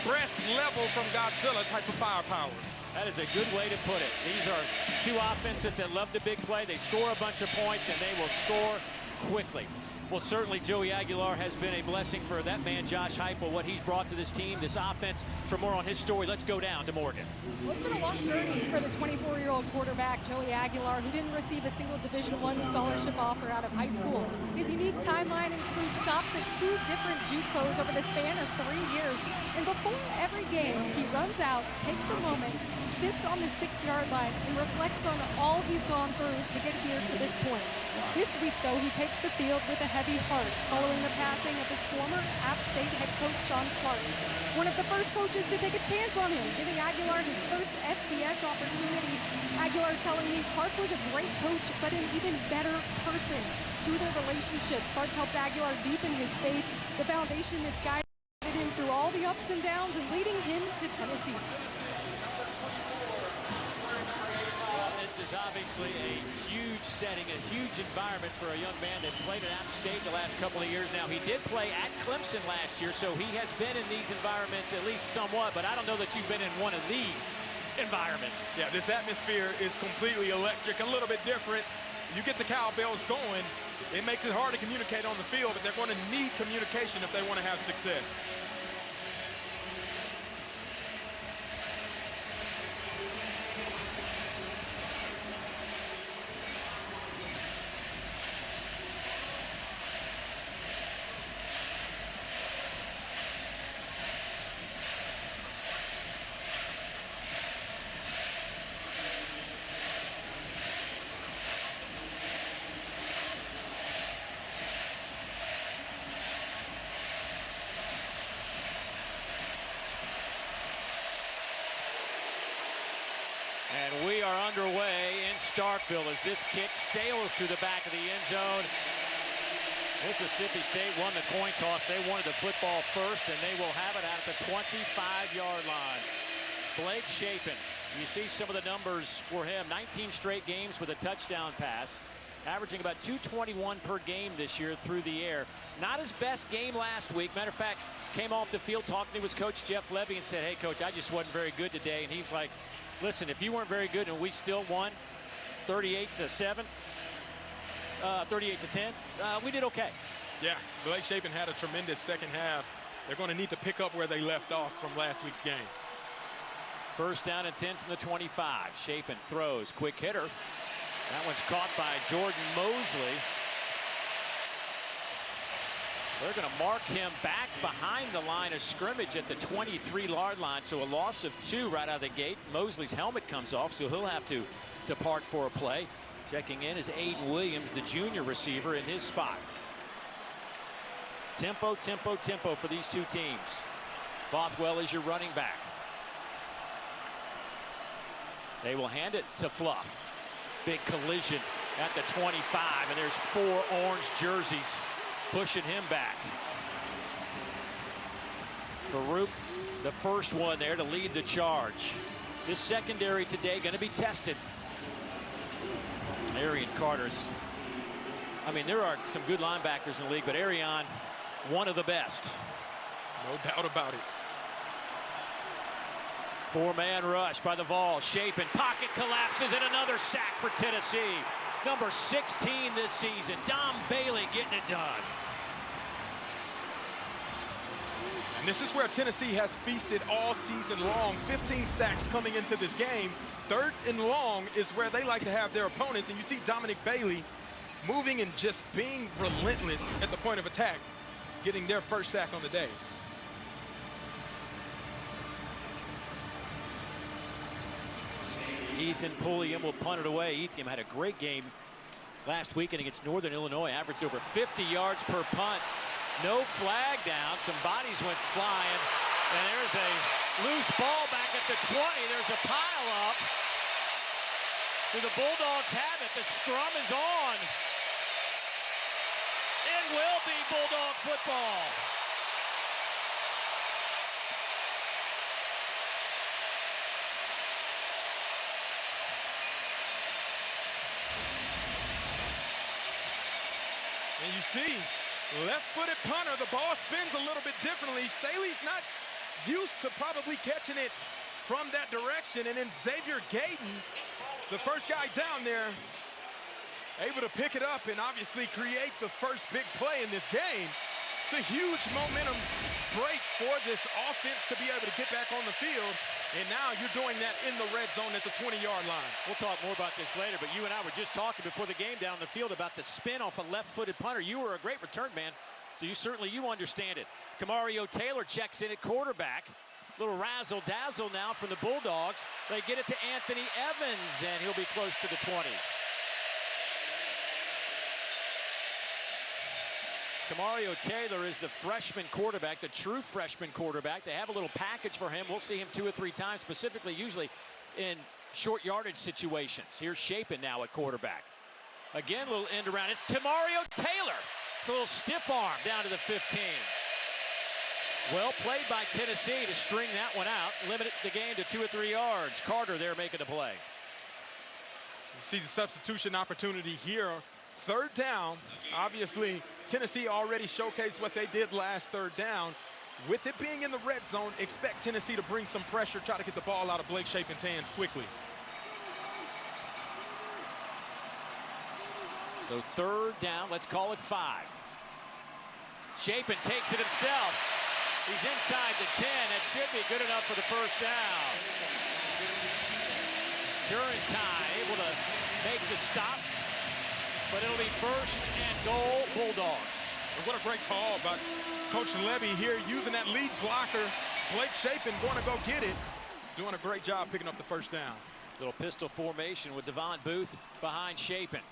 breath level from Godzilla type of firepower. That is a good way to put it. These are two offenses that love the big play. They score a bunch of points, and they will score quickly. Well, certainly Joey Aguilar has been a blessing for that man, Josh Heupel, what he's brought to this team, this offense. For more on his story, let's go down to Morgan. Well, it's been a long journey for the 24-year-old quarterback, Joey Aguilar, who didn't receive a single Division I scholarship offer out of high school. His unique timeline includes stops at 2 different JUCOs over the span of 3 years. And before every game, he runs out, takes a moment, sits on the 6-yard line, and reflects on all he's gone through to get here to this point. This week, though, he takes the field with a heavy heart, following the passing of his former App State head coach, John Clark. One of the first coaches to take a chance on him, giving Aguilar his first FBS opportunity. Aguilar telling me Clark was a great coach, but an even better person. Through their relationship, Clark helped Aguilar deepen his faith, the foundation that's guided him through all the ups and downs and leading him to Tennessee. This is obviously a huge setting, a huge environment for a young man that played at App State the last couple of years now. He did play at Clemson last year, so he has been in these environments at least somewhat, but I don't know that you've been in one of these environments. Yeah, this atmosphere is completely electric, a little bit different. You get the cowbells going, it makes it hard to communicate on the field, but they're going to need communication if they want to have success. And we are underway in Starkville as this kick sails through the back of the end zone. Mississippi State won the coin toss. They wanted the football first, and they will have it out at the 25-yard line. Blake Shapen, you see some of the numbers for him. 19 straight games with a touchdown pass, averaging about 221 per game this year through the air. Not his best game last week. Matter of fact, came off the field talking to his coach, Jeff Levy, and said, hey, coach, I just wasn't very good today. And he's like, listen, if you weren't very good and we still won 38-7, 38-10, we did okay. Yeah, Blake Shapen had a tremendous second half. They're going to need to pick up where they left off from last week's game. First down and 10 from the 25. Shapen throws, quick hitter. That one's caught by Jordan Mosley. They're going to mark him back behind the line of scrimmage at the 23-yard line, so a loss of 2 right out of the gate. Mosley's helmet comes off, so he'll have to depart for a play. Checking in is Aiden Williams, the junior receiver, in his spot. Tempo, tempo, tempo for these two teams. Bothwell is your running back. They will hand it to Fluff. Big collision at the 25, and there's 4 orange jerseys pushing him back. Farouk, the first one there to lead the charge. This secondary today going to be tested. Arian Carter's, I mean, there are some good linebackers in the league, but Arian, one of the best. No doubt about it. 4-man rush by the Vols. Shapen, pocket collapses, and another sack for Tennessee. Number 16 this season, Dom Bailey getting it done. And this is where Tennessee has feasted all season long. 15 sacks coming into this game. 3rd and long is where they like to have their opponents. And you see Dominic Bailey moving and just being relentless at the point of attack, getting their first sack on the day. Ethan Pulliam will punt it away. Ethan had a great game last weekend against Northern Illinois, averaged over 50 yards per punt. No flag down. Some bodies went flying. And there's a loose ball back at the 20. There's a pile up. Do the Bulldogs have it? The scrum is on. It will be Bulldog football. And you see, left-footed punter, the ball spins a little bit differently. Staley's not used to probably catching it from that direction. And then Xavier Gayton, the first guy down there, able to pick it up and obviously create the first big play in this game. It's a huge momentum break for this offense to be able to get back on the field. And now you're doing that in the red zone at the 20-yard line. We'll talk more about this later, but you and I were just talking before the game down the field about the spin off a left-footed punter. You were a great return man, so you understand it. Kamario Taylor checks in at quarterback. Little razzle-dazzle now from the Bulldogs. They get it to Anthony Evans, and he'll be close to the 20. Kamario Taylor is the freshman quarterback, the true freshman quarterback. They have a little package for him. We'll see him 2 or 3 times, specifically usually in short yardage situations. Here's Chapin now at quarterback. Again, a little end around. It's Kamario Taylor. It's a little stiff arm down to the 15. Well played by Tennessee to string that one out. Limit the game to 2 or 3 yards. Carter there making the play. You see the substitution opportunity here. 3rd down. Obviously, Tennessee already showcased what they did last 3rd down. With it being in the red zone, expect Tennessee to bring some pressure, try to get the ball out of Blake Chapin's hands quickly. So 3rd down, let's call it 5. Chapin takes it himself. He's inside the 10. That should be good enough for the 1st down. Turrentine able to make the stop, but it'll be 1st and goal, Bulldogs. And what a great call by Coach Levy here, using that lead blocker. Blake Chapin going to go get it. Doing a great job picking up the 1st down. Little pistol formation with Devon Booth behind Chapin.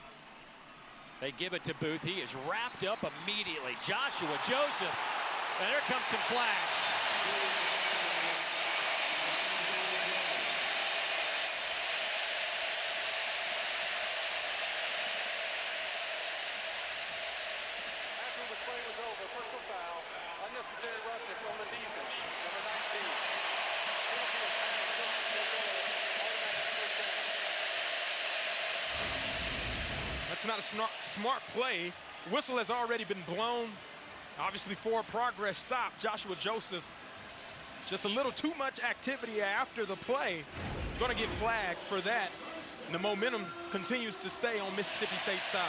They give it to Booth. He is wrapped up immediately. Joshua Joseph. And there comes some flags. After the play was over, personal foul, unnecessary roughness on the defense, number 19. Penalty of That's not a smart play. Whistle has already been blown. Obviously, for a progress stop, Joshua Joseph, just a little too much activity after the play. Going to get flagged for that. And the momentum continues to stay on Mississippi State's side.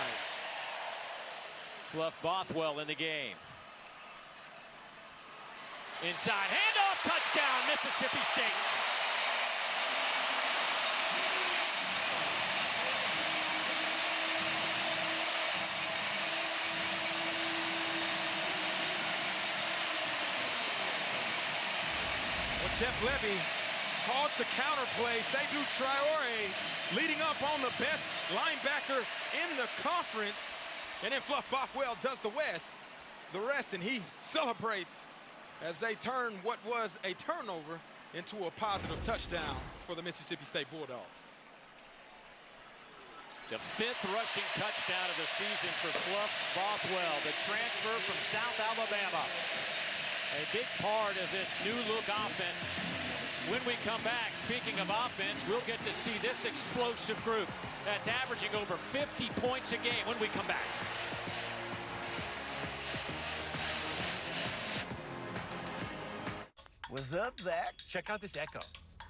Fluff Bothwell in the game. Inside, handoff, touchdown, Mississippi State. Jeff Levy calls the counter play. Seydou Traore leading up on the best linebacker in the conference. And then Fluff Bothwell does the rest, and he celebrates as they turn what was a turnover into a positive touchdown for the Mississippi State Bulldogs. The 5th rushing touchdown of the season for Fluff Bothwell, the transfer from South Alabama. A big part of this new look offense. When we come back, speaking of offense, we'll get to see this explosive group that's averaging over 50 points a game when we come back. What's up, Zach? Check out this Echo.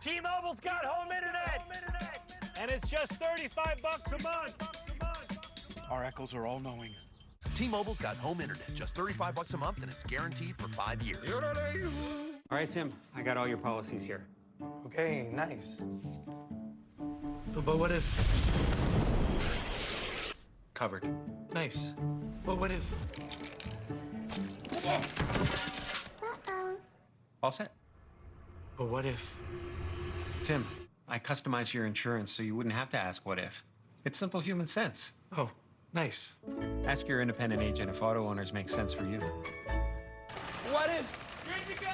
T-Mobile's got home internet. And it's just $35 a month. Our Echoes are all-knowing. T-Mobile's got home internet, just $35 a month, and it's guaranteed for 5 years. All right, Tim, I got all your policies here. Okay, nice. But what if... Covered. Nice. But what if... All set. But what if... Tim, I customized your insurance so you wouldn't have to ask what if. It's simple human sense. Oh, nice. Ask your independent agent if auto owners make sense for you. What if... Good to go!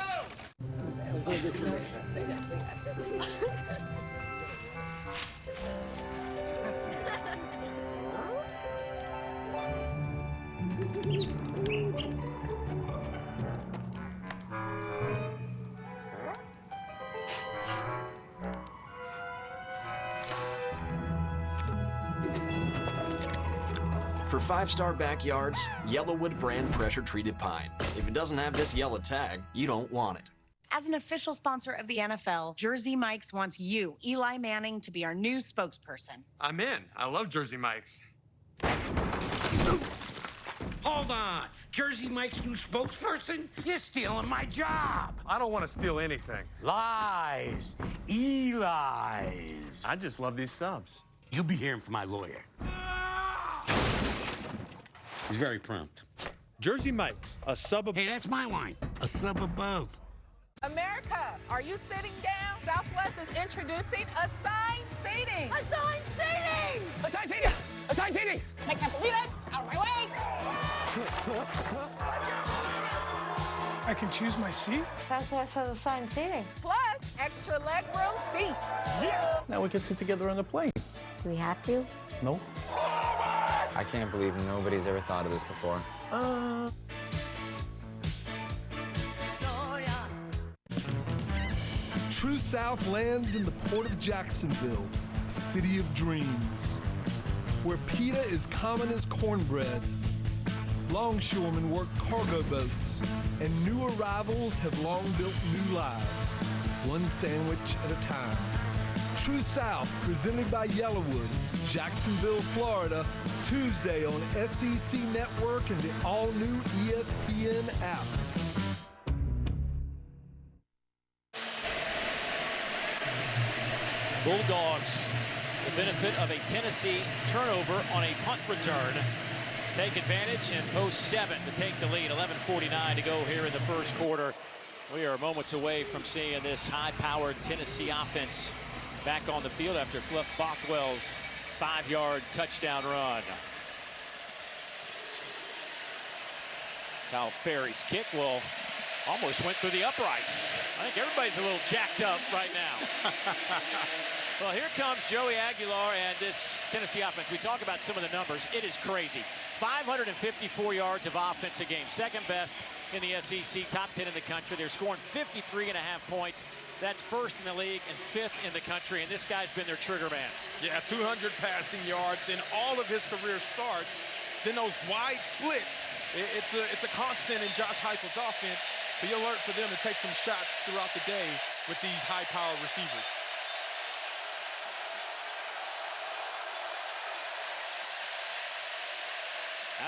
For 5-star backyards, Yellowwood brand pressure-treated pine. If it doesn't have this yellow tag, you don't want it. As an official sponsor of the NFL, Jersey Mike's wants you, Eli Manning, to be our new spokesperson. I'm in. I love Jersey Mike's. Hold on. Jersey Mike's new spokesperson? You're stealing my job. I don't want to steal anything. Lies. Eli's. I just love these subs. You'll be hearing from my lawyer. He's very prompt. Jersey Mike's, a sub above. Hey, that's my line. A sub above. America, are you sitting down? Southwest is introducing assigned seating. Assigned seating! Assigned seating! Assigned seating! I can't believe it! Out of my way! I can choose my seat? Southwest has assigned seating. Plus, extra legroom seats. Yes! Now we can sit together on the plane. Do we have to? No. I can't believe nobody's ever thought of this before. True South lands in the port of Jacksonville, city of dreams, where pita is common as cornbread. Longshoremen work cargo boats, and new arrivals have long built new lives, one sandwich at a time. True South, presented by Yellowwood, Jacksonville, Florida, Tuesday on SEC Network and the all-new ESPN app. Bulldogs, the benefit of a Tennessee turnover on a punt return. Take advantage and post 7 to take the lead. 11:49 to go here in the first quarter. We are moments away from seeing this high-powered Tennessee offense back on the field after Fluff Bothwell's 5-yard touchdown run. Kyle Ferry's kick will almost went through the uprights. I think everybody's a little jacked up right now. Well, here comes Joey Aguilar and this Tennessee offense. We talk about some of the numbers. It is crazy. 554 yards of offense a game. Second best in the SEC, top 10 in the country. They're scoring 53.5 points. That's first in the league and 5th in the country. And this guy's been their trigger man. Yeah, 200 passing yards in all of his career starts. Then those wide splits. It's a constant in Josh Heupel's offense. Be alert for them to take some shots throughout the day with these high-powered receivers.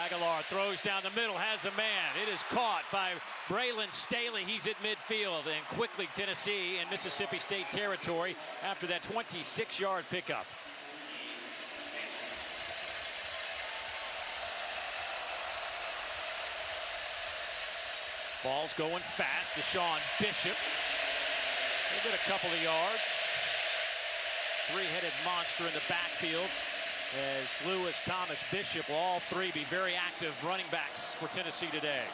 Aguilar throws down the middle, has a man. It is caught by Braylon Staley. He's at midfield, and quickly Tennessee in Mississippi State territory after that 26-yard pickup. Ball's going fast to Sean Bishop. They get a couple of yards. Three-headed monster in the backfield as Lewis, Thomas, Bishop will all three be very active running backs for Tennessee today.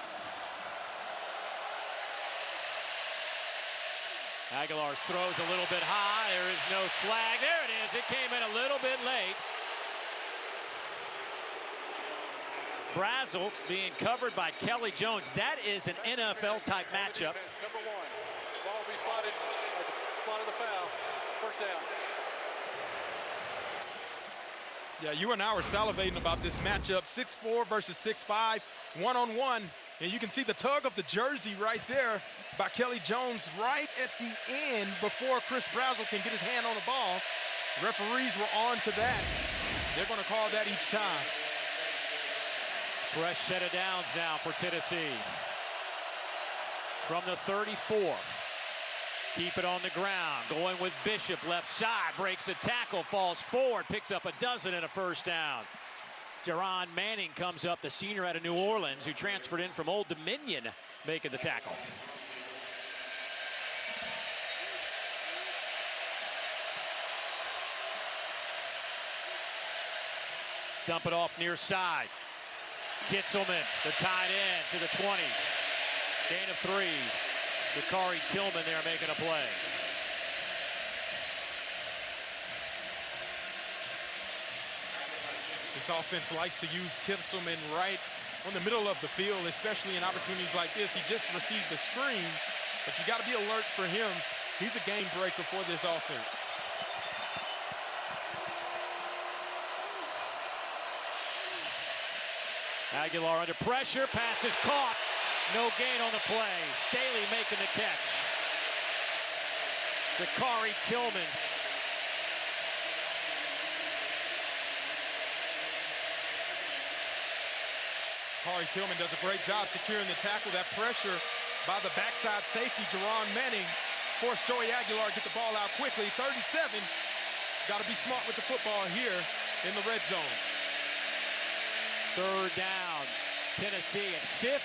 Aguilar's throws a little bit high. There is no flag. There it is. It came in a little bit late. Brazel being covered by Kelly Jones. That is an NFL-type matchup. Number 1. Ball will be spotted at the spot of the foul. First down. Yeah, you and I were salivating about this matchup. 6'4" versus 6'5", one-on-one. And you can see the tug of the jersey right there by Kelly Jones right at the end before Chris Brazel can get his hand on the ball. Referees were on to that. They're going to call that each time. Fresh set of downs now for Tennessee. From the 34. Keep it on the ground. Going with Bishop left side. Breaks a tackle. Falls forward. Picks up a dozen and a first down. Jaron Manning comes up, the senior out of New Orleans who transferred in from Old Dominion, making the tackle. Dump it off near side. Kitzelman, the tight end, to the 20. Gain of 3. Dakari Tillman there making a play. This offense likes to use Kitzelman right on the middle of the field, especially in opportunities like this. He just received the screen, but you got to be alert for him. He's a game breaker for this offense. Aguilar under pressure, pass is caught. No gain on the play. Staley making the catch. Zachary Tillman. Corey Tillman does a great job securing the tackle. That pressure by the backside safety, Jerron Manning, forced Joey Aguilar to get the ball out quickly. 37. Got to be smart with the football here in the red zone. Third down, Tennessee at 58%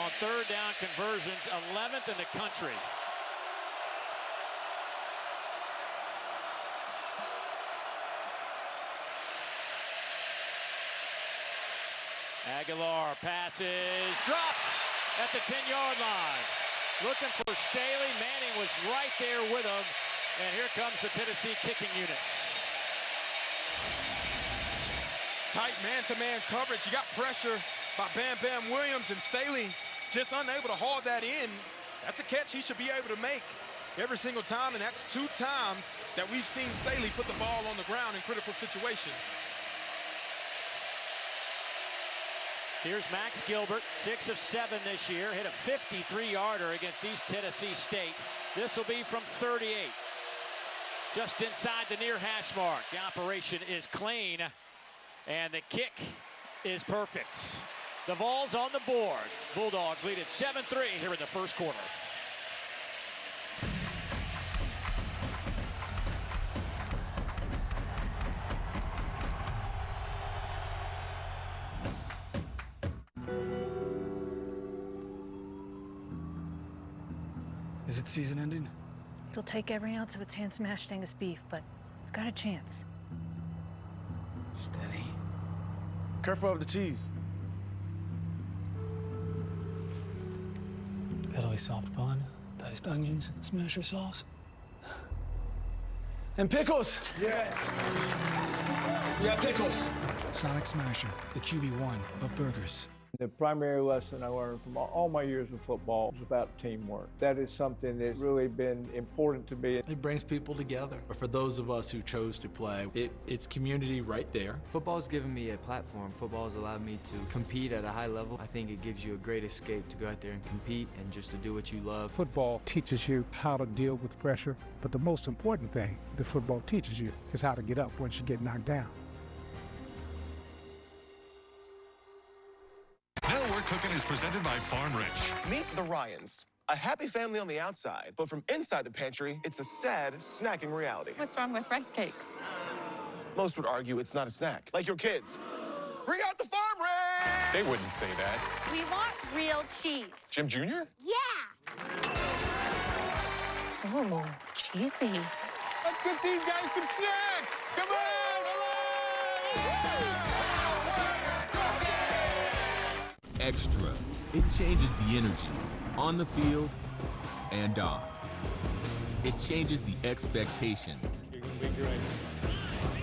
on third down conversions, 11th in the country. Aguilar passes, dropped at the 10-yard line. Looking for Staley. Manning was right there with him. And here comes the Tennessee kicking unit. Tight man-to-man coverage. You got pressure by Bam Bam Williams, and Staley just unable to haul that in. That's a catch he should be able to make every single time, and that's 2 times that we've seen Staley put the ball on the ground in critical situations. Here's Max Gilbert, 6 of 7 this year, hit a 53-yarder against East Tennessee State. This will be from 38. Just inside the near hash mark. The operation is clean, and the kick is perfect. The Vols on the board. Bulldogs lead at 7-3 here in the first quarter. Is it season ending? It'll take every ounce of its hand-smashed Angus beef, but it's got a chance. Steady. Careful of the cheese. Pillowy soft bun, diced onions, smasher sauce. And pickles! Yes! Yeah, pickles! Sonic Smasher, the QB1 of burgers. The primary lesson I learned from all my years of football was about teamwork. That is something that's really been important to me. It brings people together. For those of us who chose to play, it's community right there. Football's given me a platform. Football's allowed me to compete at a high level. I think it gives you a great escape to go out there and compete and just to do what you love. Football teaches you how to deal with pressure, but the most important thing that football teaches you is how to get up once you get knocked down. Now We're Cooking is presented by Farm Rich. Meet the Ryans, a happy family on the outside, but from inside the pantry, it's a sad snacking reality. What's wrong with rice cakes? Most would argue it's not a snack, like your kids. Bring out the Farm Rich! They wouldn't say that. We want real cheese. Jim Jr.? Yeah! Ooh, cheesy. Let's get these guys some snacks! Come on! Extra. It changes the energy on the field and off. It changes the expectations. You're gonna be great.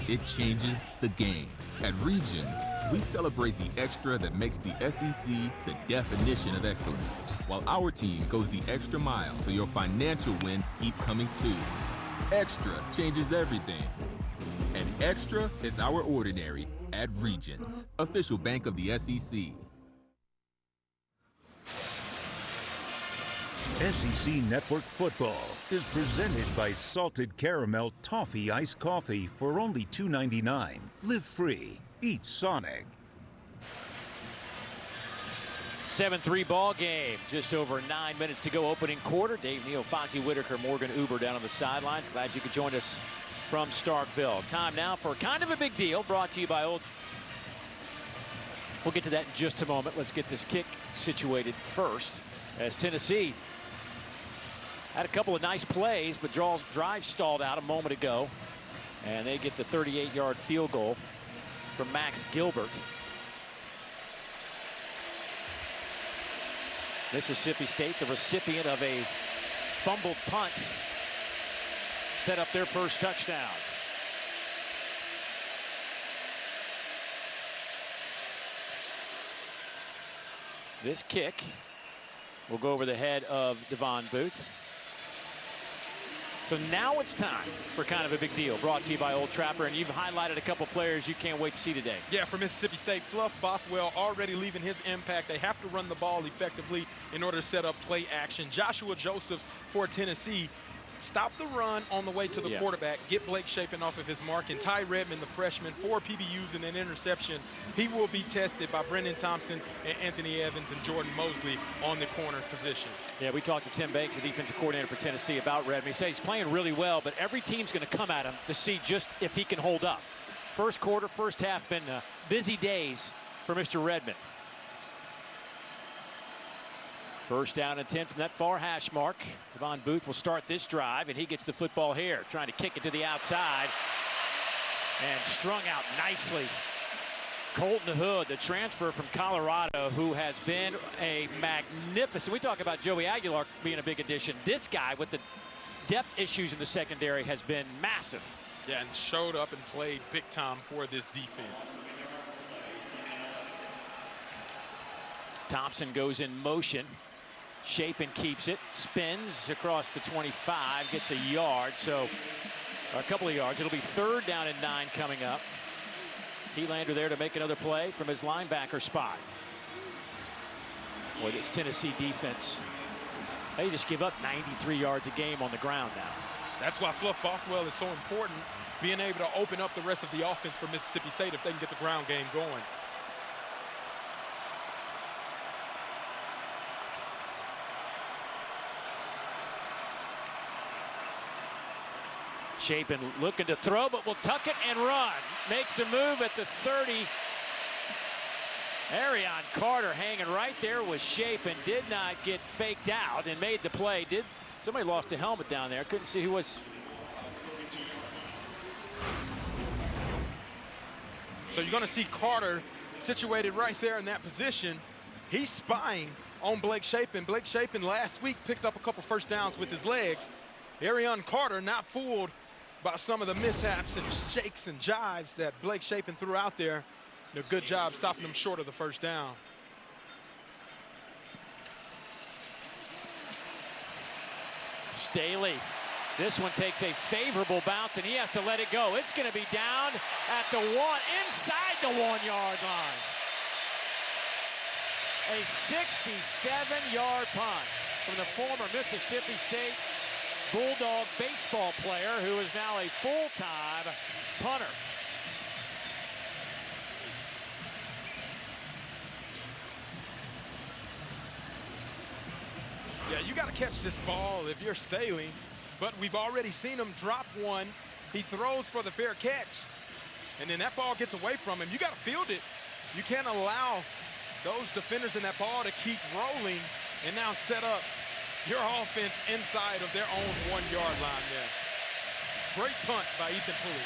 It changes the game. At Regions, we celebrate the extra that makes the SEC the definition of excellence, while our team goes the extra mile so your financial wins keep coming too. Extra changes everything. And extra is our ordinary at Regions, official bank of the SEC. SEC Network Football is presented by Salted Caramel Toffee Iced Coffee for only $2.99. Live free. Eat Sonic. 7-3 ball game. Just over 9 minutes to go opening quarter. Dave Neal, Fozzie Whitaker, Morgan Uber down on the sidelines. Glad you could join us from Starkville. Time now for kind of a big deal brought to you by Old. We'll get to that in just a moment. Let's get this kick situated first as Tennessee had a couple of nice plays, but drive stalled out a moment ago. And they get the 38-yard field goal from Max Gilbert. Mississippi State, the recipient of a fumbled punt, set up their first touchdown. This kick will go over the head of Devon Booth. So now it's time for kind of a big deal. Brought to you by Old Trapper, and you've highlighted a couple players you can't wait to see today. Yeah, for Mississippi State, Fluff Bothwell already leaving his impact. They have to run the ball effectively in order to set up play action. Joshua Josephs for Tennessee. Stop the run on the way to the quarterback, get Blake Shapen off of his mark, and Ty Redmond, the freshman, 4 PBUs and an interception. He will be tested by Brendan Thompson and Anthony Evans and Jordan Mosley on the corner position. Yeah, we talked to Tim Banks, the defensive coordinator for Tennessee, about Redmond. He said he's playing really well, but every team's going to come at him to see just if he can hold up. First quarter, first half been busy days for Mr. Redmond. First down and 10 from that far hash mark. Devon Booth will start this drive, and he gets the football here, trying to kick it to the outside. And strung out nicely. Colton Hood, the transfer from Colorado, who has been a magnificent. We talk about Joey Aguilar being a big addition. This guy, with the depth issues in the secondary, has been massive. Yeah, and showed up and played big time for this defense. Thompson goes in motion. Shapen keeps it, spins across the 25, gets a yard, so a couple of yards. It'll be 3rd down and 9 coming up. T-Lander there to make another play from his linebacker spot. Boy, this Tennessee defense, they just give up 93 yards a game on the ground now. That's why Fluff Bothwell is so important, being able to open up the rest of the offense for Mississippi State if they can get the ground game going. Shapen looking to throw, but will tuck it and run. Makes a move at the 30. Arion Carter hanging right there with Shapen. Did not get faked out and made the play. Somebody lost a helmet down there. Couldn't see who was. So you're going to see Carter situated right there in that position. He's spying on Blake Shapen. Blake Shapen last week picked up a couple first downs with his legs. Arion Carter not fooled by some of the mishaps and shakes and jives that Blake Shapen threw out there. A good job stopping them short of the first down. Staley. This one takes a favorable bounce, and he has to let it go. It's going to be down at the 1, inside the 1-yard line. A 67-yard punt from the former Mississippi State Bulldog baseball player who is now a full-time punter. Yeah, you got to catch this ball if you're Staley, but we've already seen him drop one. He throws for the fair catch, and then that ball gets away from him. You got to field it. You can't allow those defenders in that ball to keep rolling and now set up your offense inside of their own 1-yard line there. Great punt by Ethan Pulley.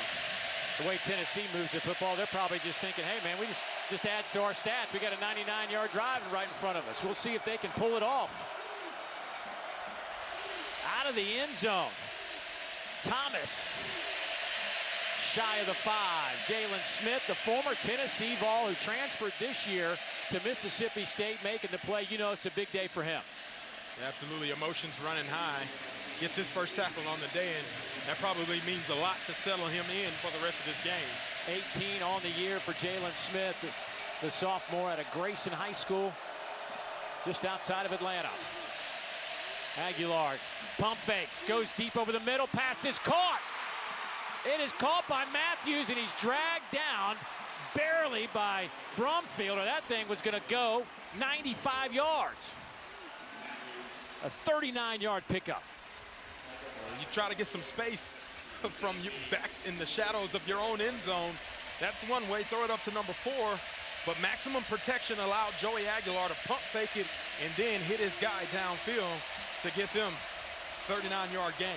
The way Tennessee moves the football, they're probably just thinking, hey, man, we just adds to our stats. We got a 99-yard drive right in front of us. We'll see if they can pull it off. Out of the end zone. Thomas. Shy of the 5. Jalen Smith, the former Tennessee Vol who transferred this year to Mississippi State, making the play. You know it's a big day for him. Absolutely, emotions running high. Gets his first tackle on the day, and that probably means a lot to settle him in for the rest of this game. 18 on the year for Jalen Smith, the sophomore out of Grayson High School, just outside of Atlanta. Aguilar, pump fakes, goes deep over the middle, pass is caught. It is caught by Matthews, and he's dragged down barely by Brumfield, or that thing was going to go 95 yards. A 39-yard pickup. You try to get some space from you back in the shadows of your own end zone. That's one way. Throw it up to number 4. But maximum protection allowed Joey Aguilar to pump fake it and then hit his guy downfield to get them 39-yard gain.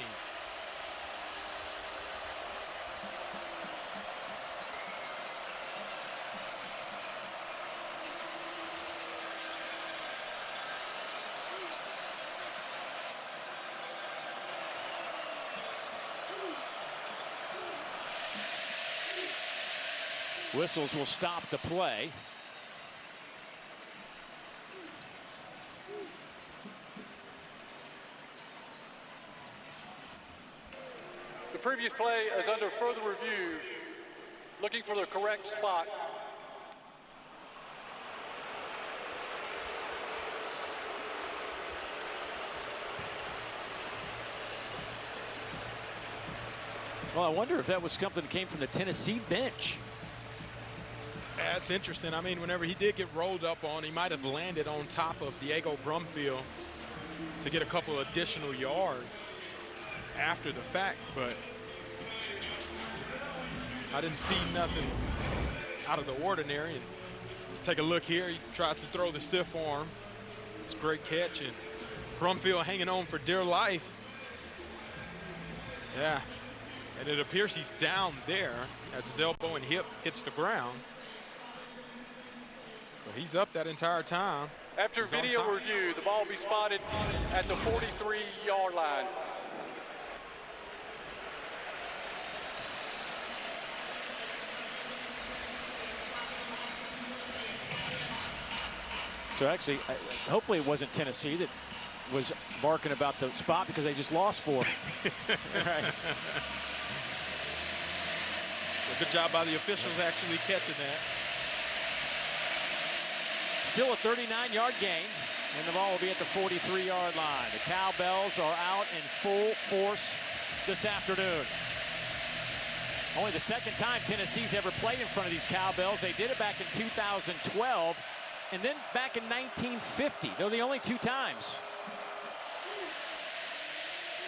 Whistles will stop the play. The previous play is under further review, looking for the correct spot. Well, I wonder if that was something that came from the Tennessee bench. That's interesting. I mean, whenever he did get rolled up on, he might have landed on top of Diego Brumfield to get a couple additional yards after the fact, but I didn't see nothing out of the ordinary. And take a look here. He tries to throw the stiff arm. It's a great catch, and Brumfield hanging on for dear life. Yeah, and it appears he's down there as his elbow and hip hits the ground. But he's up that entire time. After video review, the ball will be spotted at the 43-yard line. So actually, hopefully it wasn't Tennessee that was barking about the spot because they just lost 4. Right. Well, good job by the officials actually catching that. Still a 39-yard gain, and the ball will be at the 43-yard line. The Cowbells are out in full force this afternoon. Only the second time Tennessee's ever played in front of these Cowbells. They did it back in 2012, and then back in 1950. They're the only 2 times.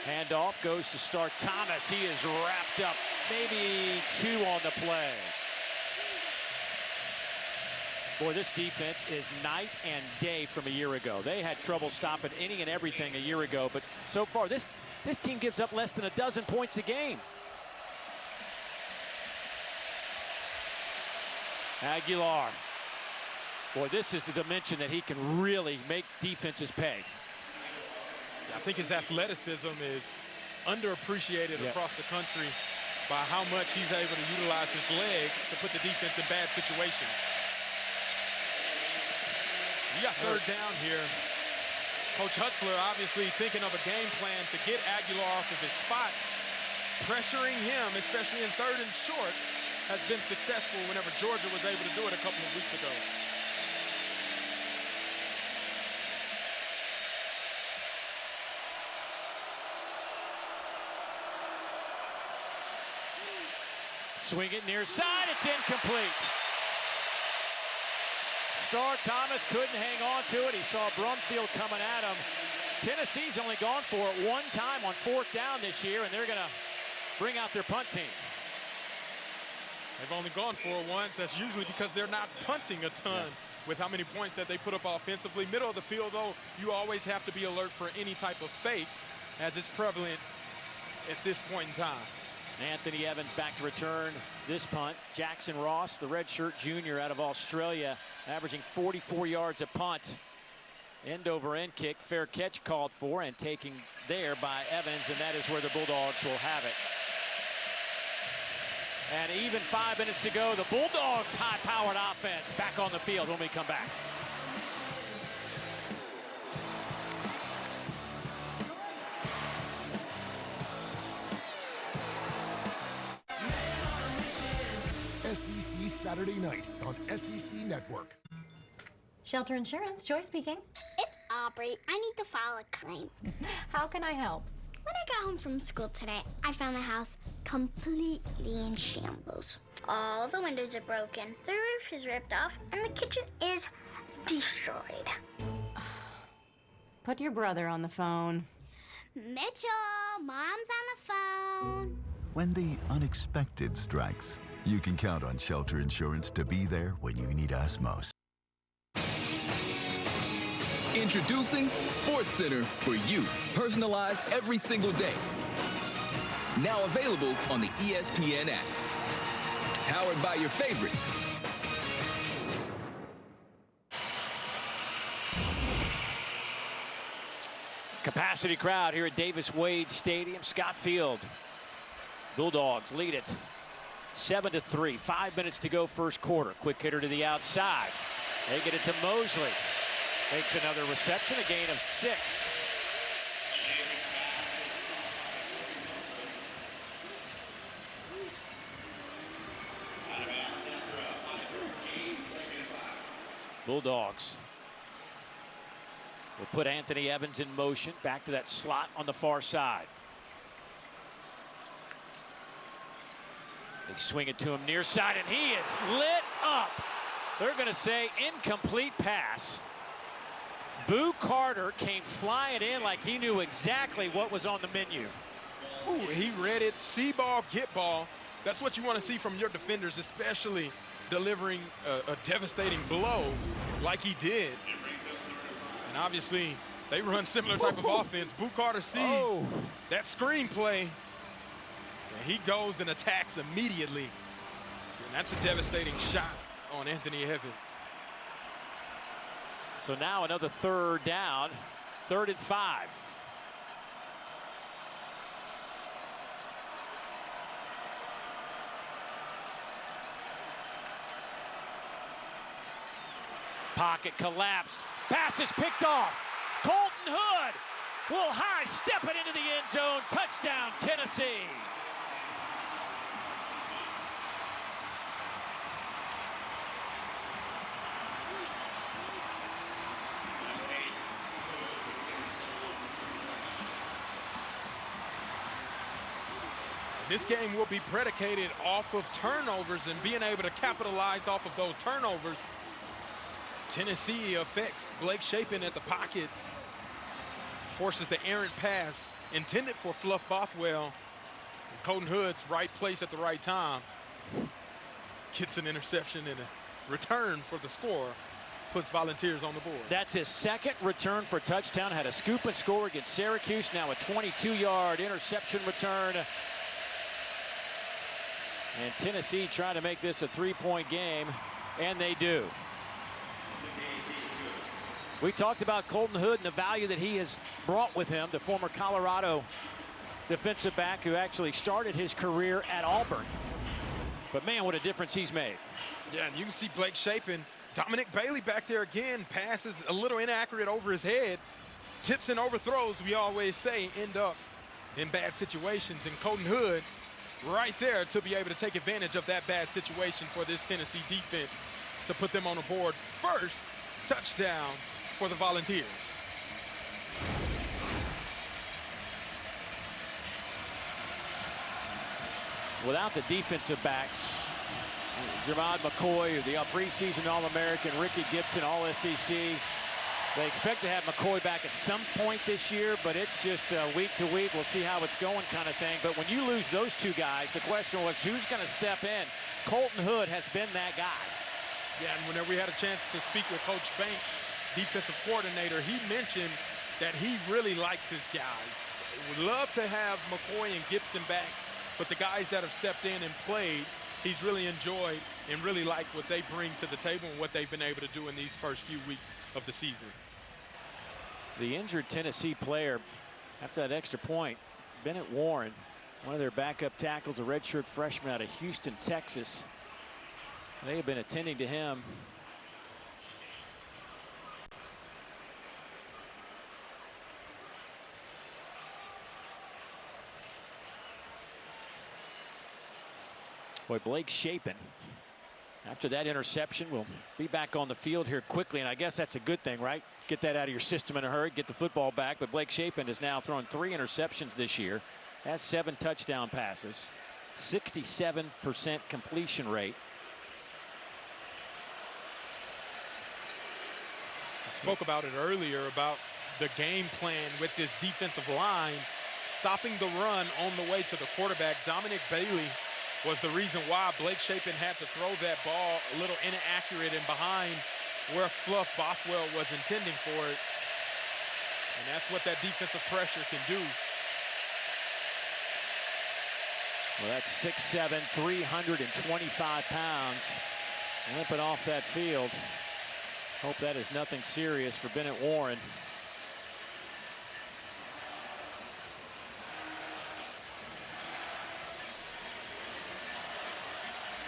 Handoff goes to Stark Thomas. He is wrapped up, maybe 2 on the play. Boy, this defense is night and day from a year ago. They had trouble stopping any and everything a year ago, but so far this team gives up less than a dozen points a game. Aguilar. Boy, this is the dimension that he can really make defenses pay. I think his athleticism is underappreciated across the country by how much he's able to utilize his legs to put the defense in bad situations. You got third down here. Coach Hutzler obviously thinking of a game plan to get Aguilar off of his spot. Pressuring him, especially in 3rd and short, has been successful whenever Georgia was able to do it a couple of weeks ago. Swing it near side, it's incomplete. Stark Thomas couldn't hang on to it. He saw Brumfield coming at him. Tennessee's only gone for it 1 time on 4th down this year, and they're going to bring out their punt team. They've only gone for it once. That's usually because they're not punting a ton with how many points that they put up offensively. Middle of the field, though, you always have to be alert for any type of fake, as it's prevalent at this point in time. Anthony Evans back to return this punt. Jaxon Ross, the redshirt junior out of Australia, averaging 44 yards a punt. End over end kick, fair catch called for and taken there by Evans, and that is where the Bulldogs will have it. And even 5 minutes to go, the Bulldogs' high-powered offense back on the field when we come back. SEC Saturday night on SEC Network. Shelter Insurance, Joy speaking. It's Aubrey. I need to file a claim. How can I help? When I got home from school today, I found the house completely in shambles. All the windows are broken, the roof is ripped off, and the kitchen is destroyed. Put your brother on the phone. Mitchell, Mom's on the phone. When the unexpected strikes, you can count on Shelter Insurance to be there when you need us most. Introducing SportsCenter for you, personalized every single day. Now available on the ESPN app. Powered by your favorites. Capacity crowd here at Davis Wade Stadium, Scott Field. Bulldogs lead it 7-3. 5 minutes to go first quarter. Quick hitter to the outside. They get it to Mosley. Makes another reception, a gain of 6. Bulldogs will put Anthony Evans in motion, back to that slot on the far side. They swing it to him near side, and he is lit up. They're going to say incomplete pass. Boo Carter came flying in like he knew exactly what was on the menu. Ooh, he read it. See ball, get ball. That's what you want to see from your defenders, especially delivering a devastating blow like he did. And obviously, they run similar type of offense. Boo Carter sees that screenplay, and he goes and attacks immediately. And that's a devastating shot on Anthony Evans. So now another third down, 3rd and 5. Pocket collapse. Pass is picked off. Colton Hood will high step it into the end zone. Touchdown, Tennessee. This game will be predicated off of turnovers and being able to capitalize off of those turnovers. Tennessee affects Blake Shapen at the pocket, forces the errant pass intended for Fluff Bothwell. Colton Hood's right place at the right time. Gets an interception and a return for the score. Puts Volunteers on the board. That's his 2nd return for touchdown. Had a scoop and score against Syracuse. Now a 22-yard interception return. And Tennessee trying to make this a 3-point game, and they do. We talked about Colton Hood and the value that he has brought with him, the former Colorado defensive back who actually started his career at Auburn. But man, what a difference he's made. Yeah, and you can see Blake Shapen. Dominic Bailey back there again, passes a little inaccurate over his head. Tips and overthrows, we always say, end up in bad situations. And Colton Hood right there to be able to take advantage of that bad situation for this Tennessee defense to put them on the board. First touchdown for the Volunteers. Without the defensive backs, Jermod McCoy, the preseason All-American, Ricky Gibson, All-SEC. They expect to have McCoy back at some point this year, but it's just week to week. We'll see how it's going kind of thing. But when you lose those two guys, the question was who's going to step in? Colton Hood has been that guy. Yeah, and whenever we had a chance to speak with Coach Banks, defensive coordinator, he mentioned that he really likes his guys. Would love to have McCoy and Gibson back, but the guys that have stepped in and played, he's really enjoyed and really liked what they bring to the table and what they've been able to do in these first few weeks of the season. The injured Tennessee player, after that extra point, Bennett Warren, one of their backup tackles, a redshirt freshman out of Houston, Texas. They have been attending to him. Boy, Blake Shapen, after that interception, will be back on the field here quickly, and I guess that's a good thing, right? Get that out of your system in a hurry, get the football back. But Blake Shapen has now thrown 3 interceptions this year, has 7 touchdown passes, 67% completion rate. I spoke about it earlier about the game plan with this defensive line, stopping the run on the way to the quarterback. Dominic Bailey was the reason why Blake Shapen had to throw that ball a little inaccurate and behind where Fluff Bothwell was intending for it. And that's what that defensive pressure can do. Well, that's 6'7", 325 pounds. Limping off that field. Hope that is nothing serious for Bennett Warren.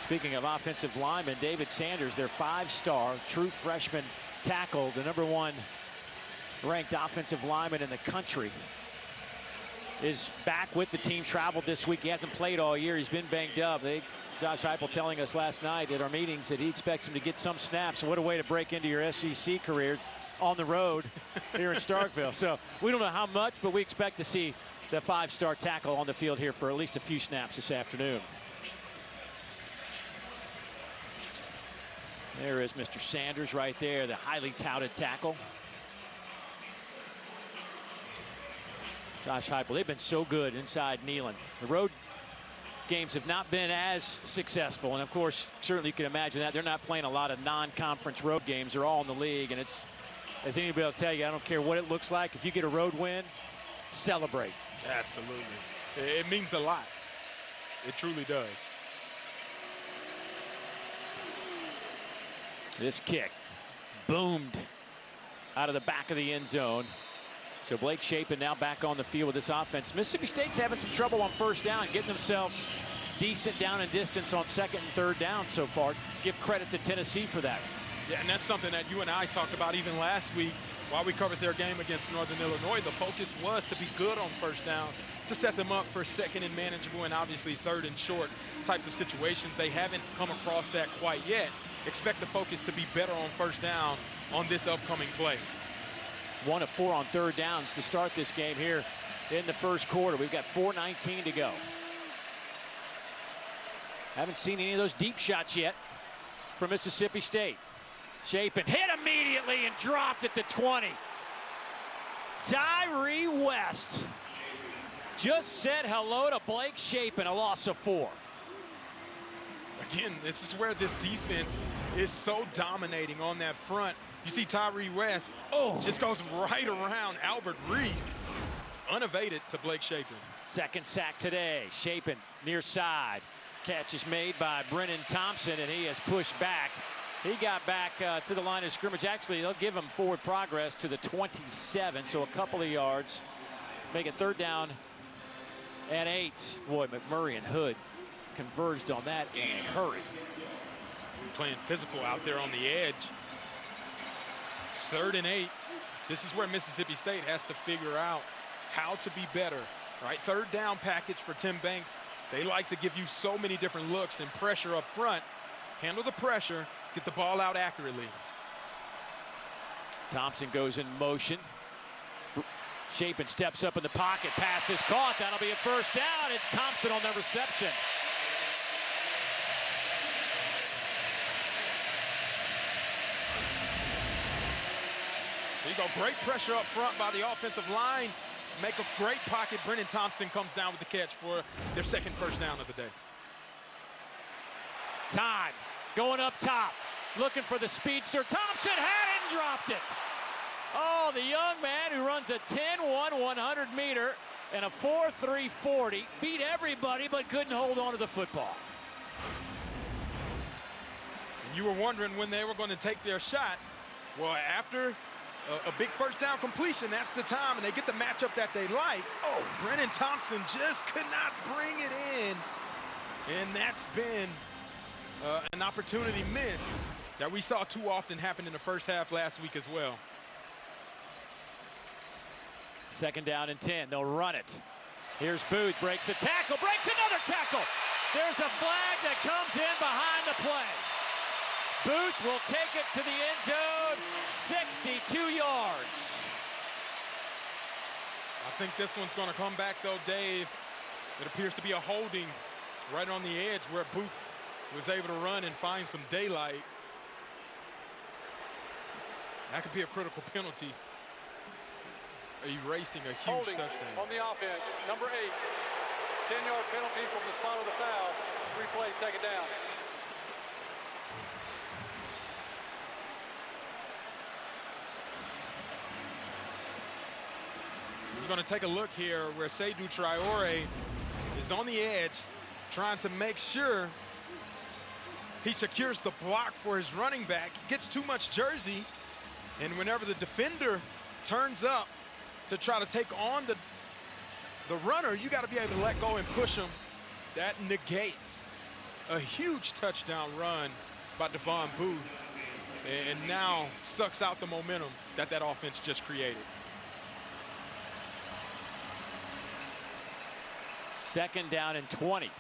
Speaking of offensive linemen, David Sanders, their 5-star true freshman tackle, the #1 ranked offensive lineman in the country. is back with the team, traveled this week. He hasn't played all year. He's been banged up. Josh Heupel telling us last night at our meetings that he expects him to get some snaps. What a way to break into your SEC career on the road here in Starkville. So we don't know how much, but we expect to see the 5-star tackle on the field here for at least a few snaps this afternoon. There is Mr. Sanders right there, the highly touted tackle. Josh Heupel, they've been so good inside Neyland. The road games have not been as successful, and of course, certainly you can imagine that. They're not playing a lot of non-conference road games. They're all in the league, and it's, as anybody will tell you, I don't care what it looks like. If you get a road win, celebrate. Absolutely. It means a lot. It truly does. This kick boomed out of the back of the end zone. So Blake Shapen now back on the field with this offense. Mississippi State's having some trouble on first down, getting themselves decent down and distance on second and third down so far. Give credit to Tennessee for that. Yeah, and that's something that you and I talked about even last week while we covered their game against Northern Illinois. The focus was to be good on first down, to set them up for second and manageable and obviously third and short types of situations. They haven't come across that quite yet. Expect the focus to be better on first down on this upcoming play. 1 of 4 on third downs to start this game here in the first quarter. We've got 4:19 to go. Haven't seen any of those deep shots yet from Mississippi State. Shapen hit immediately and dropped at the 20. Tyree West just said hello to Blake Shapen, a loss of 4. Again, this is where this defense is so dominating on that front. You see Tyree West just goes right around Albert Reese, unevaded to Blake Shapen. Second sack today. Shapen near side. Catch is made by Brennan Thompson, and he has pushed back. He got back to the line of scrimmage. Actually, they'll give him forward progress to the 27, so a couple of yards. Make it third down and 8. Boy, McMurray and Hood converged on that in a hurry. Playing physical out there on the edge. 3rd and 8. This is where Mississippi State has to figure out how to be better, right? Third down package for Tim Banks. They like to give you so many different looks and pressure up front. Handle the pressure, get the ball out accurately. Thompson goes in motion. Shapen steps up in the pocket. Pass is caught. That'll be a first down. It's Thompson on the reception. There you go. Great pressure up front by the offensive line. Make a great pocket. Brennan Thompson comes down with the catch for their second first down of the day. Time going up top. Looking for the speedster. Thompson had it and dropped it. Oh, the young man who runs a 10-1 100-meter and a 4.3 40. Beat everybody but couldn't hold on to the football. And you were wondering when they were going to take their shot. Well, after a big first down completion, that's the time, and they get the matchup that they like. Oh, Brennan Thompson just could not bring it in. And that's been an opportunity missed that we saw too often happen in the first half last week as well. Second down and 10. They'll run it. Here's Booth. Breaks a tackle. Breaks another tackle. There's a flag that comes in behind the play. Booth will take it to the end zone. 62 yards. I think this one's going to come back, though, Dave. It appears to be a holding right on the edge where Booth was able to run and find some daylight. That could be a critical penalty. Erasing a huge Holding touchdown. on the offense, number 8. 10-yard penalty from the spot of the foul. Replay, second down. We're going to take a look here where Seydou Traore is on the edge trying to make sure he secures the block for his running back. Gets too much jersey, and whenever the defender turns up to try to take on the runner, you got to be able to let go and push him. That negates a huge touchdown run by Devon Booth, and now sucks out the momentum that offense just created. 2nd down and 20.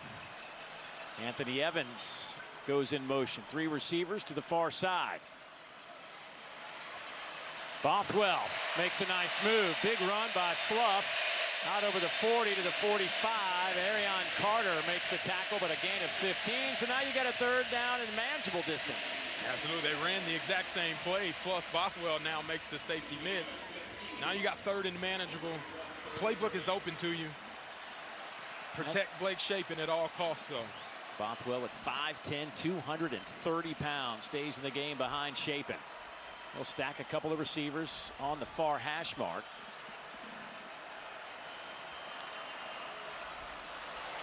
Anthony Evans goes in motion. 3 receivers to the far side. Bothwell makes a nice move. Big run by Fluff. Out over the 40 to the 45. Arion Carter makes the tackle, but a gain of 15. So now you got a 3rd down in manageable distance. Absolutely. They ran the exact same play. Fluff Bothwell now makes the safety miss. Now you got 3rd and manageable. Playbook is open to you. Protect Blake Shapen at all costs, though. Bothwell at 5'10", 230 pounds, stays in the game behind Shapen. They'll stack a couple of receivers on the far hash mark.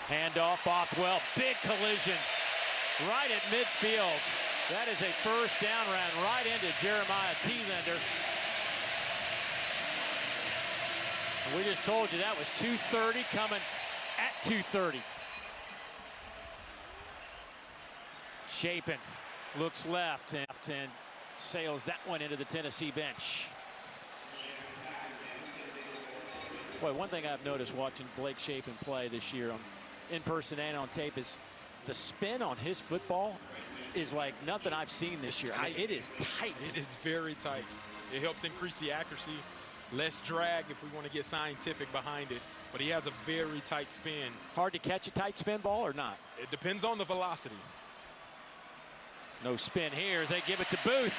Handoff, Bothwell, big collision right at midfield. That is a 1st down, ran right into Jeremiah Thielander. We just told you that was 230 coming at 230. Shapen looks left and sails that one into the Tennessee bench. Boy, one thing I've noticed watching Blake Shapen play this year in person and on tape is the spin on his football is like nothing I've seen this year. I mean, it is tight. It is very tight. It helps increase the accuracy, less drag if we want to get scientific behind it. But he has a very tight spin. Hard to catch a tight spin ball or not? It depends on the velocity. No spin here as they give it to Booth.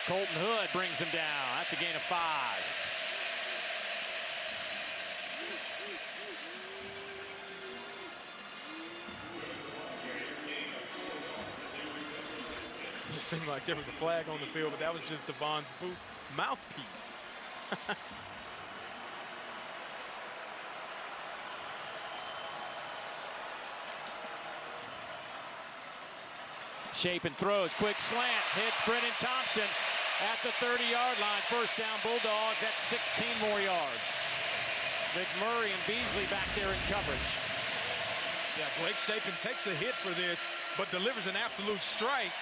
Colton Hood brings him down. That's a gain of 5. It seemed like there was a flag on the field, but that was just Devon's Booth mouthpiece. Shapen throws, quick slant, hits Brennan Thompson at the 30-yard line. 1st down, Bulldogs. That's 16 more yards. McMurray and Beasley back there in coverage. Yeah, Blake Shapen takes the hit for this, but delivers an absolute strike.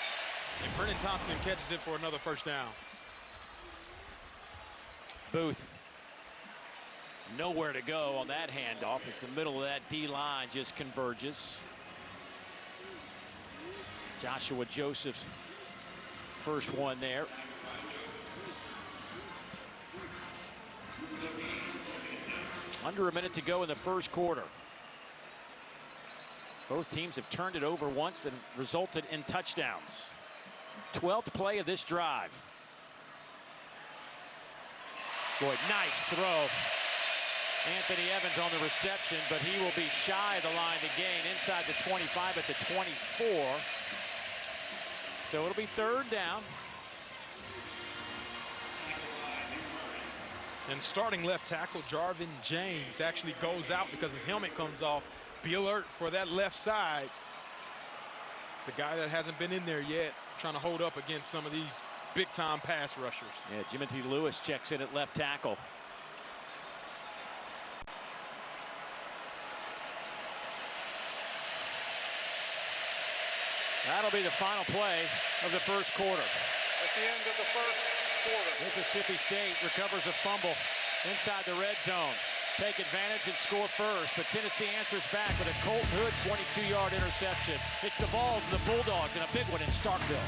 And Brennan Thompson catches it for another 1st down. Booth. Nowhere to go on that handoff as the middle of that D-line just converges. Joshua Joseph's first one there. Under a minute to go in the 1st quarter. Both teams have turned it over once and resulted in touchdowns. 12th play of this drive. Boy, nice throw. Anthony Evans on the reception, but he will be shy of the line to gain inside the 25 at the 24. So it'll be 3rd down. And starting left tackle Jarvin James actually goes out because his helmet comes off. Be alert for that left side. The guy that hasn't been in there yet, trying to hold up against some of these big-time pass rushers. Yeah, Jimothy Lewis checks in at left tackle. That'll be the final play of the 1st quarter. At the end of the 1st quarter. Mississippi State recovers a fumble inside the red zone. Take advantage and score first, but Tennessee answers back with a Colton Hood 22-yard interception. It's the Vols and the Bulldogs and a big one in Starkville.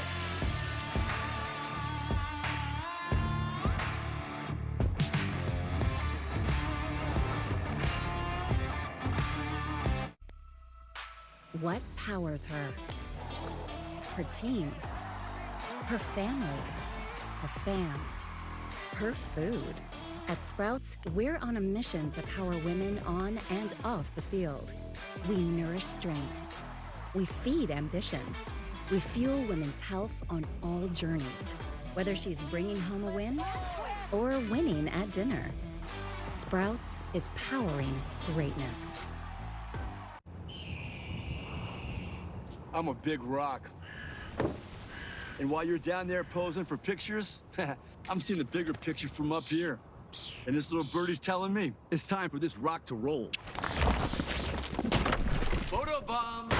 What powers her? Her team, her family, her fans, her food. At Sprouts, we're on a mission to power women on and off the field. We nourish strength. We feed ambition. We fuel women's health on all journeys, whether she's bringing home a win or winning at dinner. Sprouts is powering greatness. I'm a big rock. And while you're down there posing for pictures, I'm seeing the bigger picture from up here. And this little birdie's telling me it's time for this rock to roll. Photo bomb!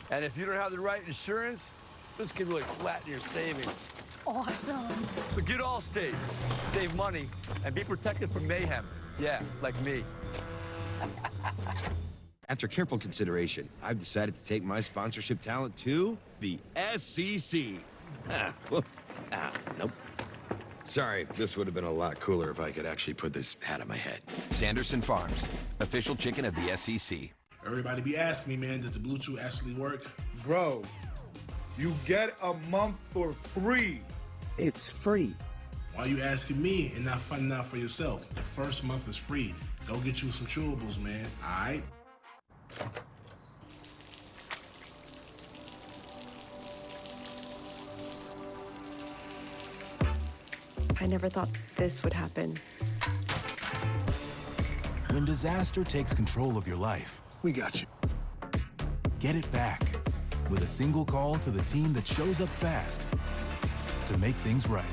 And if you don't have the right insurance, this could really flatten your savings. Awesome. So get Allstate, save money, and be protected from mayhem. Yeah, like me. After careful consideration, I've decided to take my sponsorship talent to the SEC. Nope. Sorry, this would have been a lot cooler if I could actually put this hat on my head. Sanderson Farms, official chicken of the SEC. Everybody be asking me, man, does the Bluetooth actually work? Bro, you get a month for free. It's free. Why are you asking me and not finding out for yourself? The first month is free. Go get you some chewables, man, all right? I never thought this would happen. When disaster takes control of your life, we got you. Get it back with a single call to the team that shows up fast to make things right.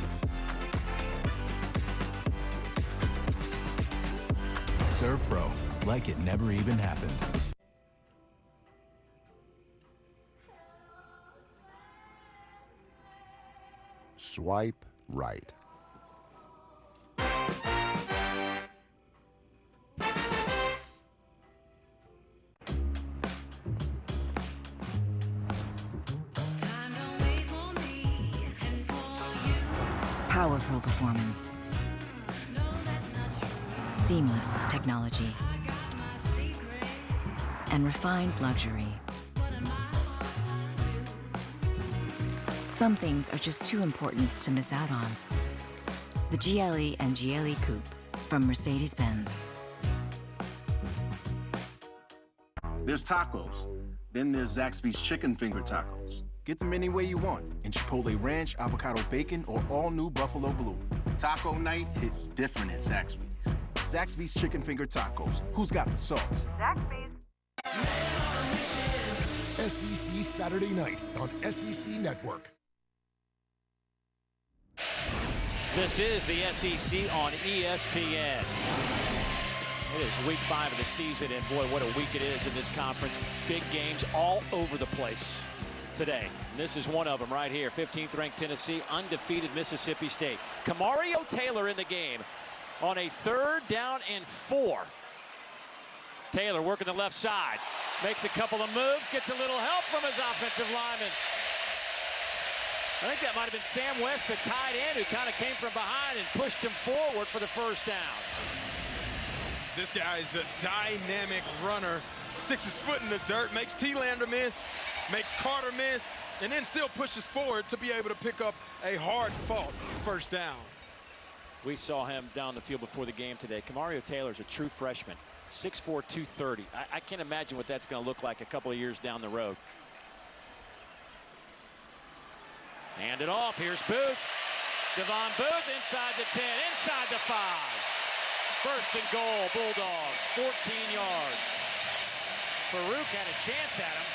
ServPro, like it never even happened. Swipe right. Powerful performance. Seamless technology. And refined luxury. Some things are just too important to miss out on. The GLE and GLE Coupe from Mercedes-Benz. There's tacos. Then there's Zaxby's chicken finger tacos. Get them any way you want, in Chipotle Ranch, avocado bacon, or all-new Buffalo Blue. Taco night hits different at Zaxby's. Zaxby's chicken finger tacos. Who's got the sauce? Zaxby's. SEC Saturday night on SEC Network. This is the SEC on ESPN. It is week 5 of the season, and boy, what a week it is in this conference. Big games all over the place today. And this is one of them right here. 15th ranked Tennessee, undefeated Mississippi State. Camario Taylor in the game on a 3rd down and 4. Taylor working the left side. Makes a couple of moves, gets a little help from his offensive lineman. I think that might have been Sam West, the tight end, who kind of came from behind and pushed him forward for the first down. This guy is a dynamic runner. Sticks his foot in the dirt, makes T-Lander miss, makes Carter miss, and then still pushes forward to be able to pick up a hard-fought first down. We saw him down the field before the game today. Camario Taylor's a true freshman, 6'4", 230. I can't imagine what that's going to look like a couple of years down the road. Hand it off. Here's Booth. Devon Booth inside the 10, inside the 5. First and goal, Bulldogs, 14 yards. Farouk had a chance at him.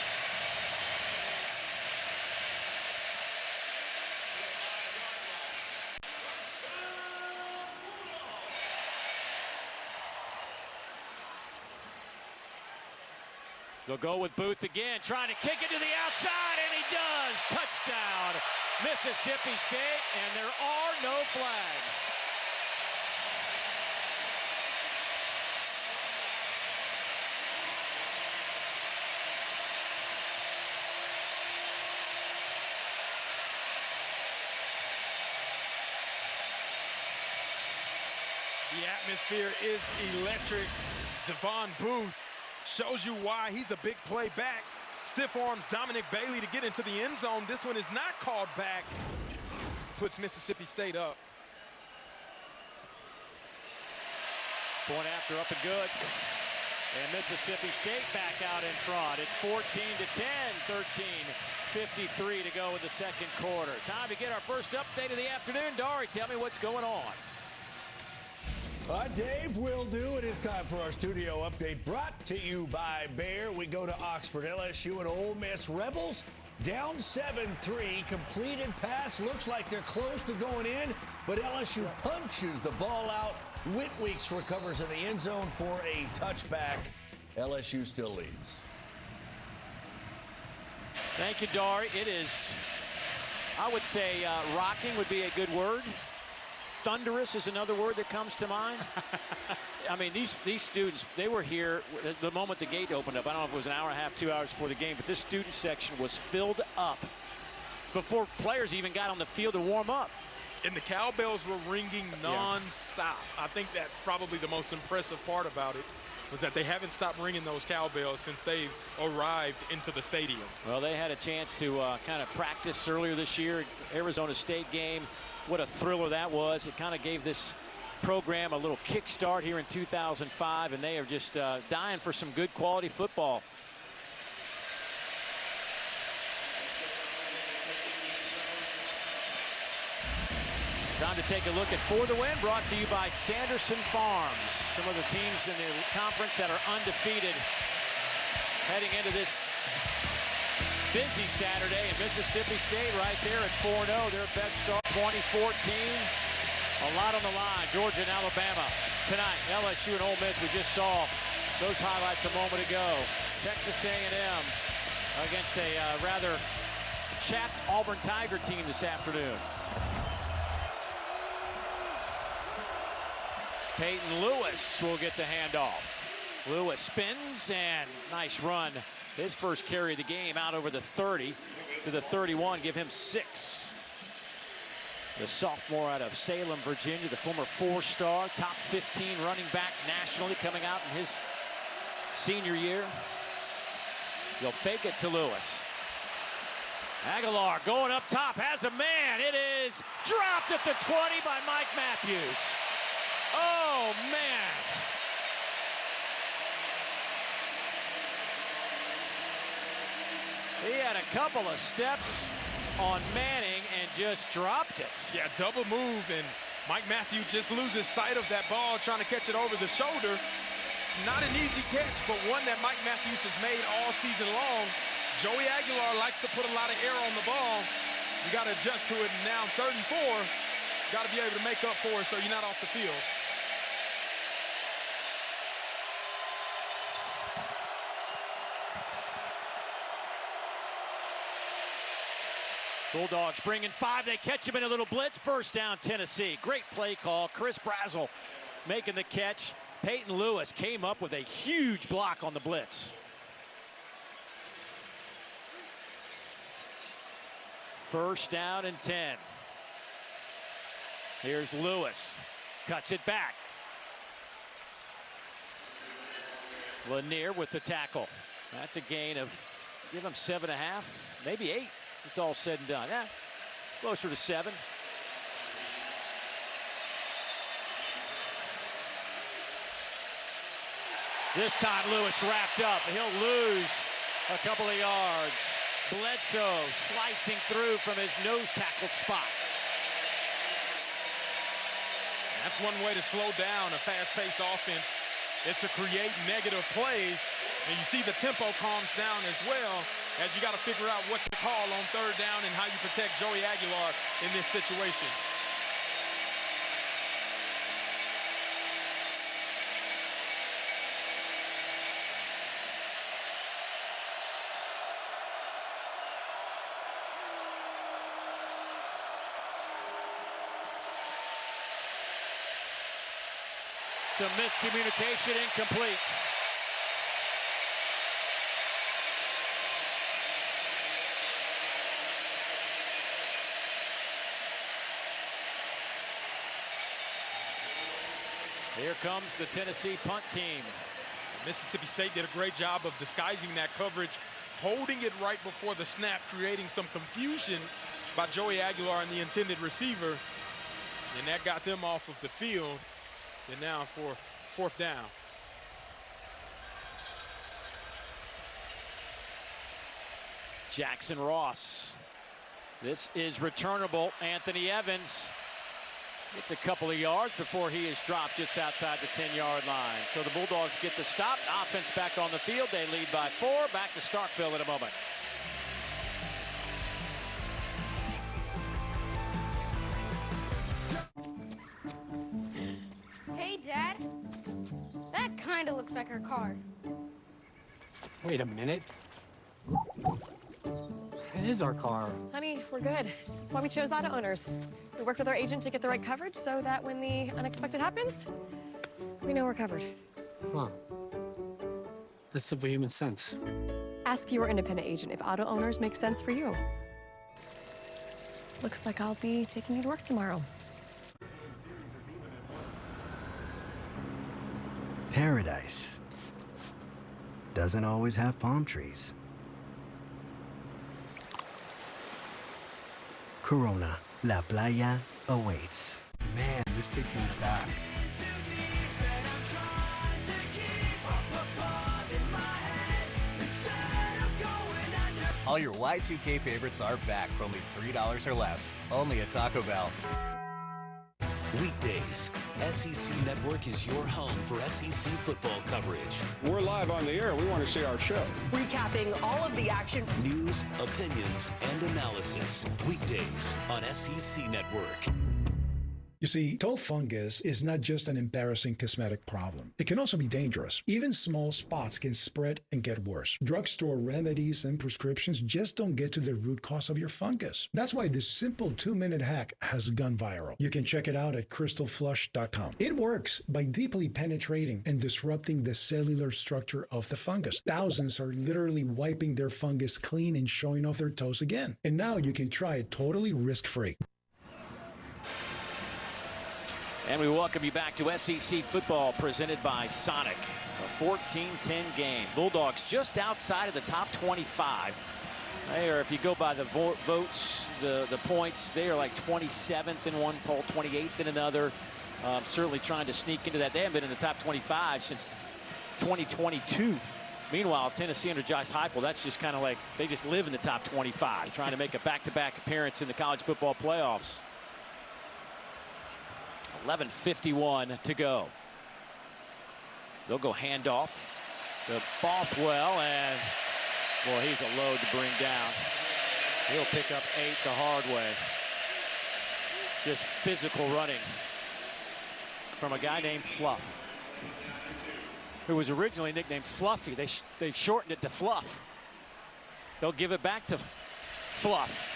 They'll go with Booth again, trying to kick it to the outside, and he does. Touchdown, Mississippi State, and there are no flags. The atmosphere is electric. Devon Booth shows you why he's a big play back. Stiff arms Dominic Bailey to get into the end zone. This one is not called back. Puts Mississippi State up. Point after up and good. And Mississippi State back out in front. It's 14-10, 13:53 to go in the second quarter. Time to get our first update of the afternoon. Dari, tell me what's going on. Dave will do. It is time for our studio update brought to you by Bayer. We go to Oxford. LSU and Ole Miss Rebels down 7-3. Completed pass. Looks like they're close to going in, but LSU punches the ball out. Whitweeks recovers in the end zone for a touchback. LSU still leads. Thank you, Dari. It is, I would say, rocking would be a good word. Thunderous is another word that comes to mind. I mean, these students, they were here the moment the gate opened up. I don't know if it was an hour and a half, 2 hours before the game, but this student section was filled up before players even got on the field to warm up. And the cowbells were ringing non-stop. I think that's probably the most impressive part about it, was that they haven't stopped ringing those cowbells since they've arrived into the stadium. Well, they had a chance to kind of practice earlier this year. Arizona State game, what a thriller that was. It kind of gave this program a little kickstart here in 2005, and they are just dying for some good quality football. Time to take a look at For the Win, brought to you by Sanderson Farms. Some of the teams in the conference that are undefeated heading into this busy Saturday. And Mississippi State right there at 4-0, their best start 2014. A lot on the line. Georgia and Alabama tonight. LSU and Ole Miss, we just saw those highlights a moment ago. Texas A&M against a rather chapped Auburn Tiger team this afternoon. Peyton Lewis will get the handoff. Lewis spins and nice run. His first carry of the game out over the 30 to the 31. Give him 6. The sophomore out of Salem, Virginia, the former 4-star, top 15 running back nationally, coming out in his senior year. He'll fake it to Lewis. Aguilar going up top, has a man. It is dropped at the 20 by Mike Matthews. Oh, man. He had a couple of steps on Manning and just dropped it. Yeah, double move, and Mike Matthews just loses sight of that ball, trying to catch it over the shoulder. It's not an easy catch, but one that Mike Matthews has made all season long. Joey Aguilar likes to put a lot of air on the ball. You got to adjust to it, and now 3rd and 4. Got to be able to make up for it so you're not off the field. Bulldogs bringing 5. They catch him in a little blitz. First down, Tennessee. Great play call. Chris Brazel making the catch. Peyton Lewis came up with a huge block on the blitz. First down and 10. Here's Lewis. Cuts it back. Lanier with the tackle. That's a gain of, give him 7.5, maybe 8. It's all said and done. Yeah, closer to 7. This time Lewis wrapped up. He'll lose a couple of yards. Bledsoe slicing through from his nose tackle spot. That's one way to slow down a fast-paced offense. It's to create negative plays. And you see the tempo calms down as well, as you got to figure out what to call on 3rd down and how you protect Joey Aguilar in this situation. Some miscommunication, incomplete. Here comes the Tennessee punt team. Mississippi State did a great job of disguising that coverage, holding it right before the snap, creating some confusion by Joey Aguilar and the intended receiver. And that got them off of the field. And now for 4th down. Jackson Ross. This is returnable. Anthony Evans gets a couple of yards before he is dropped just outside the 10-yard line. So the Bulldogs get the stop. Offense back on the field. They lead by 4. Back to Starkville in a moment. Hey, Dad. That kind of looks like our car. Wait a minute. It is our car. Honey, we're good. That's why we chose auto owners. We worked with our agent to get the right coverage so that when the unexpected happens, We know we're covered. Huh. That's superhuman sense. Ask your independent agent if auto owners make sense for you. Looks like I'll be taking you to work tomorrow. Paradise doesn't always have palm trees. Corona, La Playa awaits. Man, this takes me back. All your Y2K favorites are back for only $3 or less, only at Taco Bell. Weekdays, SEC Network is your home for SEC football coverage. We're live on the air. We want to see our show. Recapping all of the action. News, opinions, and analysis. Weekdays on SEC Network. You see, toe fungus is not just an embarrassing cosmetic problem. It can also be dangerous. Even small spots can spread and get worse. Drugstore remedies and prescriptions just don't get to the root cause of your fungus. That's why this simple 2-minute hack has gone viral. You can check it out at crystalflush.com. It works by deeply penetrating and disrupting the cellular structure of the fungus. Thousands are literally wiping their fungus clean and showing off their toes again. And now you can try it totally risk-free. And we welcome you back to SEC football presented by Sonic. A 14-10 game. Bulldogs just outside of the top 25. They are, if you go by the votes, the points, they are like 27th in one poll, 28th in another. Certainly trying to sneak into that. They haven't been in the top 25 since 2022. Meanwhile, Tennessee under Josh Heupel, that's just kind of like they just live in the top 25, trying to make a back-to-back appearance in the college football playoffs. 11:51 to go. They'll go handoff to Bothwell, and boy, he's a load to bring down. He'll pick up 8 the hard way. Just physical running from a guy named Fluff, who was originally nicknamed Fluffy. They shortened it to Fluff. They'll give it back to Fluff.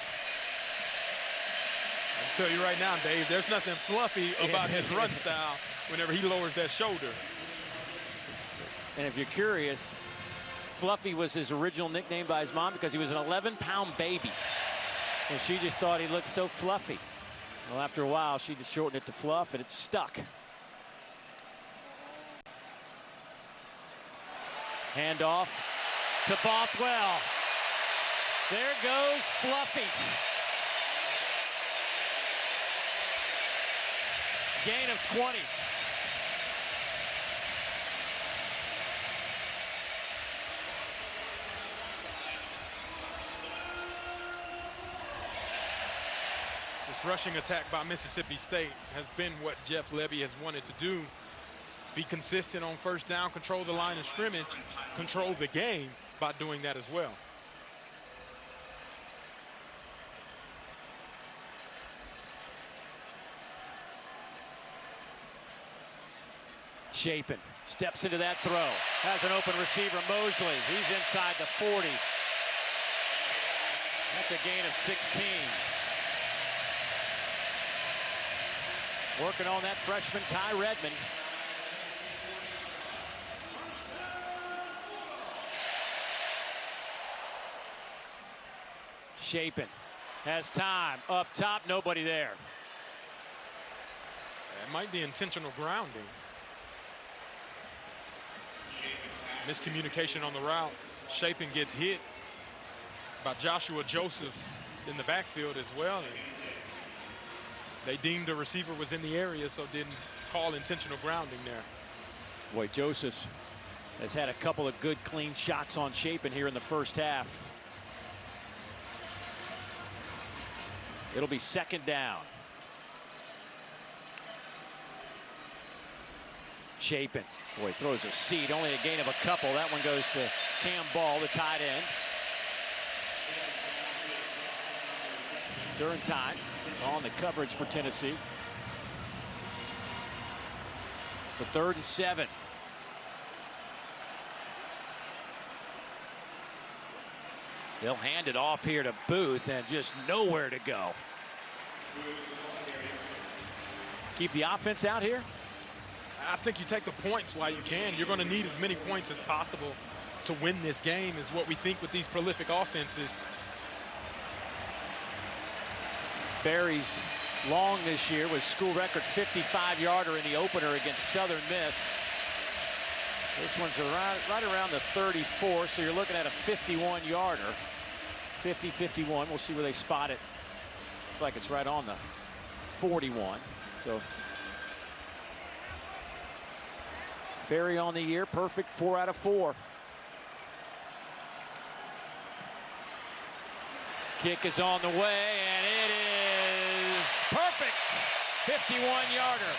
I'll tell you right now, Dave, there's nothing fluffy about his run style whenever he lowers that shoulder. And if you're curious, Fluffy was his original nickname by his mom because he was an 11-pound baby. And she just thought he looked so fluffy. Well, after a while, she just shortened it to Fluff, and it stuck. Handoff to Bothwell. There goes Fluffy. Gain of 20. This rushing attack by Mississippi State has been what Jeff Lebby has wanted to do. Be consistent on first down, control the line of scrimmage, control the game by doing that as well. Chapin steps into that throw. Has an open receiver, Mosley. He's inside the 40. That's a gain of 16. Working on that freshman, Ty Redmond. Chapin has time. Up top, nobody there. That might be intentional grounding. Miscommunication on the route. Chapin gets hit by Joshua Josephs in the backfield as well. And they deemed the receiver was in the area, so didn't call intentional grounding there. Boy, Josephs has had a couple of good, clean shots on Chapin here in the first half. It'll be second down. Chapin, boy, throws a seed, only a gain of a couple. That one goes to Cam Ball, the tight end. Turrentine on the coverage for Tennessee. It's a 3rd and 7. They'll hand it off here to Booth, and just nowhere to go. Keep the offense out here? I think you take the points while you can. You're going to need as many points as possible to win this game is what we think with these prolific offenses. Ferry's long this year with school record 55-yarder in the opener against Southern Miss. This one's right around the 34, so you're looking at a 51-yarder. 50-51. We'll see where they spot it. Looks like it's right on the 41. So Ferry on the year, perfect 4 out of 4. Kick is on the way, and it is perfect. 51-yarder.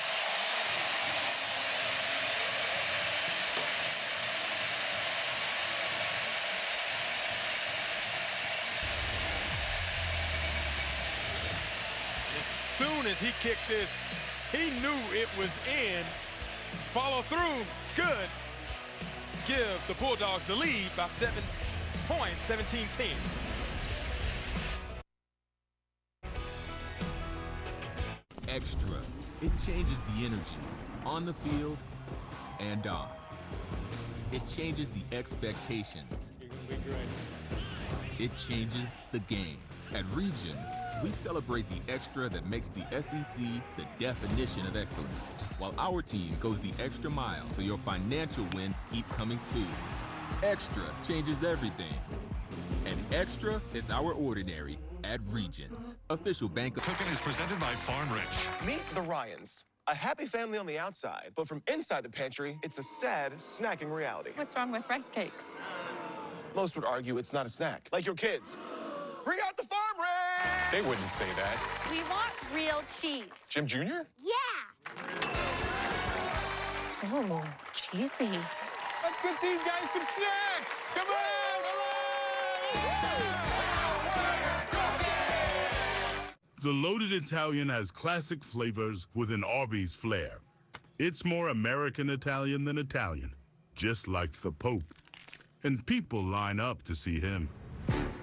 As soon as he kicked this, he knew it was in. Follow through, it's good. Give the Bulldogs the lead by 7 points, 17-10. Extra. It changes the energy on the field and off. It changes the expectations. It changes the game. At Regions, we celebrate the extra that makes the SEC the definition of excellence, while our team goes the extra mile so your financial wins keep coming too. Extra changes everything. And extra is our ordinary at Regions. Official bank of Cooking is presented by Farm Rich. Meet the Ryans. A happy family on the outside, but from inside the pantry, it's a sad snacking reality. What's wrong with rice cakes? Most would argue it's not a snack. Like your kids. Bring out the Farm Rich! They wouldn't say that. We want real cheese. Jim Jr.? Yeah. Oh, cheesy. Let's get these guys some snacks. Come on! The loaded Italian has classic flavors with an Arby's flair. It's more American Italian than Italian, just like the Pope. And people line up to see him.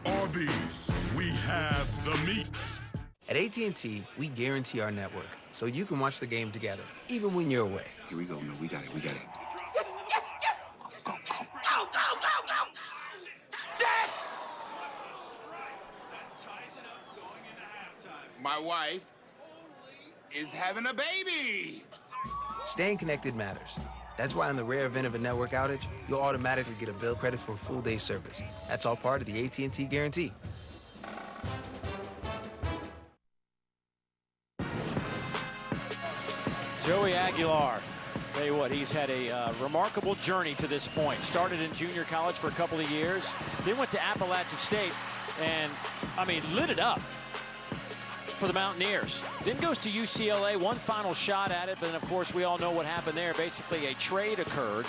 Arby's, we have the meats. At AT&T, we guarantee our network, so you can watch the game together, even when you're away. Here we go. No, we got it. Yes, yes, yes! Go, go, go! Go, go, go, go! Yes! My wife is having a baby. Staying connected matters. That's why in the rare event of a network outage, you'll automatically get a bill credit for a full day's service. That's all part of the AT&T guarantee. Joey Aguilar, tell you what, he's had a remarkable journey to this point. Started in junior college for a couple of years, then went to Appalachian State, and, I mean, lit it up for the Mountaineers. Then goes to UCLA, one final shot at it, but then, of course, we all know what happened there. Basically, a trade occurred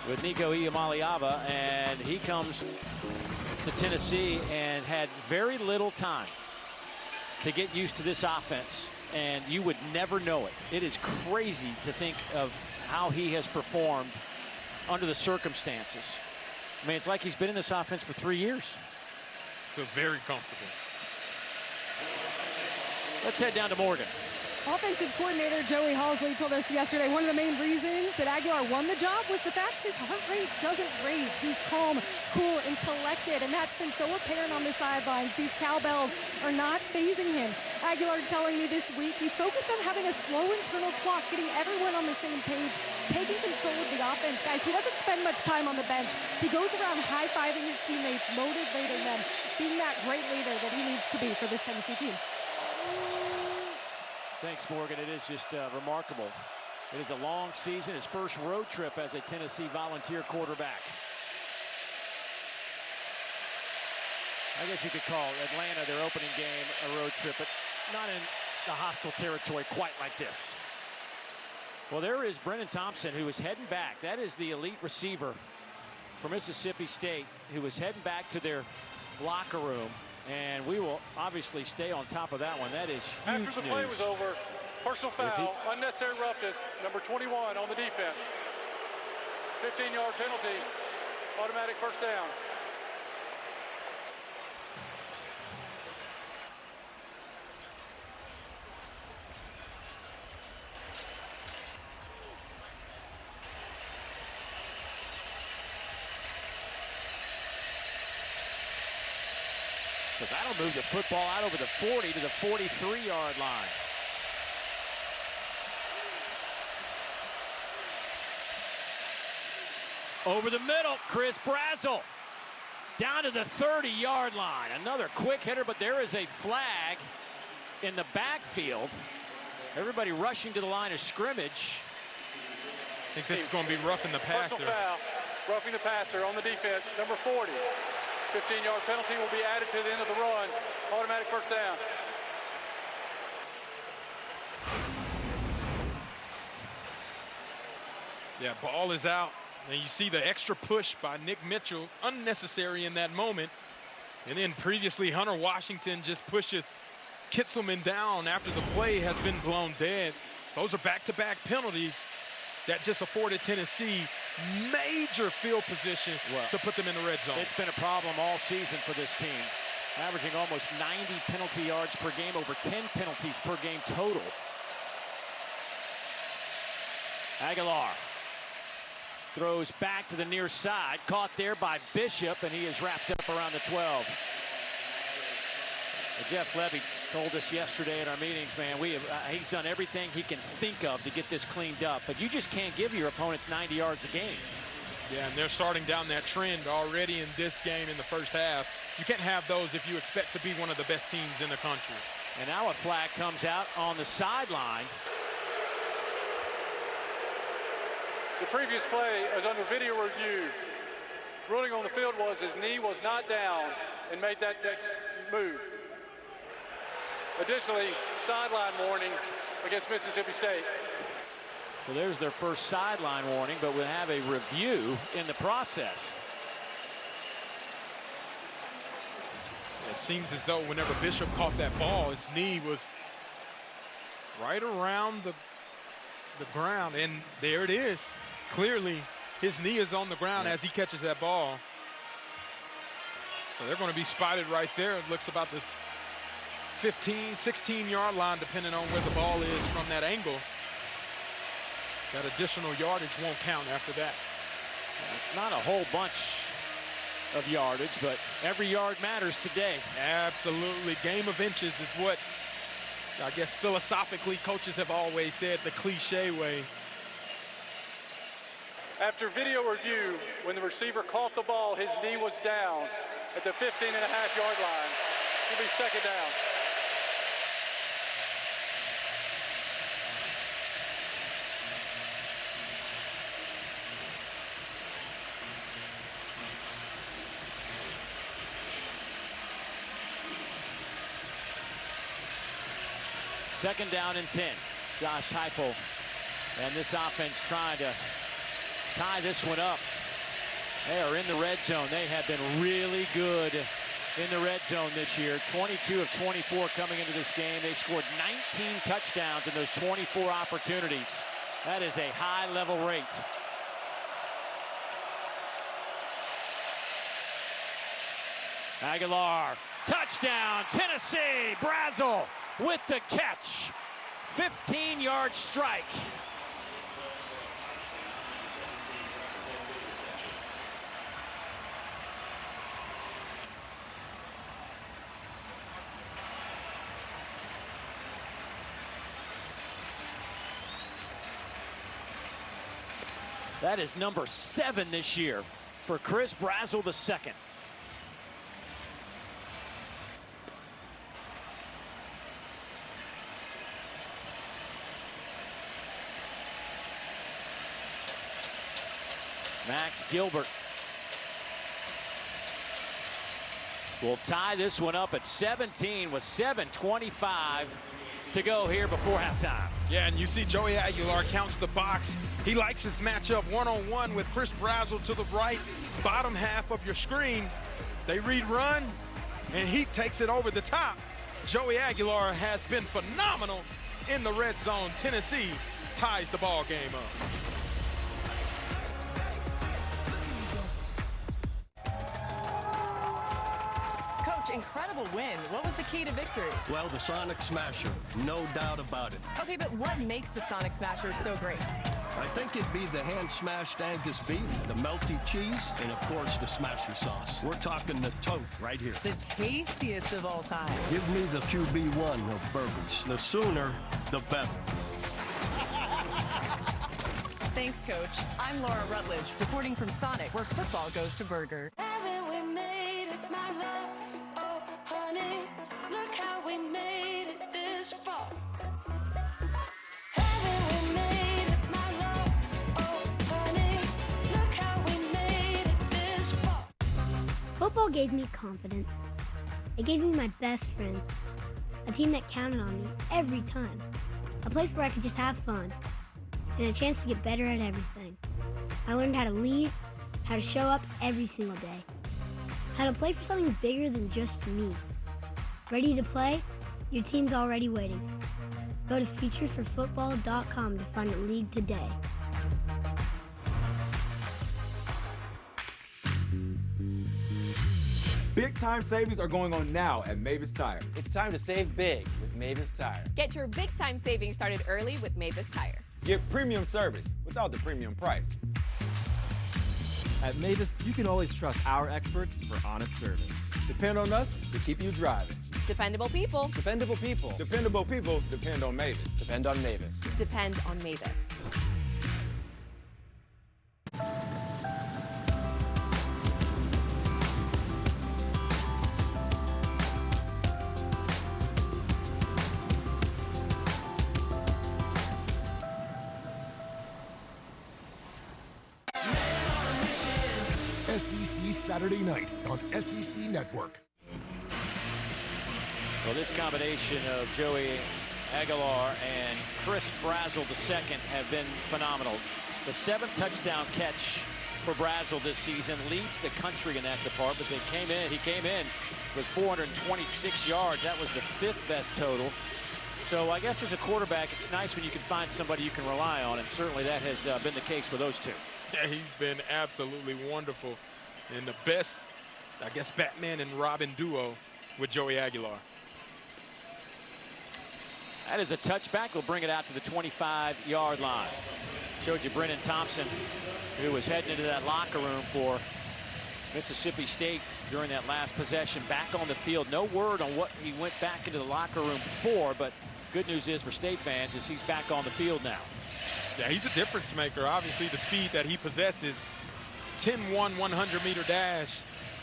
with Nico Iamaleava, and he comes to Tennessee and had very little time to get used to this offense, and you would never know it. It is crazy to think of how he has performed under the circumstances. I mean, it's like he's been in this offense for 3 years. So very comfortable. Let's head down to Morgan. Offensive coordinator Joey Halsley told us yesterday one of the main reasons that Aguilar won the job was the fact his heart rate doesn't race. He's calm, cool, and collected, and that's been so apparent on the sidelines. These cowbells are not fazing him. Aguilar telling me this week he's focused on having a slow internal clock, getting everyone on the same page, taking control of the offense. Guys, he doesn't spend much time on the bench. He goes around high-fiving his teammates, motivating them, being that great leader that he needs to be for this Tennessee team. Thanks, Morgan. It is just remarkable. It is a long season, his first road trip as a Tennessee Volunteer quarterback. I guess you could call Atlanta their opening game a road trip, but not in the hostile territory quite like this. Well, there is Brennan Thompson, who is heading back. That is the elite receiver for Mississippi State, who is heading back to their locker room. And we will obviously stay on top of that one. That is huge After the news. play was over, personal foul, unnecessary roughness, number 21 on the defense. 15-yard penalty, automatic first down. So that'll move the football out over the 40 to the 43-yard line. Over the middle, Chris Brazel. Down to the 30-yard line. Another quick hitter, but there is a flag in the backfield. Everybody rushing to the line of scrimmage. I think this is going to be roughing the passer. Personal foul, roughing the passer on the defense, number 40. 15-yard penalty will be added to the end of the run. Automatic first down. Yeah, ball is out. And you see the extra push by Nick Mitchell, unnecessary in that moment. And then previously, Hunter Washington just pushes Kitzelman down after the play has been blown dead. Those are back-to-back penalties that just afforded Tennessee major field position to put them in the red zone. It's been a problem all season for this team. Averaging almost 90 penalty yards per game, over 10 penalties per game total. Aguilar throws back to the near side, caught there by Bishop, and he is wrapped up around the 12. Jeff Levy told us yesterday at our meetings, man, he's done everything he can think of to get this cleaned up, but you just can't give your opponents 90 yards a game. Yeah, and they're starting down that trend already in this game in the first half. You can't have those if you expect to be one of the best teams in the country. And now a flag comes out on the sideline. The previous play is under video review. Ruling on the field was his knee was not down and made that next move. Additionally, sideline warning against Mississippi State. So there's their first sideline warning, but we'll have a review in the process. It seems as though whenever Bishop caught that ball, his knee was right around the ground, and there it is. Clearly, his knee is on the ground as he catches that ball. So they're going to be spotted right there. It looks about the 15, 16-yard line, depending on where the ball is from that angle. That additional yardage won't count after that. It's not a whole bunch of yardage, but every yard matters today. Absolutely. Game of inches is what, I guess, philosophically coaches have always said, the cliche way. After video review, when the receiver caught the ball, his knee was down at the 15.5-yard line. It'll be second down. Second down and 10. Josh Heupel and this offense trying to tie this one up. They are in the red zone. They have been really good in the red zone this year. 22 of 24 coming into this game. They've scored 19 touchdowns in those 24 opportunities. That is a high-level rate. Aguilar, touchdown, Tennessee. Brazel with the catch. 15-yard strike. That is number 7 this year for Chris Brazel II. Max Gilbert will tie this one up at 17 with 7:25 to go here before halftime. Yeah, and you see Joey Aguilar counts the box. He likes his matchup one-on-one with Chris Brazel to the right, bottom half of your screen. They read run, and he takes it over the top. Joey Aguilar has been phenomenal in the red zone. Tennessee ties the ball game up. Incredible win. What was the key to victory? Well, the Sonic Smasher, no doubt about it. Okay, but what makes the Sonic Smasher so great? I think it'd be the hand-smashed Angus beef, the melty cheese, and of course the smasher sauce. We're talking the tote right here. The tastiest of all time. Give me the QB1 of burgers. The sooner, the better. Thanks, Coach. I'm Laura Rutledge, reporting from Sonic, where football goes to burger. Haven't we made it, my love? Oh, honey, look how we made it this far. Haven't we made it, my love? Oh, honey, look how we made it this far. Football gave me confidence. It gave me my best friends, a team that counted on me every time, a place where I could just have fun, and a chance to get better at everything. I learned how to lead, how to show up every single day, how to play for something bigger than just me. Ready to play? Your team's already waiting. Go to futureforfootball.com to find a league today. Big time savings are going on now at Mavis Tire. It's time to save big with Mavis Tire. Get your big time savings started early with Mavis Tire. Get premium service without the premium price. At Mavis, you can always trust our experts for honest service. Depend on us to keep you driving. Dependable people. Dependable people. Dependable people depend on Mavis. Depend on Mavis. Depend on Mavis. SEC Saturday night on SEC Network. Well, this combination of Joey Aguilar and Chris Brazzell II have been phenomenal. The 7th touchdown catch for Brazzell this season leads the country in that department. He came in with 426 yards. That was the 5th best total. So I guess as a quarterback, it's nice when you can find somebody you can rely on, and certainly that has been the case for those two. Yeah, he's been absolutely wonderful. And the best, I guess, Batman and Robin duo with Joey Aguilar. That is a touchback. We'll bring it out to the 25-yard line. Showed you Brennan Thompson, who was heading into that locker room for Mississippi State during that last possession, back on the field. No word on what he went back into the locker room for, but good news is for State fans is he's back on the field now. Yeah, he's a difference maker. Obviously, the speed that he possesses, 10-1 100-meter dash,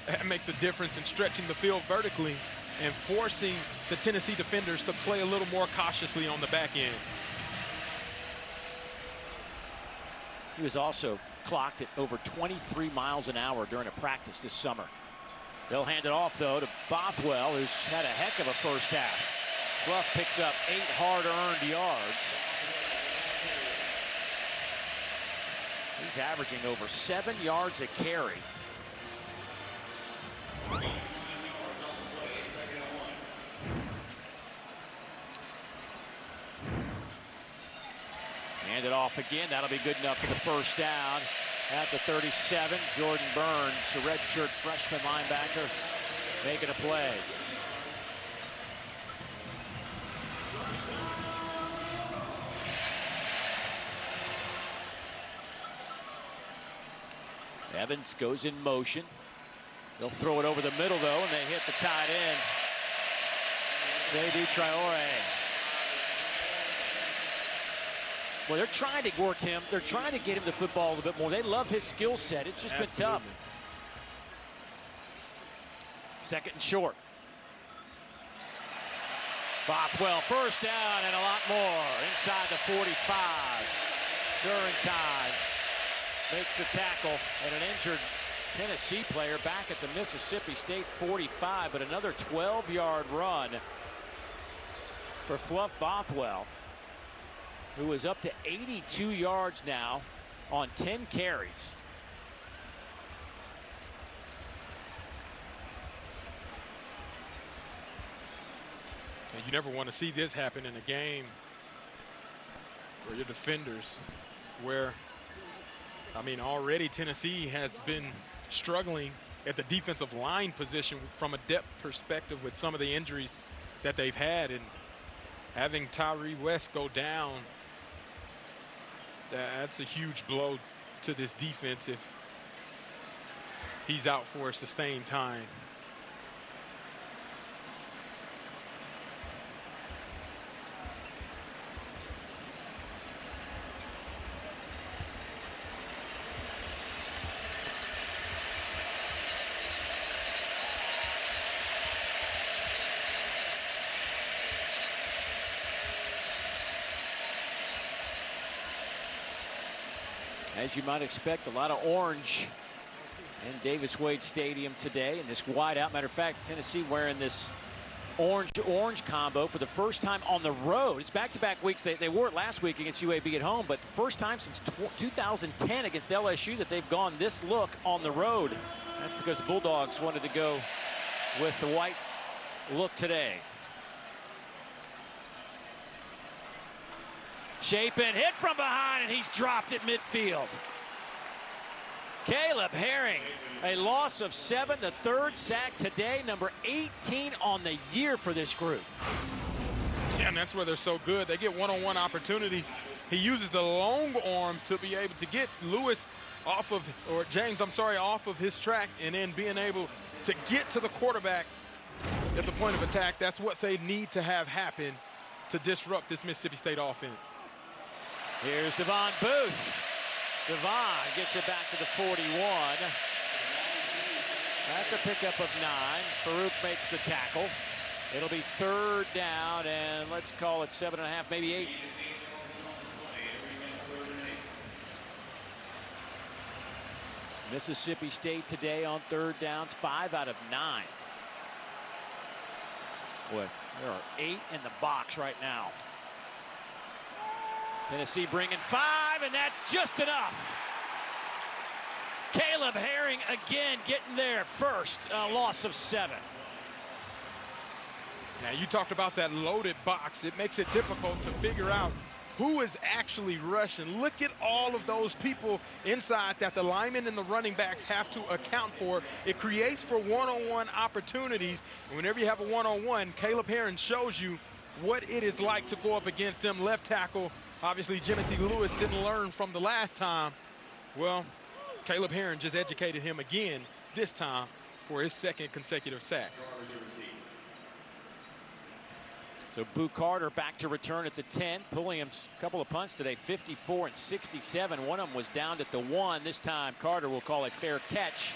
that makes a difference in stretching the field vertically and forcing the Tennessee defenders to play a little more cautiously on the back end. He was also clocked at over 23 miles an hour during a practice this summer. They'll hand it off, though, to Bothwell, who's had a heck of a first half. Fluff picks up 8 hard-earned yards. He's averaging over 7 yards a carry. Hand it off again. That'll be good enough for the first down. At the 37, Jordan Burns, the redshirt freshman linebacker, making a play. Evans goes in motion. They'll throw it over the middle, though, and they hit the tight end. Seydou Traoré. Well, they're trying to work him. They're trying to get him the football a little bit more. They love his skill set. It's just been tough. Second and short. Bothwell, first down and a lot more. Inside the 45. Durantine makes the tackle, and an injured Tennessee player back at the Mississippi State 45, but another 12-yard run for Fluff Bothwell, who is up to 82 yards now on 10 carries. And you never want to see this happen in a game where your defenders, already Tennessee has been struggling at the defensive line position from a depth perspective with some of the injuries that they've had, and having Tyree West go down That's a huge blow to this defense if he's out for a sustained time. As you might expect, a lot of orange in Davis Wade Stadium today, and this whiteout. Matter of fact, Tennessee wearing this orange combo for the first time on the road. It's back-to-back weeks. They wore it last week against UAB at home, but the first time since 2010 against LSU that they've gone this look on the road. That's because the Bulldogs wanted to go with the white look today. Chapin hit from behind, and he's dropped at midfield. Caleb Herring, a loss of 7, the 3rd sack today, number 18 on the year for this group. Yeah, and that's where they're so good. They get one-on-one opportunities. He uses the long arm to be able to get Lewis off of, or James, I'm sorry, off of his track, and then being able to get to the quarterback at the point of attack. That's what they need to have happen to disrupt this Mississippi State offense. Here's Devon Booth. Devon gets it back to the 41. That's a pickup of 9. Farouk makes the tackle. It'll be 3rd down, and let's call it 7.5, maybe 8. Mississippi State today on 3rd downs, 5 out of 9. Boy, there are 8 in the box right now. Tennessee bringing 5, and that's just enough. Caleb Herring again getting there first, a loss of 7. Now, you talked about that loaded box. It makes it difficult to figure out who is actually rushing. Look at all of those people inside that the linemen and the running backs have to account for. It creates for one-on-one opportunities. And whenever you have a one-on-one, Caleb Herring shows you what it is like to go up against them. Left tackle, obviously Jimothy Lewis didn't learn from the last time. Well, Caleb Herring just educated him again, this time for his 2nd consecutive sack. So Boo Carter back to return at the 10. Pulliam's a couple of punts today, 54 and 67. One of them was down at the 1. This time Carter will call a fair catch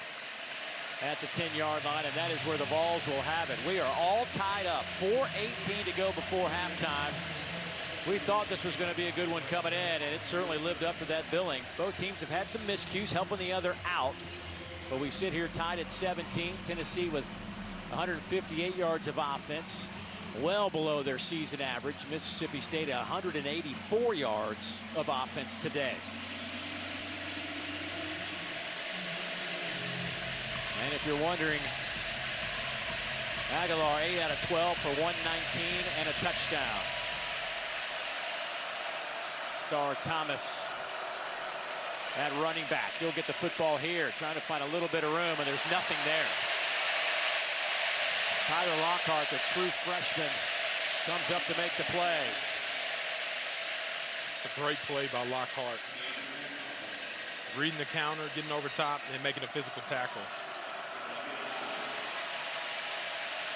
at the 10-yard line, and that is where the Vols will have it. We are all tied up. 4:18 to go before halftime. We thought this was going to be a good one coming in, and it certainly lived up to that billing. Both teams have had some miscues, helping the other out. But we sit here tied at 17. Tennessee with 158 yards of offense, well below their season average. Mississippi State 184 yards of offense today. And if you're wondering, Aguilar 8 out of 12 for 119 and a touchdown. Star Thomas at running back. He'll get the football here, trying to find a little bit of room, and there's nothing there. Tyler Lockhart, the true freshman, comes up to make the play. It's a great play by Lockhart. Reading the counter, getting over top, and making a physical tackle.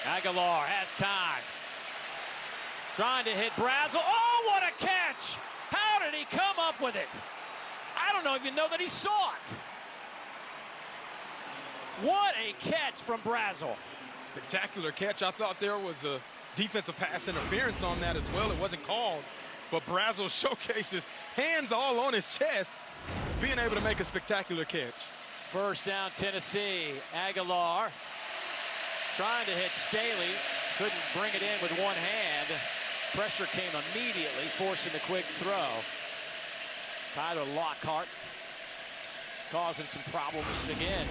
Aguilar has time. Trying to hit Brazel. Oh, what a catch! How did he come up with it? I don't even know that he saw it. What a catch from Brazel. Spectacular catch. I thought there was a defensive pass interference on that as well. It wasn't called, but Brazel showcases hands all on his chest, being able to make a spectacular catch. First down, Tennessee. Aguilar trying to hit Staley. Couldn't bring it in with one hand. Pressure came immediately, forcing the quick throw. Tyler Lockhart causing some problems again.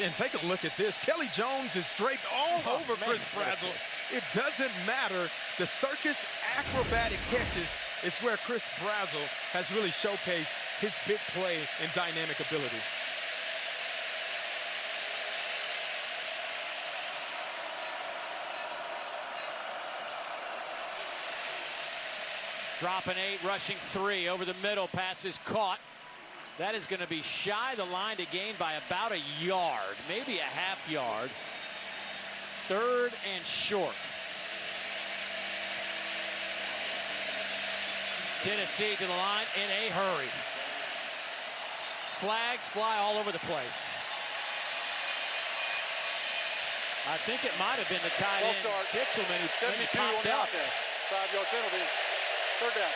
And take a look at this. Kelly Jones is draped all over Chris Brazel. It doesn't matter. The circus acrobatic catches is where Chris Brazel has really showcased his big play and dynamic ability. Dropping 8, rushing 3. Over the middle, pass is caught. That is going to be shy of the line to gain by about a yard, maybe a half yard. 3rd and short. Tennessee to the line in a hurry. Flags fly all over the place. I think it might have been the tight end, Jaxon, who 72 on popped the up. offense. 5-yard penalty. 3rd down.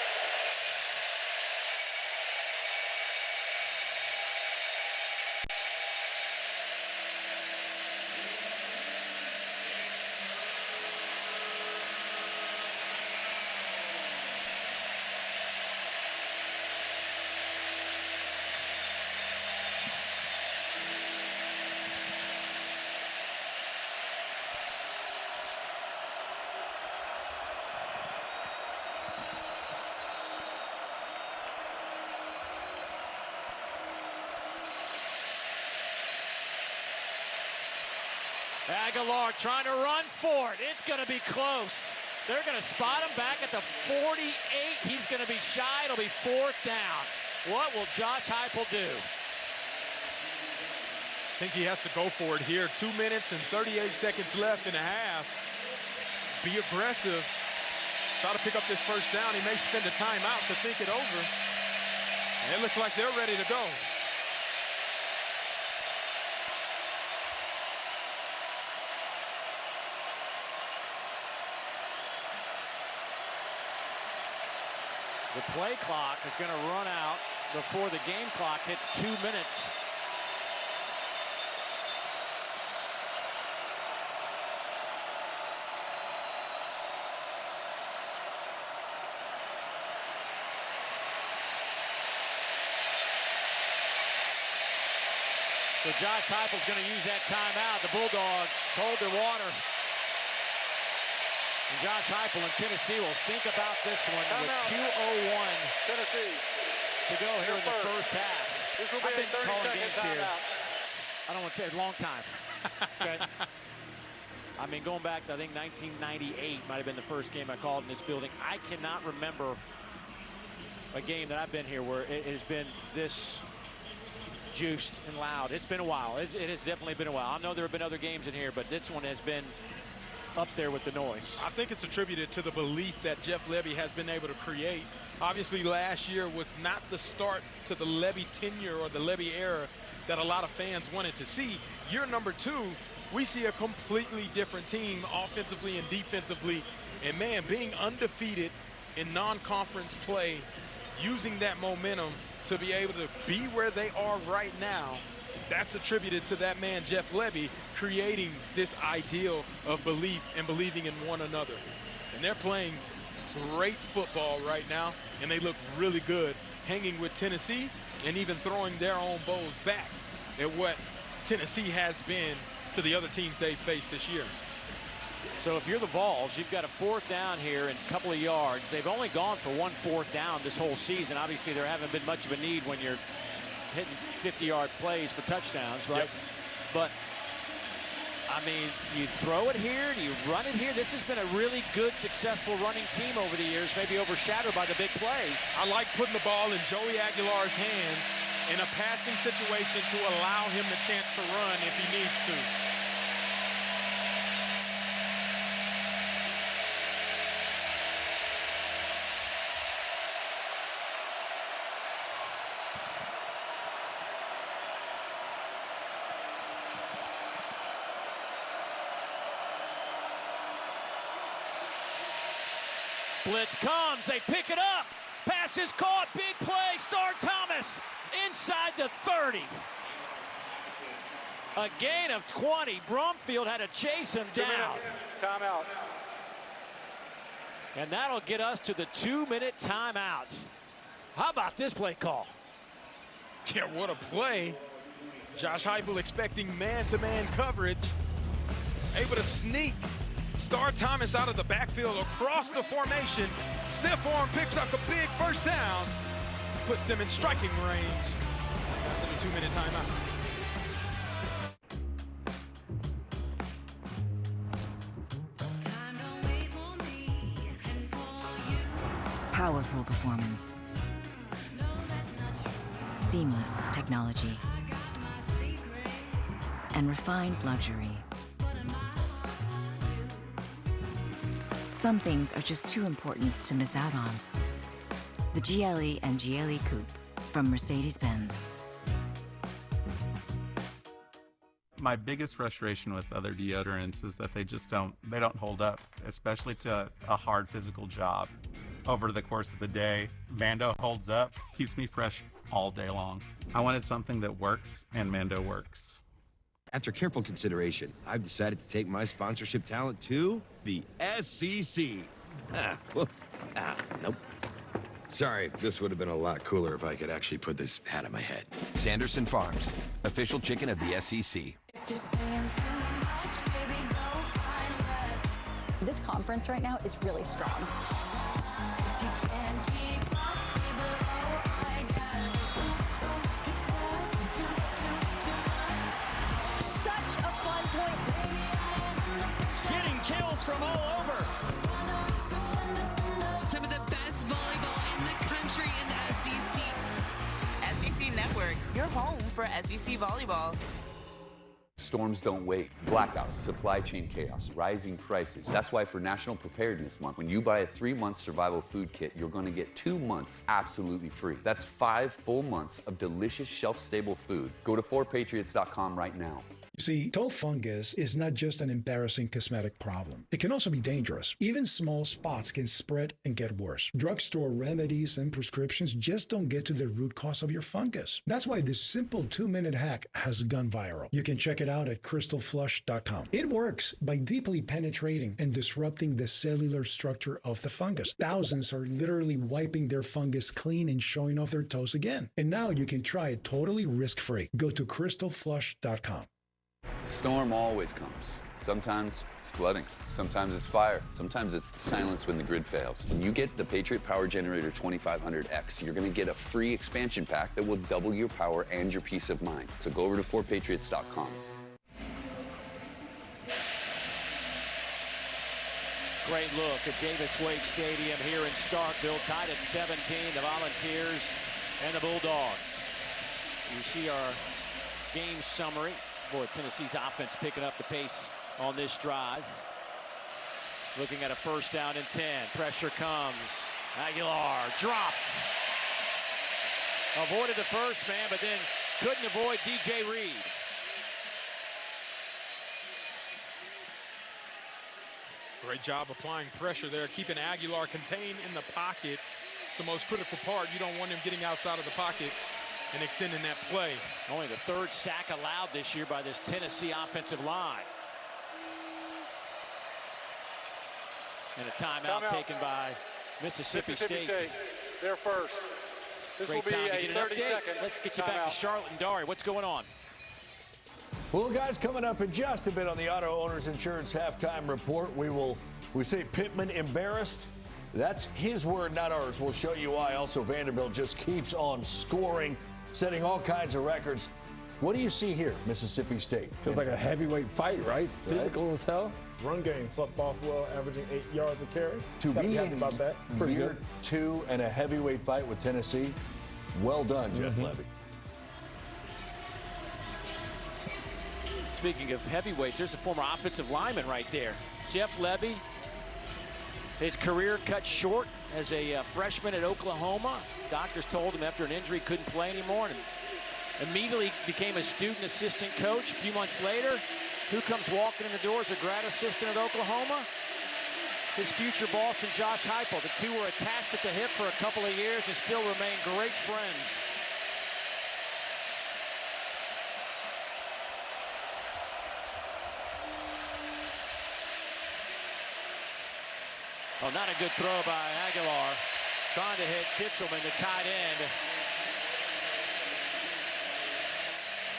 Aguilar trying to run for it. It's going to be close. They're going to spot him back at the 48. He's going to be shy. It'll be 4th down. What will Josh Heupel do? I think he has to go for it here. 2 minutes and 38 seconds left in a half. Be aggressive. Try to pick up this 1st down. He may spend a timeout to think it over. And it looks like they're ready to go. The play clock is going to run out before the game clock hits 2 minutes. So Josh Heupel's going to use that timeout. The Bulldogs hold their water. And Josh Heupel and Tennessee will think about this one with 2:01 Tennessee to go here in the first half. This will be a 30-second timeout. I don't want to say a long time. Okay. I mean, going back to, I think, 1998 might have been the first game I called in this building. I cannot remember a game that I've been here where it has been this juiced and loud. It's been a while. It has definitely been a while. I know there have been other games in here, but this one has been up there with the noise. I think it's attributed to the belief that Jeff Lebby has been able to create. Obviously, last year was not the start to the Lebby tenure or the Lebby era that a lot of fans wanted to see. Year number 2, we see a completely different team offensively and defensively. And, man, being undefeated in non-conference play, using that momentum to be able to be where they are right now, that's attributed to that man, Jeff Lebby, creating this ideal of belief and believing in one another. And they're playing great football right now, and they look really good, hanging with Tennessee and even throwing their own bows back at what Tennessee has been to the other teams they've faced this year. So if you're the Vols, you've got a 4th down here and a couple of yards. They've only gone for 1 4th down this whole season. Obviously, there haven't been much of a need when you're hitting 50-yard plays for touchdowns, right? Yep. But, I mean, you throw it here, do you run it here? This has been a really good, successful running team over the years, maybe overshadowed by the big plays. I like putting the ball in Joey Aguilar's hands in a passing situation to allow him the chance to run if he needs to. Blitz comes, they pick it up. Pass is caught, big play, Star Thomas inside the 30. A gain of 20. Brumfield had to chase him down. Timeout. And that'll get us to the 2-minute timeout. How about this play call? Yeah, what a play. Josh Heupel expecting man-to-man coverage. Able to sneak Star Thomas out of the backfield across the formation. Stiff arm picks up a big 1st down. Puts them in striking range after the 2-minute timeout. Powerful performance. Seamless technology. And refined luxury. Some things are just too important to miss out on. The GLE and GLE Coupe from Mercedes-Benz. My biggest frustration with other deodorants is that they don't hold up, especially to a hard physical job. Over the course of the day, Mando holds up, keeps me fresh all day long. I wanted something that works, and Mando works. After careful consideration, I've decided to take my sponsorship talent to the SEC. Nope. Sorry, this would have been a lot cooler if I could actually put this hat on my head. Sanderson Farms, official chicken of the SEC. This conference right now is really strong. Such a fun point. Getting kills from all over. Some of the best volleyball in the country in the SEC. SEC Network, your home for SEC volleyball. Storms don't wait. Blackouts, supply chain chaos, rising prices. That's why for National Preparedness Month, when you buy a 3-month survival food kit, you're going to get 2 months absolutely free. That's 5 full months of delicious, shelf-stable food. Go to 4patriots.com right now. You see, toe fungus is not just an embarrassing cosmetic problem. It can also be dangerous. Even small spots can spread and get worse. Drugstore remedies and prescriptions just don't get to the root cause of your fungus. That's why this simple 2-minute hack has gone viral. You can check it out at crystalflush.com. It works by deeply penetrating and disrupting the cellular structure of the fungus. Thousands are literally wiping their fungus clean and showing off their toes again. And now you can try it totally risk-free. Go to crystalflush.com. Storm always comes. Sometimes it's flooding. Sometimes it's fire. Sometimes it's the silence when the grid fails. When you get the Patriot Power Generator 2500X, you're going to get a free expansion pack that will double your power and your peace of mind. So go over to 4patriots.com. Great look at Davis-Wade Stadium here in Starkville, tied at 17, the Volunteers and the Bulldogs. You see our game summary. Boy, Tennessee's offense picking up the pace on this drive. Looking at a first down and 10. Pressure comes. Aguilar dropped. Avoided the first man, but then couldn't avoid DJ Reed. Great job applying pressure there, keeping Aguilar contained in the pocket. The most critical part. You don't want him getting outside of the pocket and extending that play. Only the 3rd sack allowed this year by this Tennessee offensive line. And a timeout taken by Mississippi State. They're first. This will be a 30-second. Let's get you back to Charlotte and Dari. What's going on? Well, guys, coming up in just a bit on the Auto Owners Insurance Halftime Report, we say Pittman embarrassed. That's his word, not ours. We'll show you why. Also, Vanderbilt just keeps on scoring, setting all kinds of records. What do you see here, Mississippi State? Feels like a heavyweight fight, right? Physical as hell. Run game, Bothwell averaging 8 yards a carry. To be happy about that. Pretty good. 2 and a heavyweight fight with Tennessee. Well done, Jeff Levy. Speaking of heavyweights, there's a former offensive lineman right there. Jeff Levy, his career cut short as a freshman at Oklahoma. Doctors told him after an injury he couldn't play anymore, and immediately became a student assistant coach. A few months later, who comes walking in the door as a grad assistant at Oklahoma? His future boss and Josh Heupel. The two were attached at the hip for a couple of years and still remain great friends. Oh, not a good throw by Aguilar. Trying to hit Kitzelman, the tight end.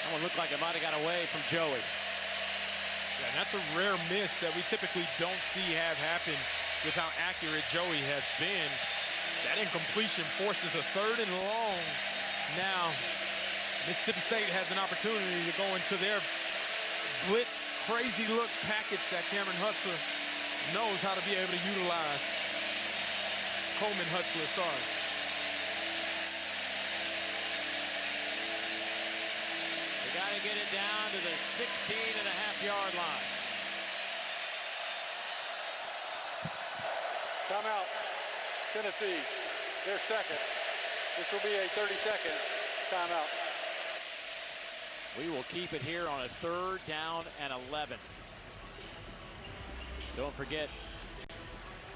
That one looked like it might have got away from Joey. Yeah, and that's a rare miss that we typically don't see have happen with how accurate Joey has been. That incompletion forces a 3rd and long. Now, Mississippi State has an opportunity to go into their blitz, crazy look package that Cameron Hutzer knows how to be able to utilize. Coleman Hutchler, sorry. They got to get it down to the 16.5-yard line. Timeout. Tennessee, their second. This will be a 30-second timeout. We will keep it here on a 3rd down and 11. Don't forget,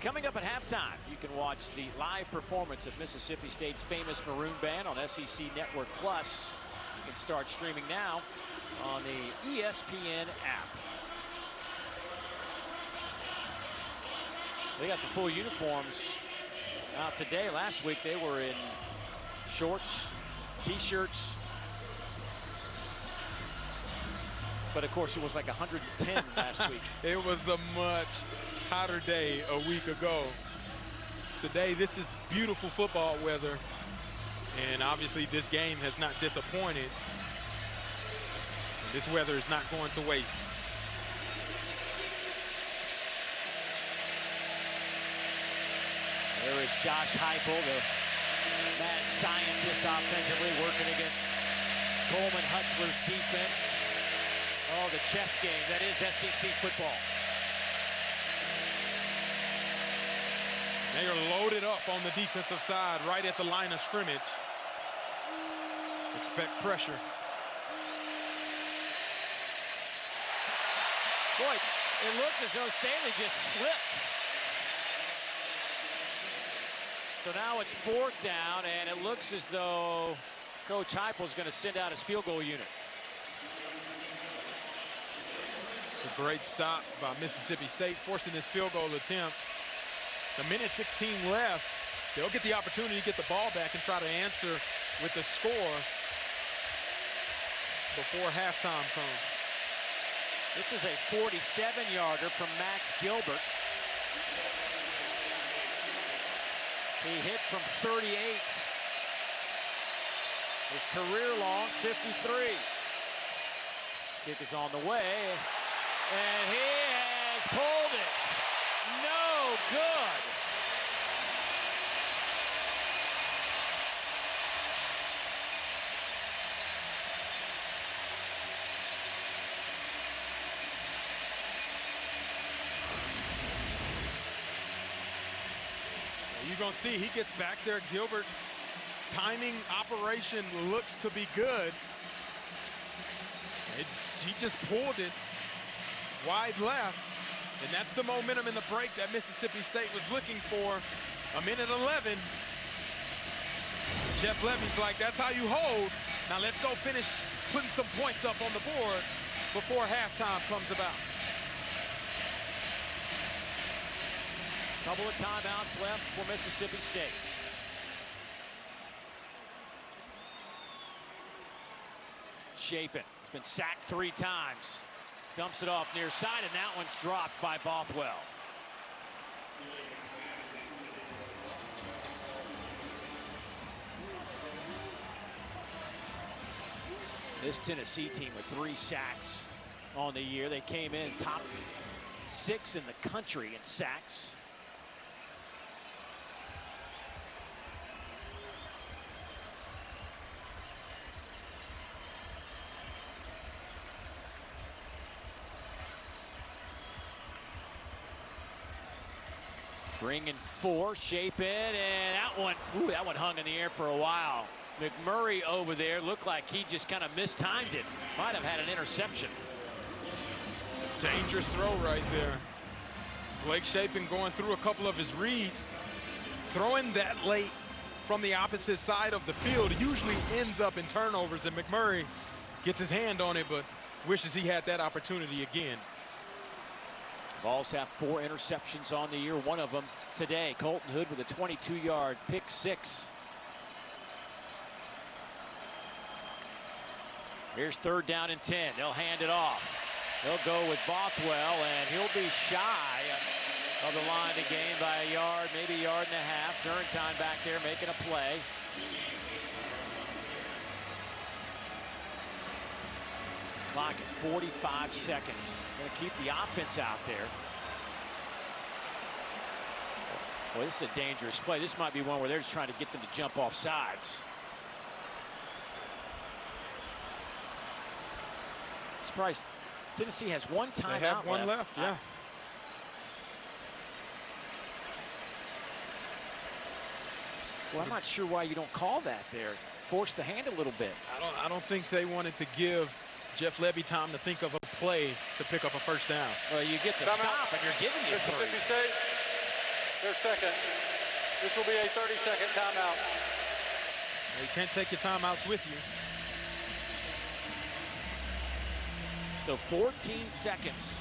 coming up at halftime, you can watch the live performance of Mississippi State's famous Maroon Band on SEC Network Plus. You can start streaming now on the ESPN app. They got the full uniforms out today. Last week they were in shorts, t-shirts. But of course it was like 110 last week. It was a much hotter day a week ago. Today this is beautiful football weather. And obviously this game has not disappointed. This weather is not going to waste. There is Josh Heupel, the mad scientist offensively, working against Coleman Hutchler's defense. Oh, the chess game. That is SEC football. They are loaded up on the defensive side right at the line of scrimmage. Expect pressure. Boy, it looked as though Staley just slipped. So now it's 4th down, and it looks as though Coach Heupel is going to send out his field goal unit. It's a great stop by Mississippi State, forcing this field goal attempt. A minute 16 left. They'll get the opportunity to get the ball back and try to answer with the score before halftime comes. This is a 47-yarder from Max Gilbert. He hit from 38. His career-long 53. Kick is on the way, and he has pulled it. No good. You're going to see he gets back there. Gilbert, timing operation looks to be good. He just pulled it wide left. And that's the momentum in the break that Mississippi State was looking for. A minute 11. Jeff Levy's like, that's how you hold. Now let's go finish putting some points up on the board before halftime comes about. Couple of timeouts left for Mississippi State. Chapin has been sacked 3 times. Dumps it off near side, and that one's dropped by Bothwell. This Tennessee team with 3 sacks on the year. They came in top 6 in the country in sacks. Bringing 4, Chapin, and that one hung in the air for a while. McMurray over there looked like he just kind of mistimed it. Might have had an interception. It's a dangerous throw right there. Blake Chapin going through a couple of his reads. Throwing that late from the opposite side of the field usually ends up in turnovers, and McMurray gets his hand on it, but wishes he had that opportunity again. Vols have 4 interceptions on the year, one of them today. Colton Hood with a 22-yard pick 6. Here's 3rd down and 10. They'll hand it off. They'll go with Bothwell, and he'll be shy of the line to gain by a yard, maybe a yard and a half. Durantine back there making a play. Clock at 45 seconds. Going to keep the offense out there. Boy, this is a dangerous play. This might be one where they're just trying to get them to jump off sides. Surprised Tennessee has one timeout. They have one left, yeah. Well, I'm not sure why you don't call that there. Force the hand a little bit. I don't think they wanted to give Jeff Levy time to think of a play to pick up a first down. Well, you get the stop and you're giving you Mississippi three. State, their second. This will be a 30-second timeout. You can't take your timeouts with you. So 14 seconds.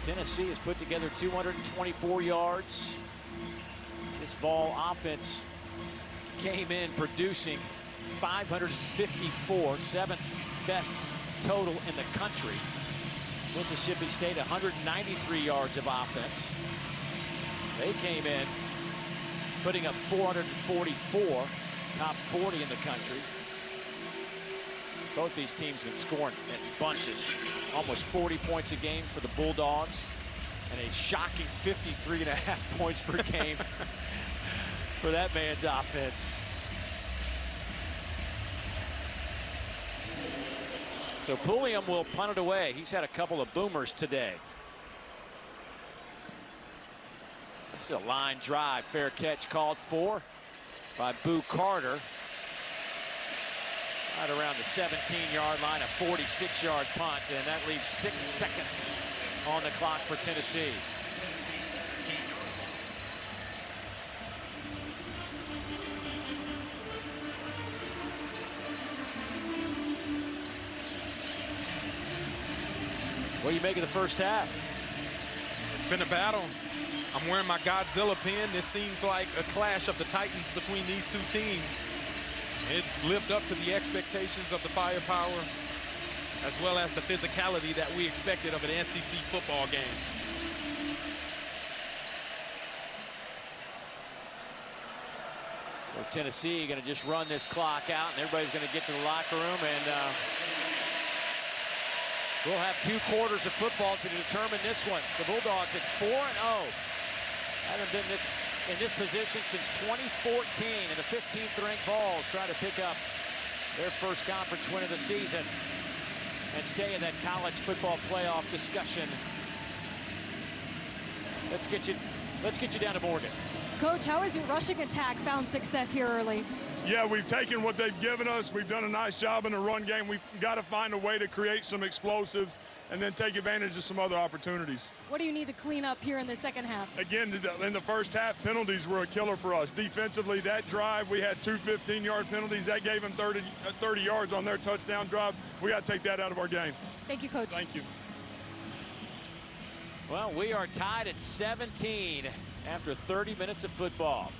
Tennessee has put together 224 yards. This Vol offense came in producing 554, seventh best total in the country. Mississippi State 193 yards of offense. They came in putting up 444, top 40 in the country. Both these teams have been scoring in bunches. Almost 40 points a game for the Bulldogs and a shocking 53.5 points per game for that man's offense. So Pulliam will punt it away. He's had a couple of boomers today. This is a line drive. Fair catch called for by Boo Carter. Right around the 17-yard line, a 46-yard punt, and that leaves 6 seconds on the clock for Tennessee. What do you make of the first half? It's been a battle. I'm wearing my Godzilla pin. This seems like a clash of the Titans between these two teams. It's lived up to the expectations of the firepower as well as the physicality that we expected of an SEC football game. So Tennessee going to just run this clock out, and everybody's going to get to the locker room, and we'll have 2 quarters of football to determine this one. The Bulldogs at 4-0. Haven't been in this position since 2014, and the 15th ranked Vols try to pick up their first conference win of the season and stay in that college football playoff discussion. Let's get you down to Morgan. Coach, how has your rushing attack found success here early? Yeah, we've taken what they've given us. We've done a nice job in the run game. We've got to find a way to create some explosives and then take advantage of some other opportunities. What do you need to clean up here in the second half? Again, in the first half, penalties were a killer for us. Defensively, that drive, we had 2 15-yard penalties. That gave them 30 yards on their touchdown drive. We got to take that out of our game. Thank you, Coach. Thank you. Well, we are tied at 17 after 30 minutes of football.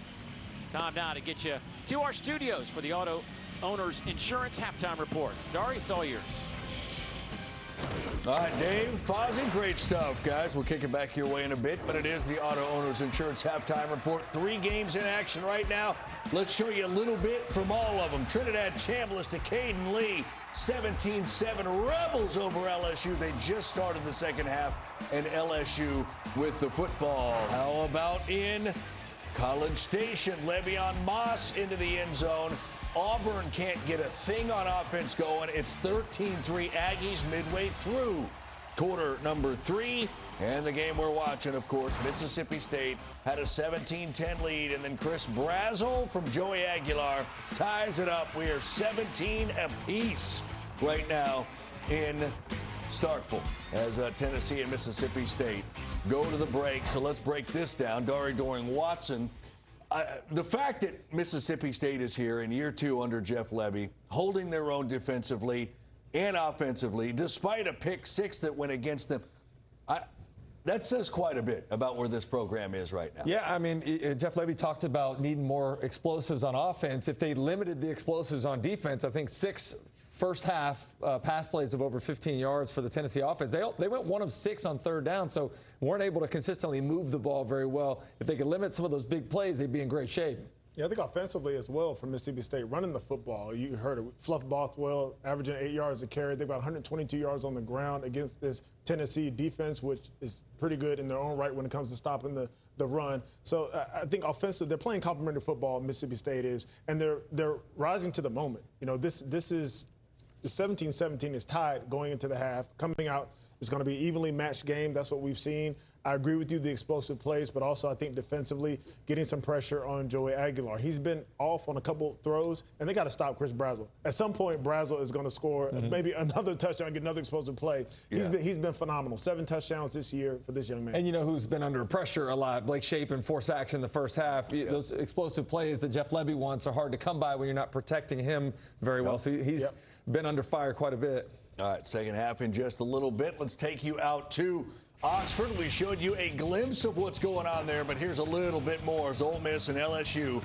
Time now to get you to our studios for the Auto Owners Insurance Halftime Report. Dari, it's all yours. All right, Dave, Fozzie, great stuff, guys. We'll kick it back your way in a bit, but it is the Auto Owners Insurance Halftime Report. 3 games in action right now. Let's show you a little bit from all of them. Trinidad Chambliss to Caden Lee, 17-7 Rebels over LSU. They just started the second half, and LSU with the football. How about in College Station? Le'Veon Moss into the end zone. Auburn can't get a thing on offense going. It's 13-3 Aggies midway through quarter number 3. And the game we're watching, of course, Mississippi State had a 17-10 lead. And then Chris Brazzell from Joey Aguilar ties it up. We are 17 apiece right now in Starkville as Tennessee and Mississippi State go to the break. So let's break this down. Dari Doring-Watson. The fact that Mississippi State is here in year 2 under Jeff Levy, holding their own defensively and offensively, despite a pick 6 that went against them, that says quite a bit about where this program is right now. Yeah, I mean, Jeff Levy talked about needing more explosives on offense. If they limited the explosives on defense, I think 6 first half pass plays of over 15 yards for the Tennessee offense. They went 1 of 6 on third down, so weren't able to consistently move the ball very well. If they could limit some of those big plays, they'd be in great shape. Yeah, I think offensively as well for Mississippi State, running the football. You heard it. Fluff Bothwell averaging 8 yards a carry. They've got 122 yards on the ground against this Tennessee defense, which is pretty good in their own right when it comes to stopping the run. So I think offensive, they're playing complementary football, Mississippi State is, and they're rising to the moment. You know, this is the 17-17 is tied going into the half. Coming out, it's going to be an evenly matched game. That's what we've seen. I agree with you, the explosive plays, but also I think defensively getting some pressure on Joey Aguilar. He's been off on a couple throws, and they got to stop Chris Brazzell. At some point, Brazzell is going to score maybe another touchdown, get another explosive play. Yeah. He's been phenomenal. 7 touchdowns this year for this young man. And you know who's been under pressure a lot? Blake Shapen, 4 sacks in the first half. Those explosive plays that Jeff Lebby wants are hard to come by when you're not protecting him very well. So he's been under fire quite a bit. All right, second half in just a little bit. Let's take you out to Oxford. We showed you a glimpse of what's going on there, but here's a little bit more. As Ole Miss and LSU,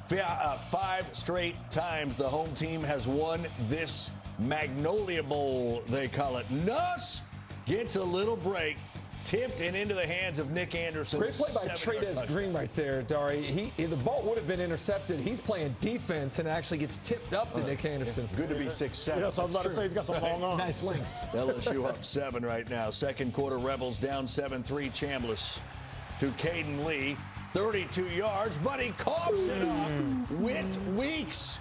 5 straight times the home team has won this Magnolia Bowl, they call it. Nuss gets a little break, tipped and into the hands of Nick Anderson. Great play by Trades Green right there, Dari. The ball would have been intercepted. He's playing defense and actually gets tipped up to Nick Anderson. Good to be 6'7". Yeah, so I was about to say he's got some long arms. Nice length. LSU up 7 right now. Second quarter, Rebels down 7-3. Chambliss to Caden Lee. 32 yards, but he coughs it up. Whit Weeks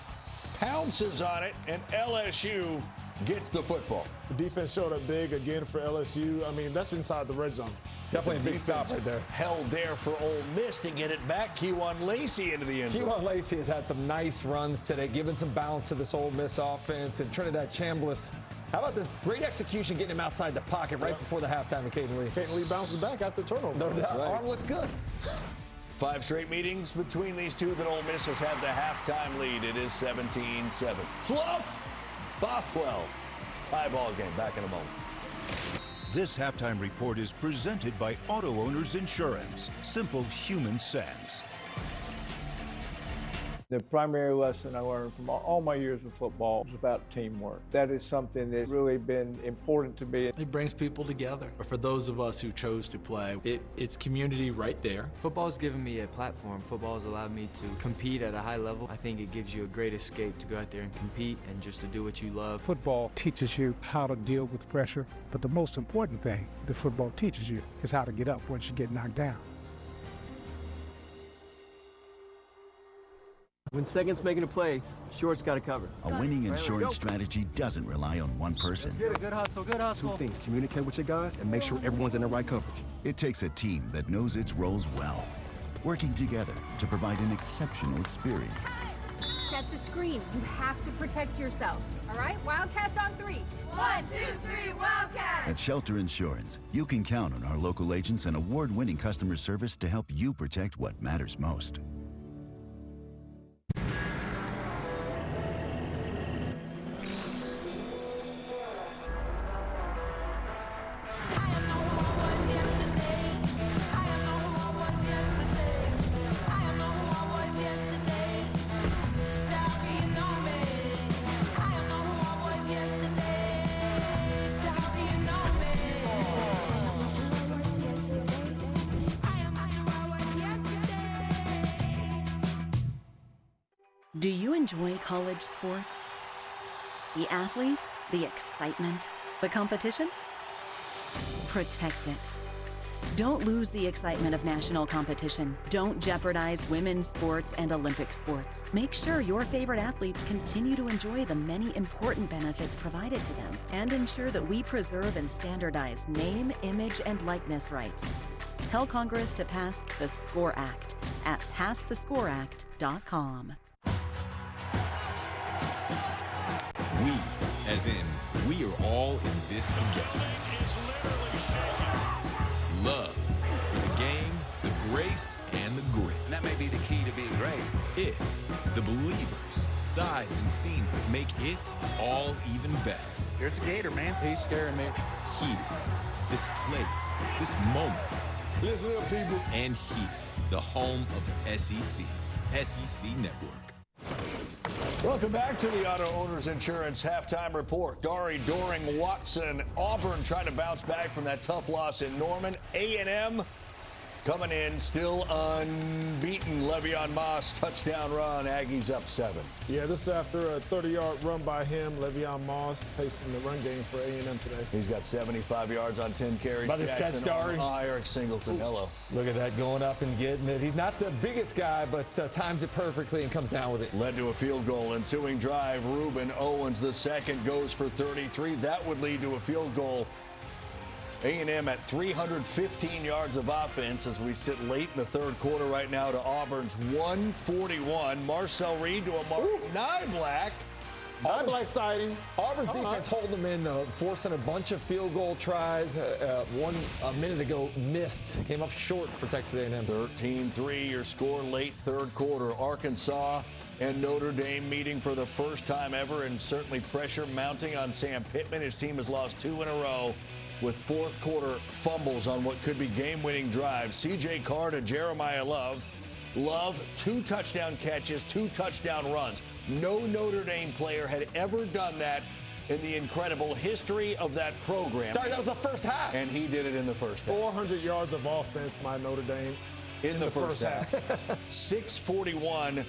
pounces on it, and LSU gets the football. The defense showed up big again for LSU. I mean, that's inside the red zone. Definitely a big stop right there. Held there for Ole Miss to get it back. Kejuan Lacey into the end zone. Kejuan Lacey has had some nice runs today, giving some balance to this Ole Miss offense. And Trinidad Chambliss, how about this great execution, getting him outside the pocket right before the halftime of Caden Lee. Caden Lee bounces back after turnover. No doubt. Right. Arm looks good. 5 straight meetings between these two that Ole Miss has had the halftime lead. It is 17-7. Fluff Bothwell. Tie ball game. Back in a moment. This halftime report is presented by Auto Owners Insurance. Simple human sense. The primary lesson I learned from all my years of football was about teamwork. That is something that's really been important to me. It brings people together. For those of us who chose to play, it's community right there. Football's given me a platform. Football has allowed me to compete at a high level. I think it gives you a great escape to go out there and compete and just to do what you love. Football teaches you how to deal with pressure, but the most important thing that football teaches you is how to get up once you get knocked down. When second's making a play, short's got to cover. A winning insurance strategy doesn't rely on one person. Get it, good hustle, good hustle. 2 things: communicate with your guys and make sure everyone's in the right coverage. It takes a team that knows its roles well, working together to provide an exceptional experience. Set the screen. You have to protect yourself. All right, Wildcats on 3. 1, 2, 3, Wildcats! At Shelter Insurance, you can count on our local agents and award-winning customer service to help you protect what matters most. Do you enjoy college sports? The athletes, the excitement, the competition? Protect it. Don't lose the excitement of national competition. Don't jeopardize women's sports and Olympic sports. Make sure your favorite athletes continue to enjoy the many important benefits provided to them, and ensure that we preserve and standardize name, image, and likeness rights. Tell Congress to pass the SCORE Act at passthescoreact.com. We, as in, we are all in this together. Love for the game, the grace, and the grit. And that may be the key to being great. It, the believers, sides and scenes that make it all even better. Here's a Gator, man. He's scaring me. Here, this place, this moment. Listen up, people. And here, the home of the SEC, SEC Network. Welcome back to the Auto Owners Insurance Halftime Report. Dari Doring-Watson, Auburn trying to bounce back from that tough loss in Norman. A&M Coming in, still unbeaten, Le'Veon Moss, touchdown run, Aggies up 7. Yeah, this is after a 30-yard run by him. Le'Veon Moss pacing the run game for A&M today. He's got 75 yards on 10 carries. About his catch, Dari. Eric Singleton, hello. Look at that, going up and getting it. He's not the biggest guy, but times it perfectly and comes down with it. Led to a field goal. Ensuing drive, Reuben Owens, the second, goes for 33. That would lead to a field goal. A&M at 315 yards of offense as we sit late in the third quarter right now to Auburn's 141. Marcel Reed to a Niblack. Niblack sighting. Auburn's defense holding them in, though, forcing a bunch of field goal tries. One a minute ago missed. Came up short for Texas A&M. 13-3, your score late third quarter. Arkansas and Notre Dame meeting for the first time ever, and certainly pressure mounting on Sam Pittman. His team has lost 2 in a row, with fourth quarter fumbles on what could be game-winning drives. C.J. Carr to Jeremiah Love. Love, 2 touchdown catches, 2 touchdown runs. No Notre Dame player had ever done that in the incredible history of that program. Sorry, that was the first half. And he did it in the first half. 400 yards of offense by Notre Dame in the first half. 6:41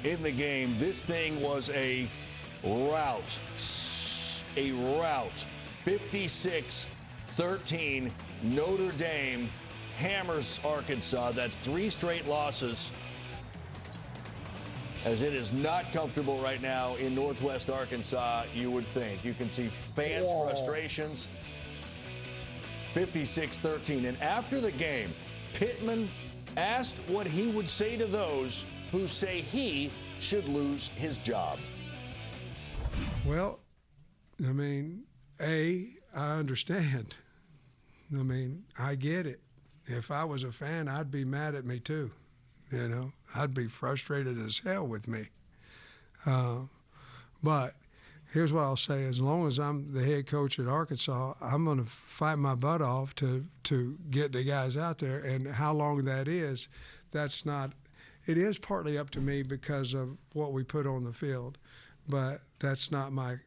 in the game. This thing was a rout. 56-13. Notre Dame hammers Arkansas. That's 3 straight losses, as it is not comfortable right now in Northwest Arkansas, you would think. You can see fans' frustrations. 56-13. And after the game, Pittman asked what he would say to those who say he should lose his job. Well, I mean, I understand. I mean, I get it. If I was a fan, I'd be mad at me too. You know, I'd be frustrated as hell with me. But here's what I'll say. As long as I'm the head coach at Arkansas, I'm going to fight my butt off to get the guys out there. And how long that is, it is partly up to me because of what we put on the field. But that's not my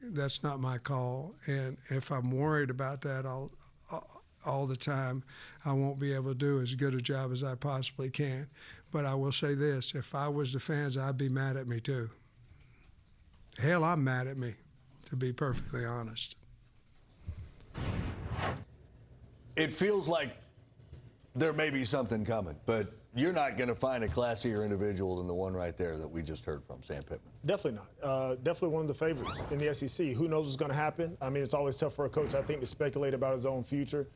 call. And if I'm worried about that all the time, I won't be able to do as good a job as I possibly can. But I will say this, if I was the fans, I'd be mad at me too. Hell, I'm mad at me, to be perfectly honest. It feels like there may be something coming, but you're not going to find a classier individual than the one right there that we just heard from, Sam Pittman. Definitely not. Definitely one of the favorites in the SEC. Who knows what's going to happen? I mean, it's always tough for a coach, I think, to speculate about his own future.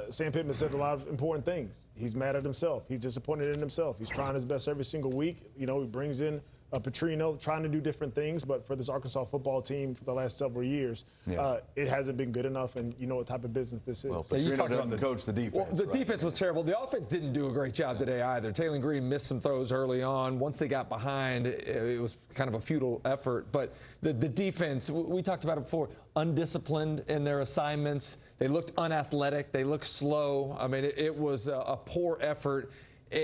Sam Pittman said a lot of important things. He's mad at himself. He's disappointed in himself. He's trying his best every single week. You know, he brings in Petrino, trying to do different things, but for this Arkansas football team for the last several years, it hasn't been good enough, and you know what type of business this is. Well, you talked about the coach, the defense. Well, the defense was terrible. The offense didn't do a great job today either. Taylor Green missed some throws early on. Once they got behind, it was kind of a futile effort. But the defense, we talked about it before, undisciplined in their assignments. They looked unathletic. They looked slow. I mean, it was a poor effort.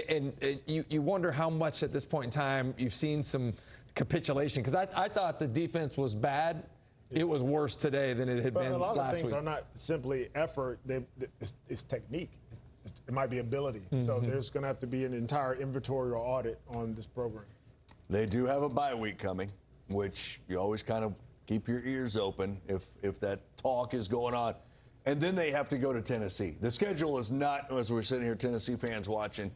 And you wonder how much at this point in time you've seen some capitulation. Because I thought the defense was bad. It was worse today than it had been last week. A lot of things are not simply effort. It's technique. It might be ability. Mm-hmm. So there's going to have to be an entire inventory or audit on this program. They do have a bye week coming, which you always kind of keep your ears open if that talk is going on. And then they have to go to Tennessee. The schedule is not, as we're sitting here, Tennessee fans watching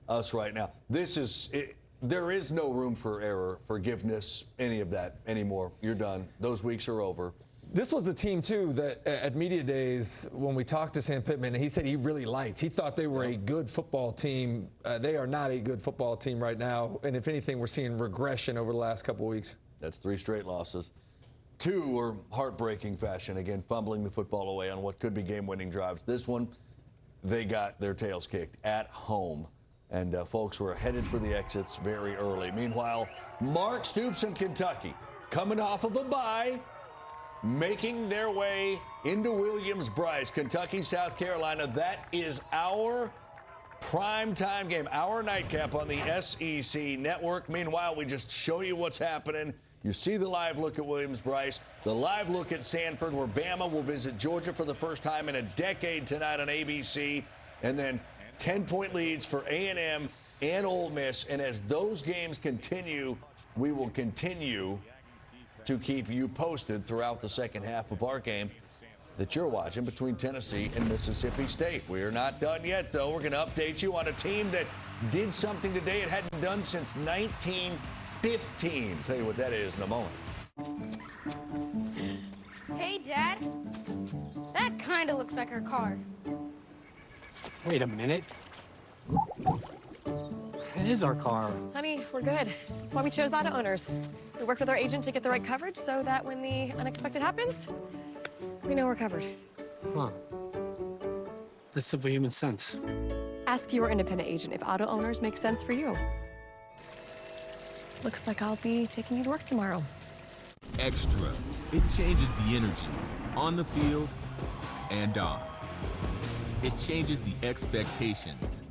us right now. There is no room for error, forgiveness, any of that anymore. You're done. Those weeks are over. This was the team, too, that at media days, when we talked to Sam Pittman, he said he really liked. He thought they were a good football team. They are not a good football team right now. And if anything, we're seeing regression over the last couple of weeks. That's 3 straight losses. 2 were heartbreaking fashion. Again, fumbling the football away on what could be game-winning drives. This one, they got their tails kicked at home. And folks were headed for the exits very early. Meanwhile, Mark Stoops in Kentucky, coming off of a bye, making their way into Williams-Brice, Kentucky, South Carolina. That is our primetime game, our nightcap on the SEC Network. Meanwhile, we just show you what's happening. You see the live look at Williams-Brice, the live look at Sanford, where Bama will visit Georgia for the first time in a decade tonight on ABC. And then 10-point leads for A&M and Ole Miss. And as those games continue, we will continue to keep you posted throughout the second half of our game that you're watching between Tennessee and Mississippi State. We are not done yet, though. We're going to update you on a team that did something today it hadn't done since 1915. Tell you what that is in a moment. Hey, Dad. That kind of looks like our car. Wait a minute. It is our car. Honey, we're good. That's why we chose auto owners. We worked with our agent to get the right coverage so that when the unexpected happens, we know we're covered. Huh. That's simple human sense. Ask your independent agent if auto owners make sense for you. Looks like I'll be taking you to work tomorrow. Extra. It changes the energy on the field and off. It changes the expectations.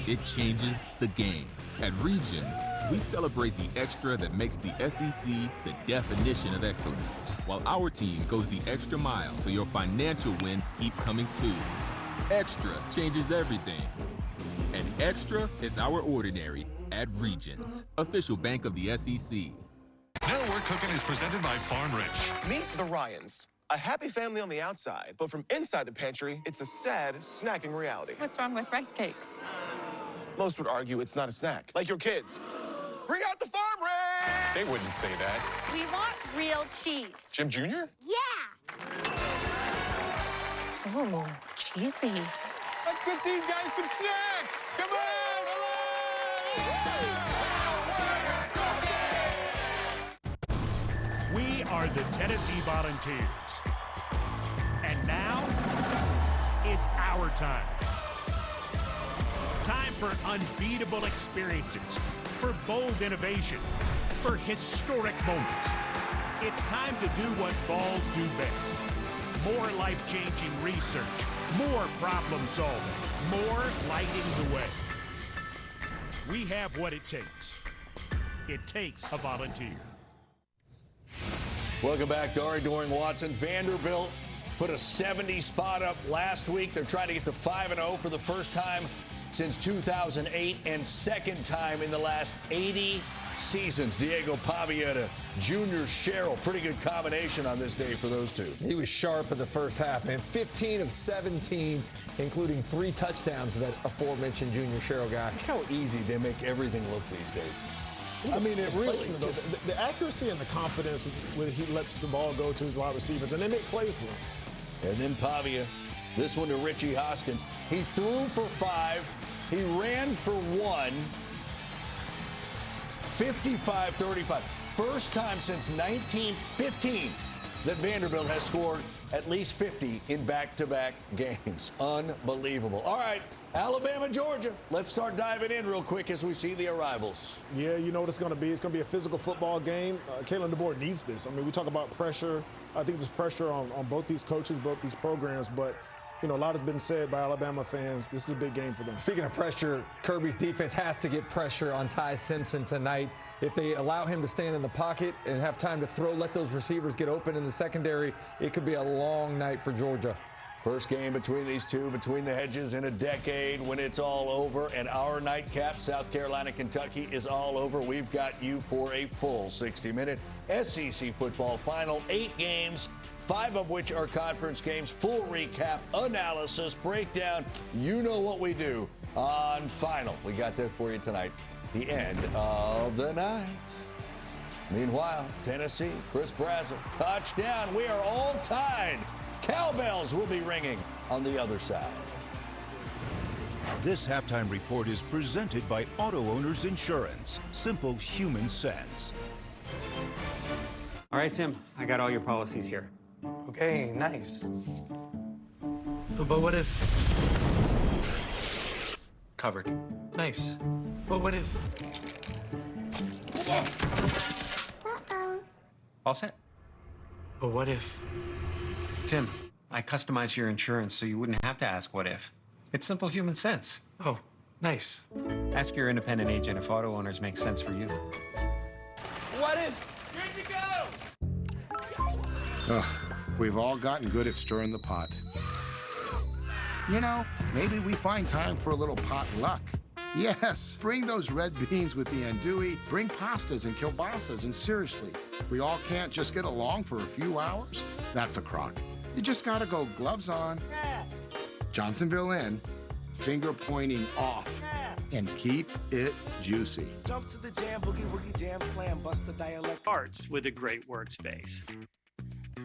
It changes the game. At Regions, we celebrate the extra that makes the SEC the definition of excellence, while our team goes the extra mile so your financial wins keep coming too. Extra changes everything. And extra is our ordinary at Regions, official bank of the SEC. Now We're Cooking is presented by Farm Rich. Meet the Ryans. A happy family on the outside, but from inside the pantry, it's a sad snacking reality. What's wrong with rice cakes? Most would argue it's not a snack, like your kids. Bring out the Farm Rich! They wouldn't say that. We want real cheese. Jim Jr.? Yeah! Oh, cheesy. Let's get these guys some snacks! Come on! We are the Tennessee Volunteers. And now is our time. Time for unbeatable experiences, for bold innovation, for historic moments. It's time to do what Vols do best. More life-changing research, more problem solving, more lighting the way. We have what it takes. It takes a volunteer. Welcome back, Dorian Watson. Vanderbilt put a 70 spot up last week. They're trying to get to 5-0 for the first time since 2008 and second time in the last 80 seasons. Diego Pavia to Junior Sherrill. Pretty good combination on this day for those two. He was sharp in the first half, man. 15 of 17, including 3 touchdowns to that aforementioned Junior Sherrill guy. Look how easy they make everything look these days. I mean, it really the accuracy and the confidence when he lets the ball go to his wide receivers, and they make plays for him. And then Pavia, this one to Richie Hoskins. He threw for 5. He ran for 1. 55-35. First time since 1915 that Vanderbilt has scored at least 50 in back-to-back games. Unbelievable. All right, Alabama, Georgia. Let's start diving in real quick as we see the arrivals. Yeah, you know what it's going to be. It's going to be a physical football game. Kalen DeBoer needs this. I mean, we talk about pressure. I think there's pressure on both these coaches, both these programs, but you know, a lot has been said by Alabama fans. This is a big game for them. Speaking of pressure, Kirby's defense has to get pressure on Ty Simpson tonight. If they allow him to stand in the pocket and have time to throw, let those receivers get open in the secondary, it could be a long night for Georgia. First game between these two, between the hedges in a decade when it's all over. And our nightcap, South Carolina, Kentucky, is all over. We've got you for a full 60-minute SEC football final. 8 games. 5 of which are conference games. Full recap, analysis, breakdown. You know what we do on Final. We got that for you tonight. The end of the night. Meanwhile, Tennessee, Chris Brazzell, touchdown. We are all tied. Cowbells will be ringing on the other side. This halftime report is presented by Auto Owners Insurance. Simple human sense. All right, Tim, I got all your policies here. Okay, nice. But what if... Covered. Nice. But what if... All set. But what if... Tim, I customized your insurance so you wouldn't have to ask what if. It's simple human sense. Oh, nice. Ask your independent agent if auto owners make sense for you. What if... Good to go! Ugh, we've all gotten good at stirring the pot. You know, maybe we find time for a little potluck. Yes, bring those red beans with the andouille, bring pastas and kielbasas, and seriously, we all can't just get along for a few hours? That's a crock. You just gotta go gloves on, Johnsonville in, finger pointing off, and keep it juicy. Jump to the jam, boogie woogie jam slam, bust the dialect. Starts with a great workspace.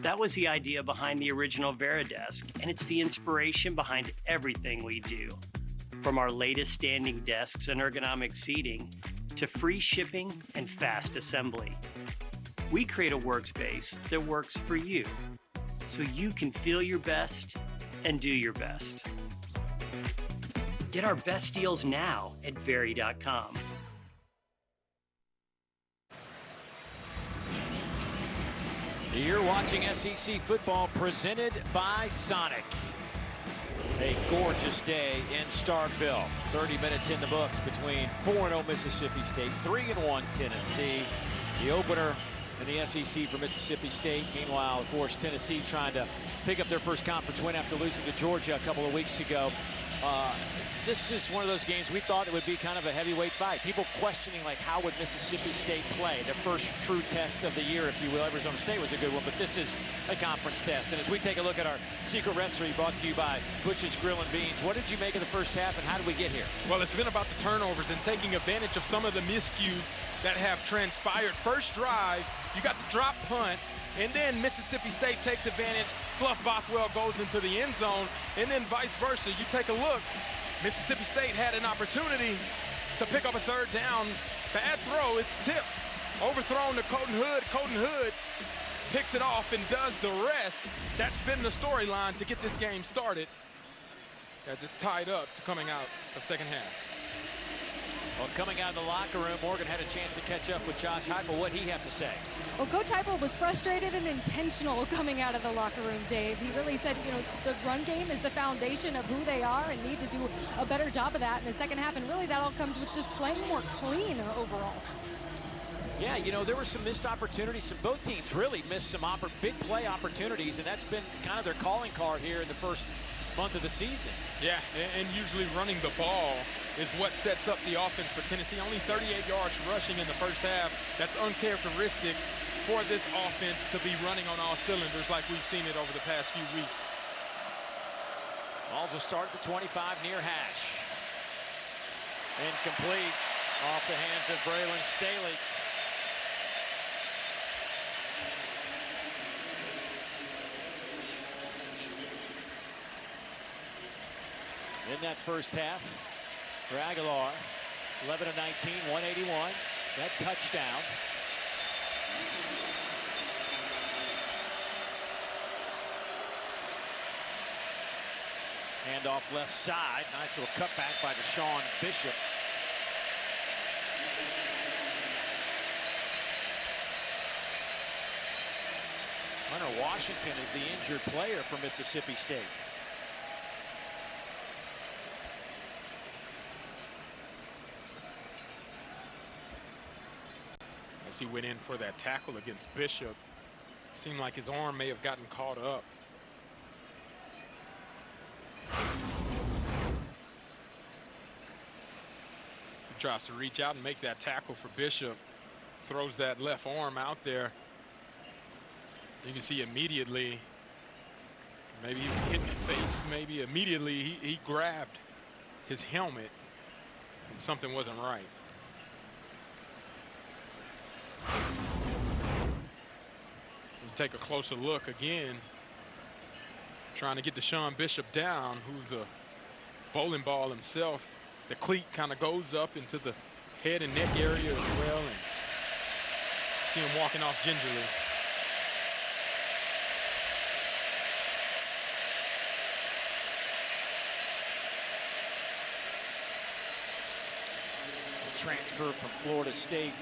That was the idea behind the original Veridesk, and it's the inspiration behind everything we do. From our latest standing desks and ergonomic seating to free shipping and fast assembly. We create a workspace that works for you, so you can feel your best and do your best. Get our best deals now at Veri.com. You're watching SEC football presented by Sonic. A gorgeous day in Starkville. 30 minutes in the books between 4-0 Mississippi State, 3-1 Tennessee. The opener in the SEC for Mississippi State. Meanwhile, of course, Tennessee trying to pick up their first conference win after losing to Georgia a couple of weeks ago. This is one of those games we thought it would be kind of a heavyweight fight. People questioning, like, how would Mississippi State play? Their first true test of the year, if you will. Arizona State was a good one, but this is a conference test. And as we take a look at our secret recipe brought to you by Bush's Grill and Beans, what did you make of the first half, and how did we get here? Well, it's been about the turnovers and taking advantage of some of the miscues that have transpired. First drive, you got the drop punt, and then Mississippi State takes advantage. Fluff Bothwell goes into the end zone, and then vice versa. You take a look. Mississippi State had an opportunity to pick up a third down. Bad throw, it's tipped. Overthrown to Colton Hood. Colton Hood picks it off and does the rest. That's been the storyline to get this game started as it's tied up to coming out the second half. Well, coming out of the locker room, Morgan had a chance to catch up with Josh Heupel. What'd he have to say? Well, Coach Heupel was frustrated and intentional coming out of the locker room, Dave. He really said, you know, the run game is the foundation of who they are and need to do a better job of that in the second half. And really that all comes with just playing more clean overall. Yeah, you know, there were some missed opportunities. Both teams really missed some big play opportunities, and that's been kind of their calling card here in the first month of the season. Yeah, and usually running the ball is what sets up the offense for Tennessee. Only 38 yards rushing in the first half. That's uncharacteristic for this offense to be running on all cylinders like we've seen it over the past few weeks. Ball's a start at the 25 near hash. Incomplete off the hands of Braylon Staley. In that first half, for Aguilar, 11 of 19, 181. That touchdown. Handoff left side. Nice little cutback by Deshaun Bishop. Hunter Washington is the injured player for Mississippi State. He went in for that tackle against Bishop. Seemed like his arm may have gotten caught up. He tries to reach out and make that tackle for Bishop. Throws that left arm out there. You can see immediately, maybe he was hit in the face, maybe immediately he grabbed his helmet and something wasn't right. You take a closer look again, trying to get Deshaun Bishop down, who's a bowling ball himself. The cleat kind of goes up into the head and neck area as well, and see him walking off gingerly. Transfer from Florida State.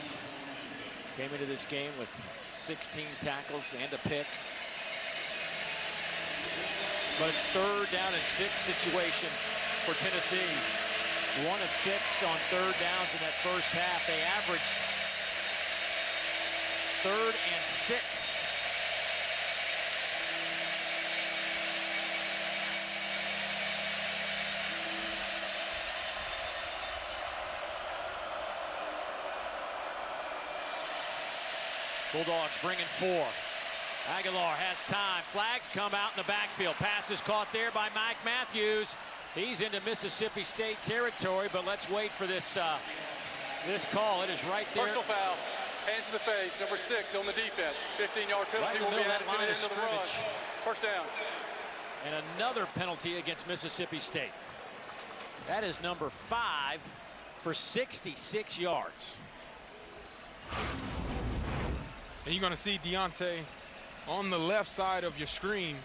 Came into this game with 16 tackles and a pick. But it's third down and 6 situation for Tennessee. 1 of 6 on third downs in that first half. They averaged 3rd and 6. Bulldogs bringing 4. Aguilar has time. Flags come out in the backfield. Pass is caught there by Mike Matthews. He's into Mississippi State territory, but let's wait for this this call. It is right there. Personal foul. Hands to the face. Number 6 on the defense. 15-yard penalty will be added to the end of the run. First down. And another penalty against Mississippi State. That is number 5 for 66 yards. And you're going to see Deontay on the left side of your screen.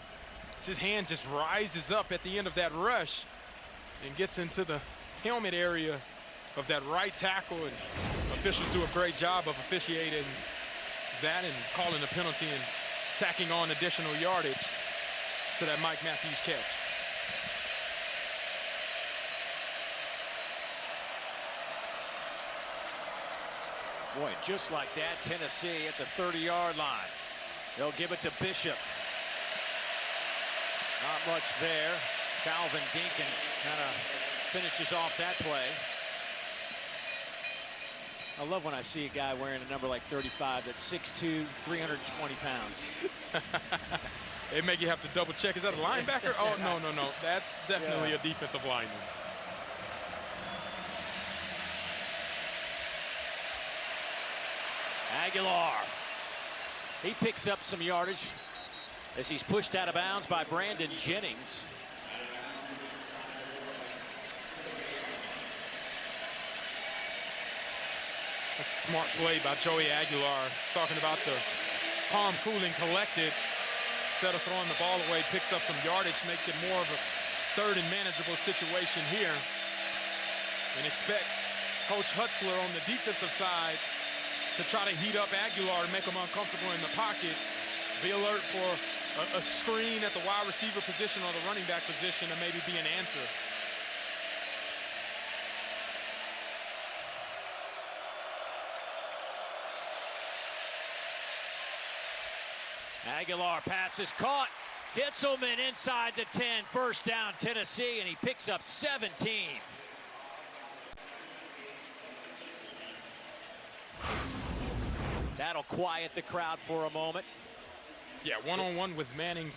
His hand just rises up at the end of that rush and gets into the helmet area of that right tackle. And officials do a great job of officiating that and calling a penalty and tacking on additional yardage to that Mike Matthews catch. Boy, just like that, Tennessee at the 30-yard line. They'll give it to Bishop. Not much there. Calvin Dinkins kind of finishes off that play. I love when I see a guy wearing a number like 35 that's 6'2", 320 pounds. They make you have to double check. Is that a linebacker? Oh, no. That's definitely a defensive lineman. Aguilar. He picks up some yardage as he's pushed out of bounds by Brandon Jennings. That's a smart play by Joey Aguilar. Talking about the calm, cool, and collected. Instead of throwing the ball away, picks up some yardage, makes it more of a third and manageable situation here. And expect Coach Hutzler on the defensive side to try to heat up Aguilar and make him uncomfortable in the pocket. Be alert for a screen at the wide receiver position or the running back position to maybe be an answer. Aguilar pass is caught. Kitzelman inside the 10. First down, Tennessee, and he picks up 17. That'll quiet the crowd for a moment. Yeah, one-on-one with Manning.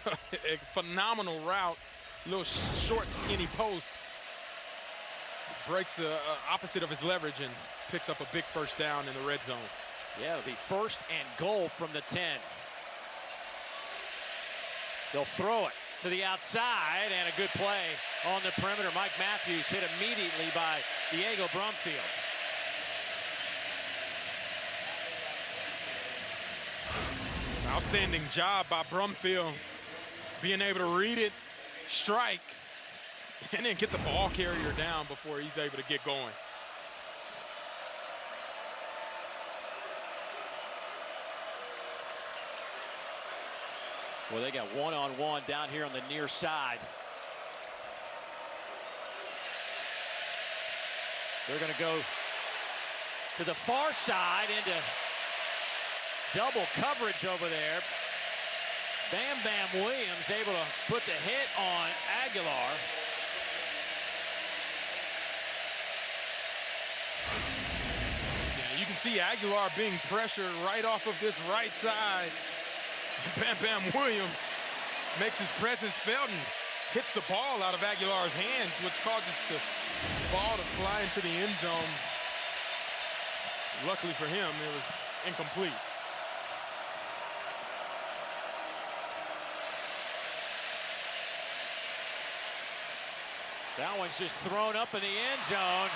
A phenomenal route. Little short, skinny post. Breaks the opposite of his leverage and picks up a big first down in the red zone. Yeah, it'll be first and goal from the 10. They'll throw it to the outside, and a good play on the perimeter. Mike Matthews hit immediately by Diego Brumfield. Outstanding job by Brumfield, being able to read it, strike, and then get the ball carrier down before he's able to get going. Well, they got one-on-one down here on the near side. They're going to go to the far side into double coverage over there. Bam Bam Williams able to put the hit on Aguilar. Yeah, you can see Aguilar being pressured right off of this right side. Bam Bam Williams makes his presence felt and hits the ball out of Aguilar's hands, which causes the ball to fly into the end zone. Luckily for him, it was incomplete. That one's just thrown up in the end zone.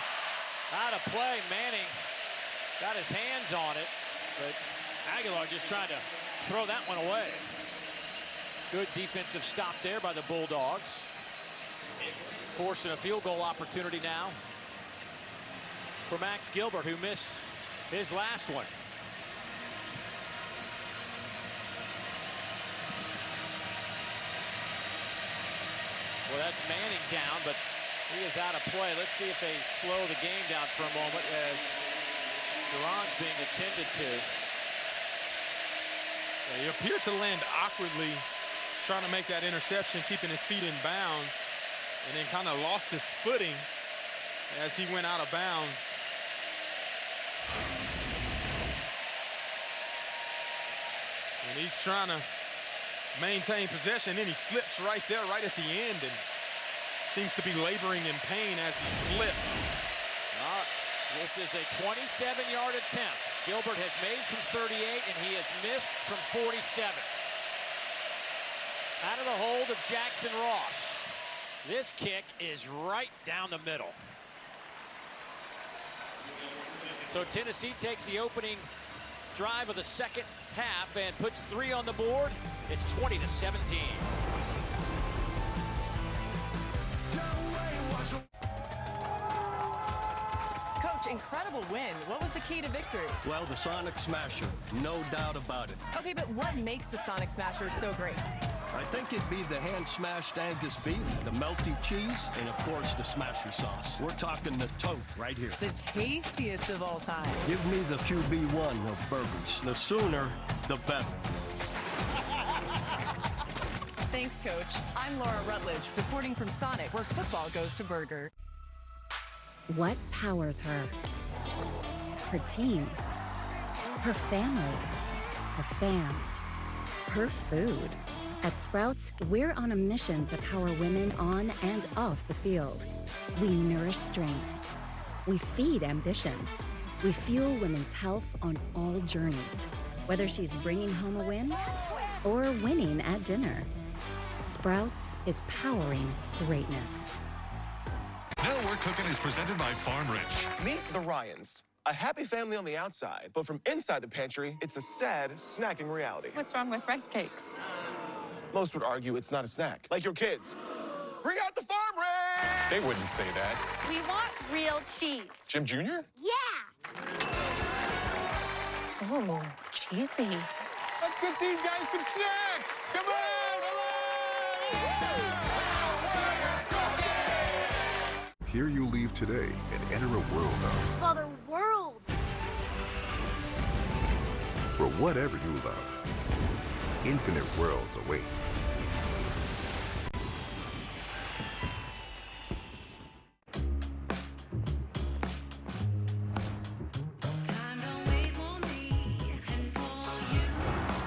Out of play. Manning got his hands on it, but Aguilar just trying to throw that one away. Good defensive stop there by the Bulldogs. Forcing a field goal opportunity now for Max Gilbert, who missed his last one. Well, that's Manning down, but he is out of play. Let's see if they slow the game down for a moment as Duran's being attended to. Yeah, he appeared to land awkwardly, trying to make that interception, keeping his feet in bounds, and then kind of lost his footing as he went out of bounds. And he's trying to maintain possession, and he slips right there, right at the end, and seems to be laboring in pain as he slips. This is a 27-yard attempt. Gilbert has made from 38, and he has missed from 47. Out of the hold of Jaxon Ross. This kick is right down the middle. So Tennessee takes the opening drive of the second half and puts 3 on the board. It's 20-17. Coach, incredible win. What was the key to victory? Well, the Sonic Smasher, no doubt about it. Okay, but what makes the Sonic Smasher so great? I think it'd be the hand-smashed Angus beef, the melty cheese, and of course the Smasher sauce. We're talking the tote right here. The tastiest of all time. Give me the QB1 of burgers. The sooner, the better. Thanks, Coach. I'm Laura Rutledge, reporting from Sonic, where football goes to burger. What powers her? Her team, her family, her fans, her food. At Sprouts, we're on a mission to power women on and off the field. We nourish strength. We feed ambition. We fuel women's health on all journeys, whether she's bringing home a win or winning at dinner. Sprouts is powering greatness. Now We're Cooking is presented by Farm Rich. Meet the Ryans. A happy family on the outside, but from inside the pantry, it's a sad snacking reality. What's wrong with rice cakes? Most would argue it's not a snack. Like your kids. Bring out the Farm Rich! They wouldn't say that. We want real cheese. Jim Jr.? Yeah! Oh, cheesy. Let's get these guys some snacks! Come on! Here you leave today and enter a world of... Well, they're worlds. For whatever you love, infinite worlds await.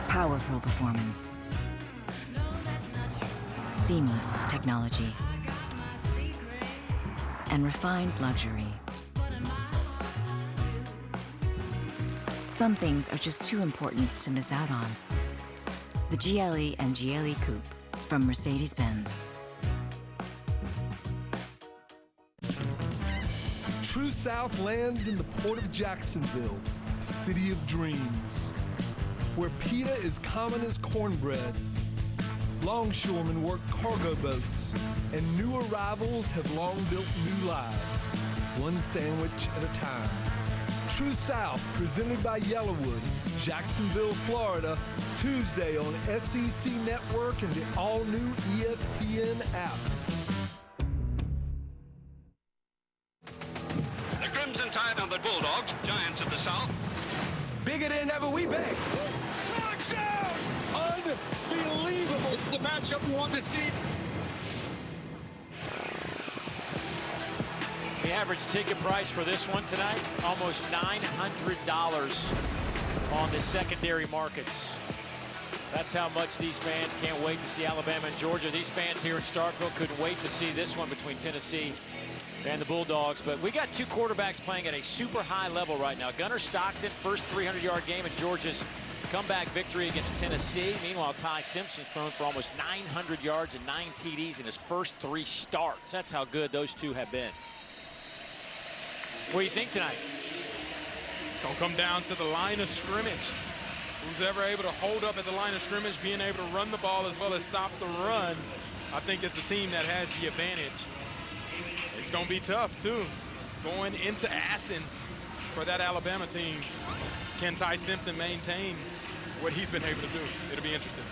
Powerful performance. Seamless technology. And refined luxury. Some things are just too important to miss out on. The GLE and GLE Coupe from Mercedes-Benz. True South lands in the port of Jacksonville, a city of dreams, where pita is common as cornbread. Longshoremen work cargo boats, and new arrivals have long built new lives, one sandwich at a time. True South, presented by Yellowwood, Jacksonville, Florida, Tuesday on SEC Network and the all-new ESPN app. The Crimson Tide of the Bulldogs, Giants of the South. Bigger than ever, we back. Touchdown! Unbelievable! It's the matchup we want to see. The average ticket price for this one tonight, almost $900 on the secondary markets. That's how much these fans can't wait to see Alabama and Georgia. These fans here in Starkville couldn't wait to see this one between Tennessee and the Bulldogs. But we got two quarterbacks playing at a super high level right now. Gunnar Stockton, first 300-yard game in Georgia's comeback victory against Tennessee. Meanwhile, Ty Simpson's thrown for almost 900 yards and 9 TDs in his first 3 starts. That's how good those two have been. What do you think tonight? It's going to come down to the line of scrimmage. Who's ever able to hold up at the line of scrimmage, being able to run the ball as well as stop the run, I think it's the team that has the advantage. It's going to be tough, too, going into Athens for that Alabama team. Can Ty Simpson maintain what he's been able to do? It'll be interesting.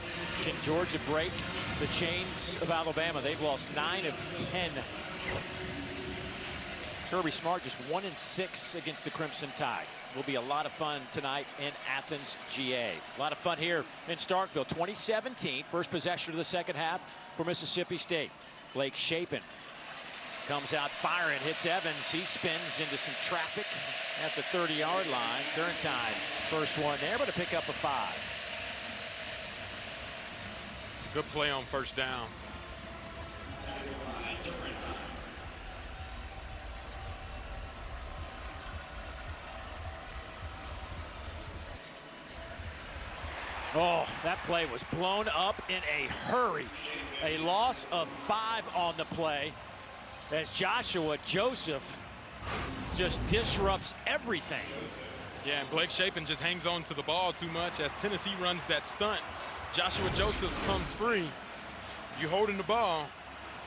Can Georgia break the chains of Alabama? They've lost 9 of 10. Kirby Smart just 1-6 against the Crimson Tide. Will be a lot of fun tonight in Athens, GA. A lot of fun here in Starkville. 2017, first possession of the second half for Mississippi State. Blake Shapen comes out firing, hits Evans. He spins into some traffic at the 30-yard line. Turn time, first one there, but to pick up a 5. Good play on first down. Oh, that play was blown up in a hurry. A loss of 5 on the play as Joshua Joseph just disrupts everything. Yeah, and Blake Shapen just hangs on to the ball too much as Tennessee runs that stunt. Joshua Joseph comes free. You holding the ball,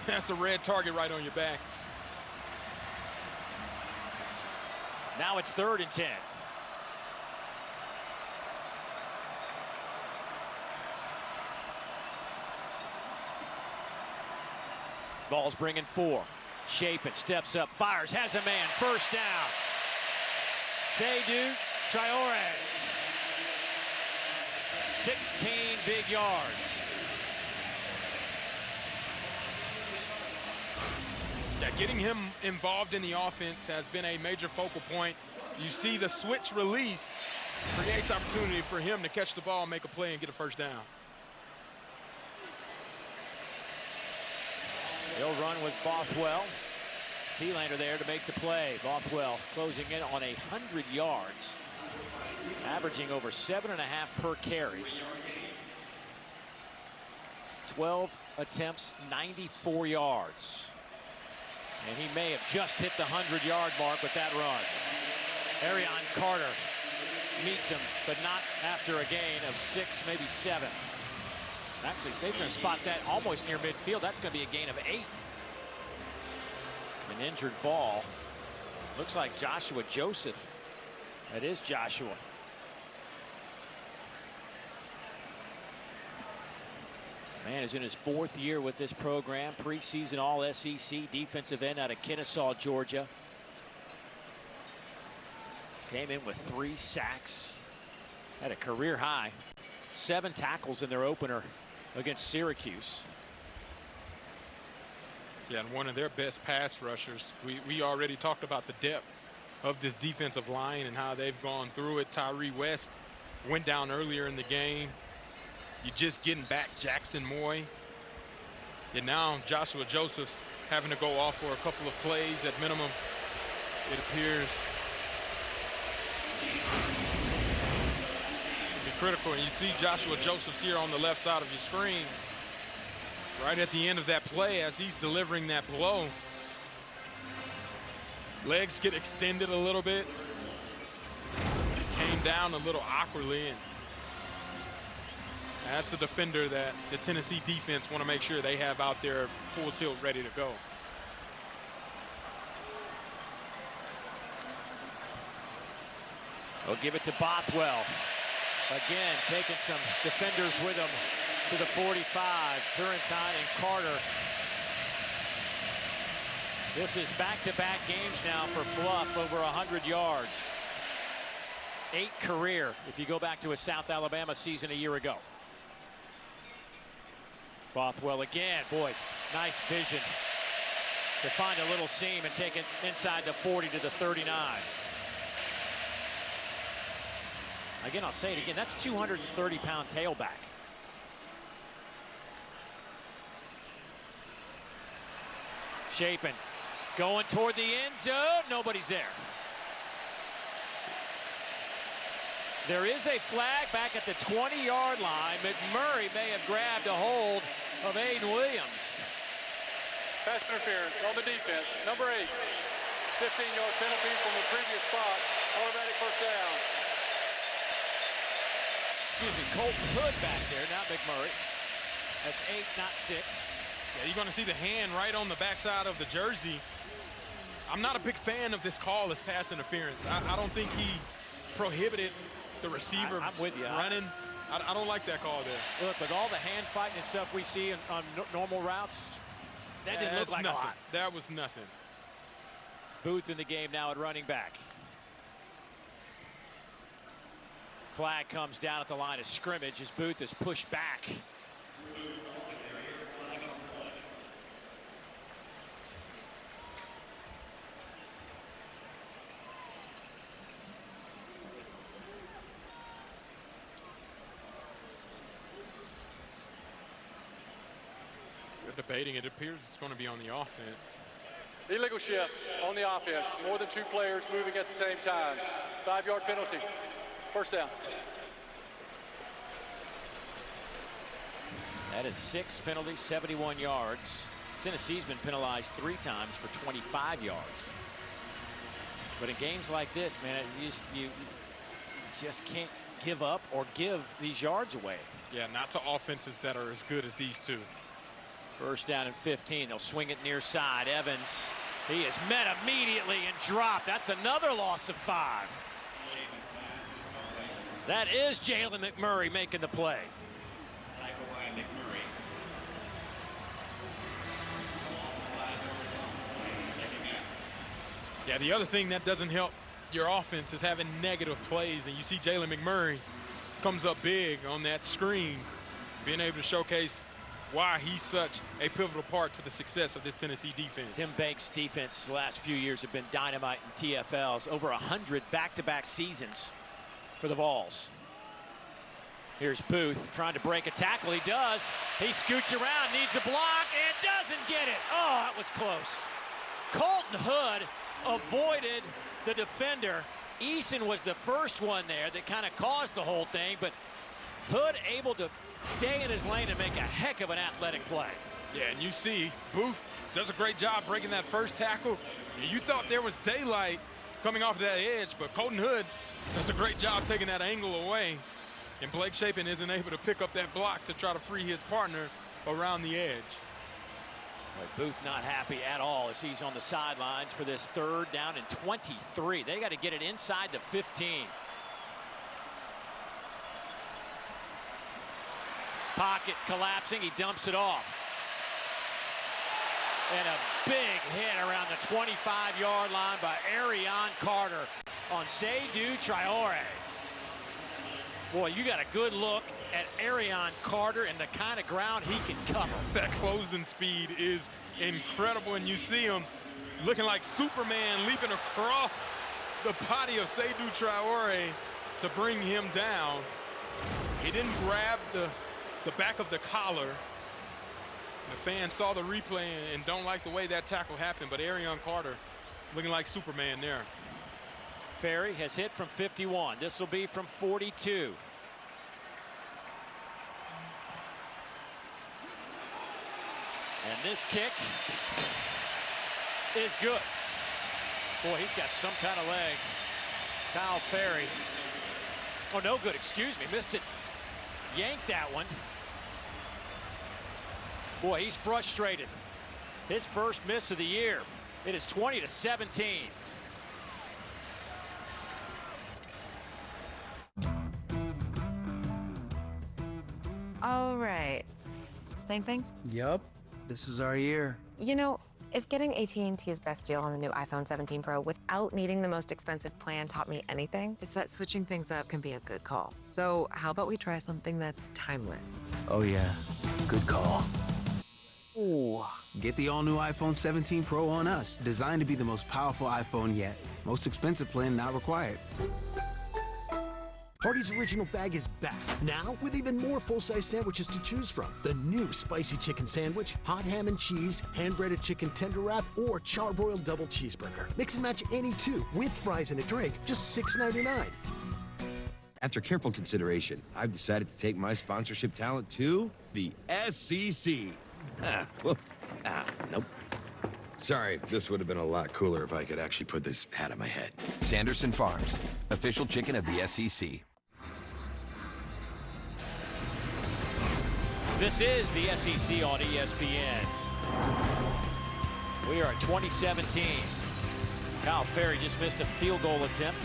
that's a red target right on your back. Now it's 3rd and 10. Vols bringing 4. Shapen steps up, fires, has a man, first down. Seydou Traore. 16 big yards. Yeah, getting him involved in the offense has been a major focal point. You see the switch release creates opportunity for him to catch the ball, make a play, and get a first down. They'll run with Bothwell. Thielander there to make the play. Bothwell closing in on 100 yards, averaging over 7.5 per carry. 12 attempts, 94 yards. And he may have just hit the 100-yard mark with that run. Arion Carter meets him, but not after a gain of 6, maybe 7. Actually, they're going to spot that almost near midfield. That's going to be a gain of 8. An injured Vol. Looks like Joshua Joseph. That is Joshua. Man is in his 4th year with this program. Preseason All-SEC defensive end out of Kennesaw, Georgia. Came in with 3 sacks. Had a career high. 7 tackles in their opener against Syracuse. Yeah, and one of their best pass rushers. We already talked about the depth of this defensive line and how they've gone through it. Tyree West went down earlier in the game. You're just getting back Jaxon Moy. And now Joshua Joseph's having to go off for a couple of plays at minimum, it appears. It'll be critical. And you see Joshua Joseph's here on the left side of your screen. Right at the end of that play as he's delivering that blow. Legs get extended a little bit. Came down a little awkwardly. And that's a defender that the Tennessee defense want to make sure they have out there full tilt ready to go. They'll give it to Bothwell. Again, taking some defenders with him to the 45. Turrentine and Carter. This is back-to-back games now for Fluff, over 100 yards. 8 career if you go back to a South Alabama season a year ago. Bothwell again, boy, nice vision to find a little seam and take it inside the 40 to the 39. Again, I'll say it again, that's 230-pound tailback. Shapen going toward the end zone. Nobody's there. There is a flag back at the 20-yard line. McMurray may have grabbed a hold of Aiden Williams. Pass interference on the defense. Number 8. 15-yard penalty from the previous spot. Automatic first down. Excuse me, Colton Hood back there, not McMurray. That's 8, not 6. Yeah, you're going to see the hand right on the backside of the jersey. I'm not a big fan of this call as pass interference. I don't think he prohibited the receiver I'm with you. running. I don't like that call there. Look, with all the hand fighting and stuff we see on normal routes, that didn't look like nothing. a lot. That was nothing. Booth in the game now at running back. Flag comes down at the line of scrimmage as Booth is pushed back. They're debating. It appears it's going to be on the offense. Illegal shift on the offense. More than 2 players moving at the same time. 5-yard penalty. First down. That is 6 penalties, 71 yards. Tennessee's been penalized 3 times for 25 yards. But in games like this, man, you just can't give up or give these yards away. Yeah, not to offenses that are as good as these two. First down and 15. They'll swing it near side. Evans, he is met immediately and dropped. That's another loss of 5. That is Jalen McMurray making the play. Yeah, the other thing that doesn't help your offense is having negative plays, and you see Jalen McMurray comes up big on that screen, being able to showcase why he's such a pivotal part to the success of this Tennessee defense. Tim Banks' defense the last few years have been dynamite in TFLs. Over 100 back-to-back seasons for the Vols. Here's Booth trying to break a tackle. He does. He scoots around, needs a block, and doesn't get it. Oh, that was close. Colton Hood avoided the defender. Eason was the first one there that kind of caused the whole thing, but Hood able to stay in his lane and make a heck of an athletic play. Yeah, and you see Booth does a great job breaking that first tackle. You thought there was daylight coming off that edge, but Colton Hood does a great job taking that angle away, and Blake Shapen isn't able to pick up that block to try to free his partner around the edge. But Booth not happy at all as he's on the sidelines for this 3rd down and 23. They got to get it inside the 15. Pocket collapsing, he dumps it off. And a big hit around the 25-yard line by Arion Carter on Seydou Traore. Boy, you got a good look at Arion Carter and the kind of ground he can cover. That closing speed is incredible, and you see him looking like Superman leaping across the body of Seydou Traore to bring him down. He didn't grab the back of the collar. The fans saw the replay and don't like the way that tackle happened, but Arion Carter looking like Superman there. Ferry has hit from 51. This will be from 42. And this kick is good. Boy, he's got some kind of leg. Kyle Ferry. Oh, no good, excuse me, missed it. Yanked that one. Boy, he's frustrated. His first miss of the year. It is 20-17. All right. Same thing? Yup. This is our year. You know, if getting AT&T's best deal on the new iPhone 17 Pro without needing the most expensive plan taught me anything, it's that switching things up can be a good call. So how about we try something that's timeless? Oh, yeah. Good call. Ooh. Get the all-new iPhone 17 Pro on us. Designed to be the most powerful iPhone yet. Most expensive plan not required. Hardee's Original Bag is back, now with even more full-size sandwiches to choose from. The new Spicy Chicken Sandwich, Hot Ham and Cheese, Hand-Breaded Chicken Tender Wrap, or Charbroiled Double Cheeseburger. Mix and match any two, with fries and a drink, just $6.99. After careful consideration, I've decided to take my sponsorship talent to the SEC. Nope. Sorry, this would have been a lot cooler if I could actually put this hat on my head. Sanderson Farms, official chicken of the SEC. This is the SEC on ESPN. We are at 2017. Kyle Ferry just missed a field goal attempt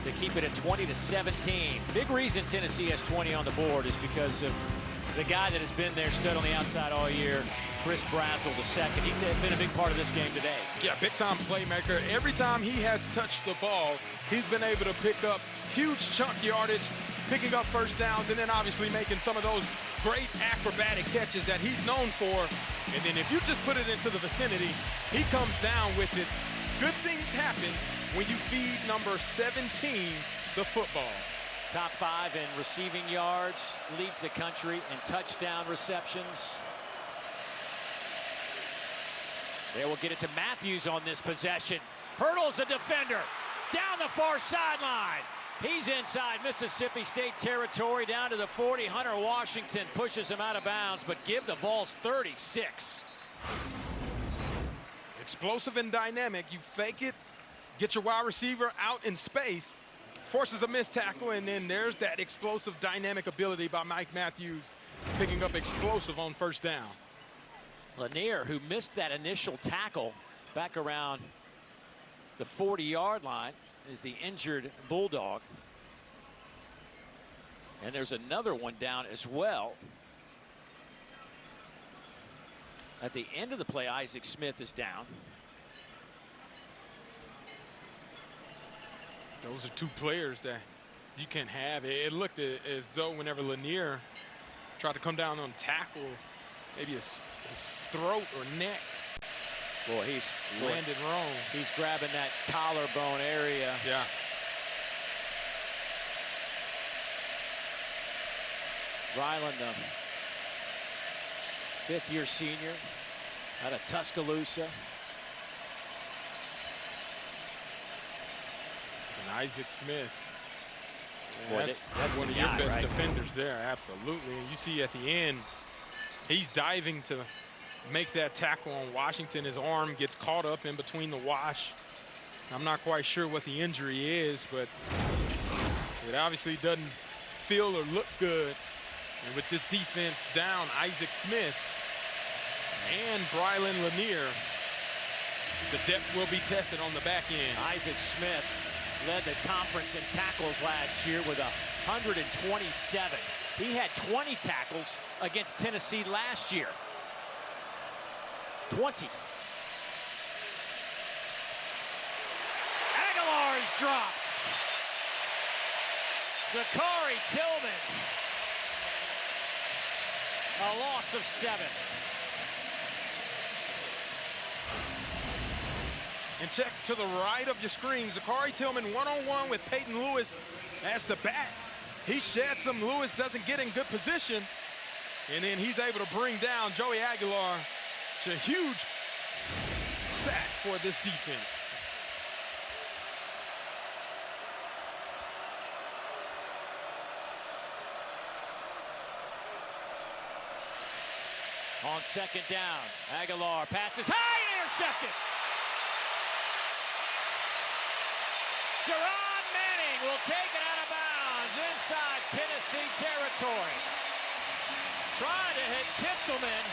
to keep it at 20-17. Big reason Tennessee has 20 on the board is because of the guy that has been there, stood on the outside all year, Chris Brazzell II. He's been a big part of this game today. Yeah, big-time playmaker. Every time he has touched the ball, he's been able to pick up huge chunk yardage, picking up first downs, and then obviously making some of those great acrobatic catches that he's known for. And then if you just put it into the vicinity, he comes down with it. Good things happen when you feed number 17 the football. Top 5 in receiving yards, leads the country in touchdown receptions. They will get it to Matthews on this possession. Hurdles a defender down the far sideline. He's inside Mississippi State territory down to the 40. Hunter Washington pushes him out of bounds, but give the Vols 36. Explosive and dynamic. You fake it, get your wide receiver out in space, forces a missed tackle, and then there's that explosive dynamic ability by Mike Matthews picking up explosive on first down. Lanier, who missed that initial tackle back around the 40-yard line, is the injured Bulldog. And there's another one down as well. At the end of the play, Isaac Smith is down. Those are two players that you can have. It looked as though whenever Lanier tried to come down on tackle, maybe his throat or neck. Boy, he's landed wrong. He's grabbing that collarbone area. Yeah. Ryland, the fifth-year senior out of Tuscaloosa. And Isaac Smith. Boy, that's one of your best defenders there, absolutely. And you see at the end, he's diving to make that tackle on Washington. His arm gets caught up in between the wash. I'm not quite sure what the injury is, but it obviously doesn't feel or look good. And with this defense down, Isaac Smith and Brylan Lanier, the depth will be tested on the back end. Isaac Smith led the conference in tackles last year with 127. He had 20 tackles against Tennessee last year. 20. Aguilar is dropped. Zachary Tillman. A loss of 7. And check to the right of your screen. Zachary Tillman one-on-one with Peyton Lewis as the back. He sheds some. Lewis doesn't get in good position. And then he's able to bring down Joey Aguilar. It's a huge sack for this defense. On second down, Aguilar passes high, intercepted. Jerron Manning will take it out of bounds inside Tennessee territory. Trying to hit Kitzelman,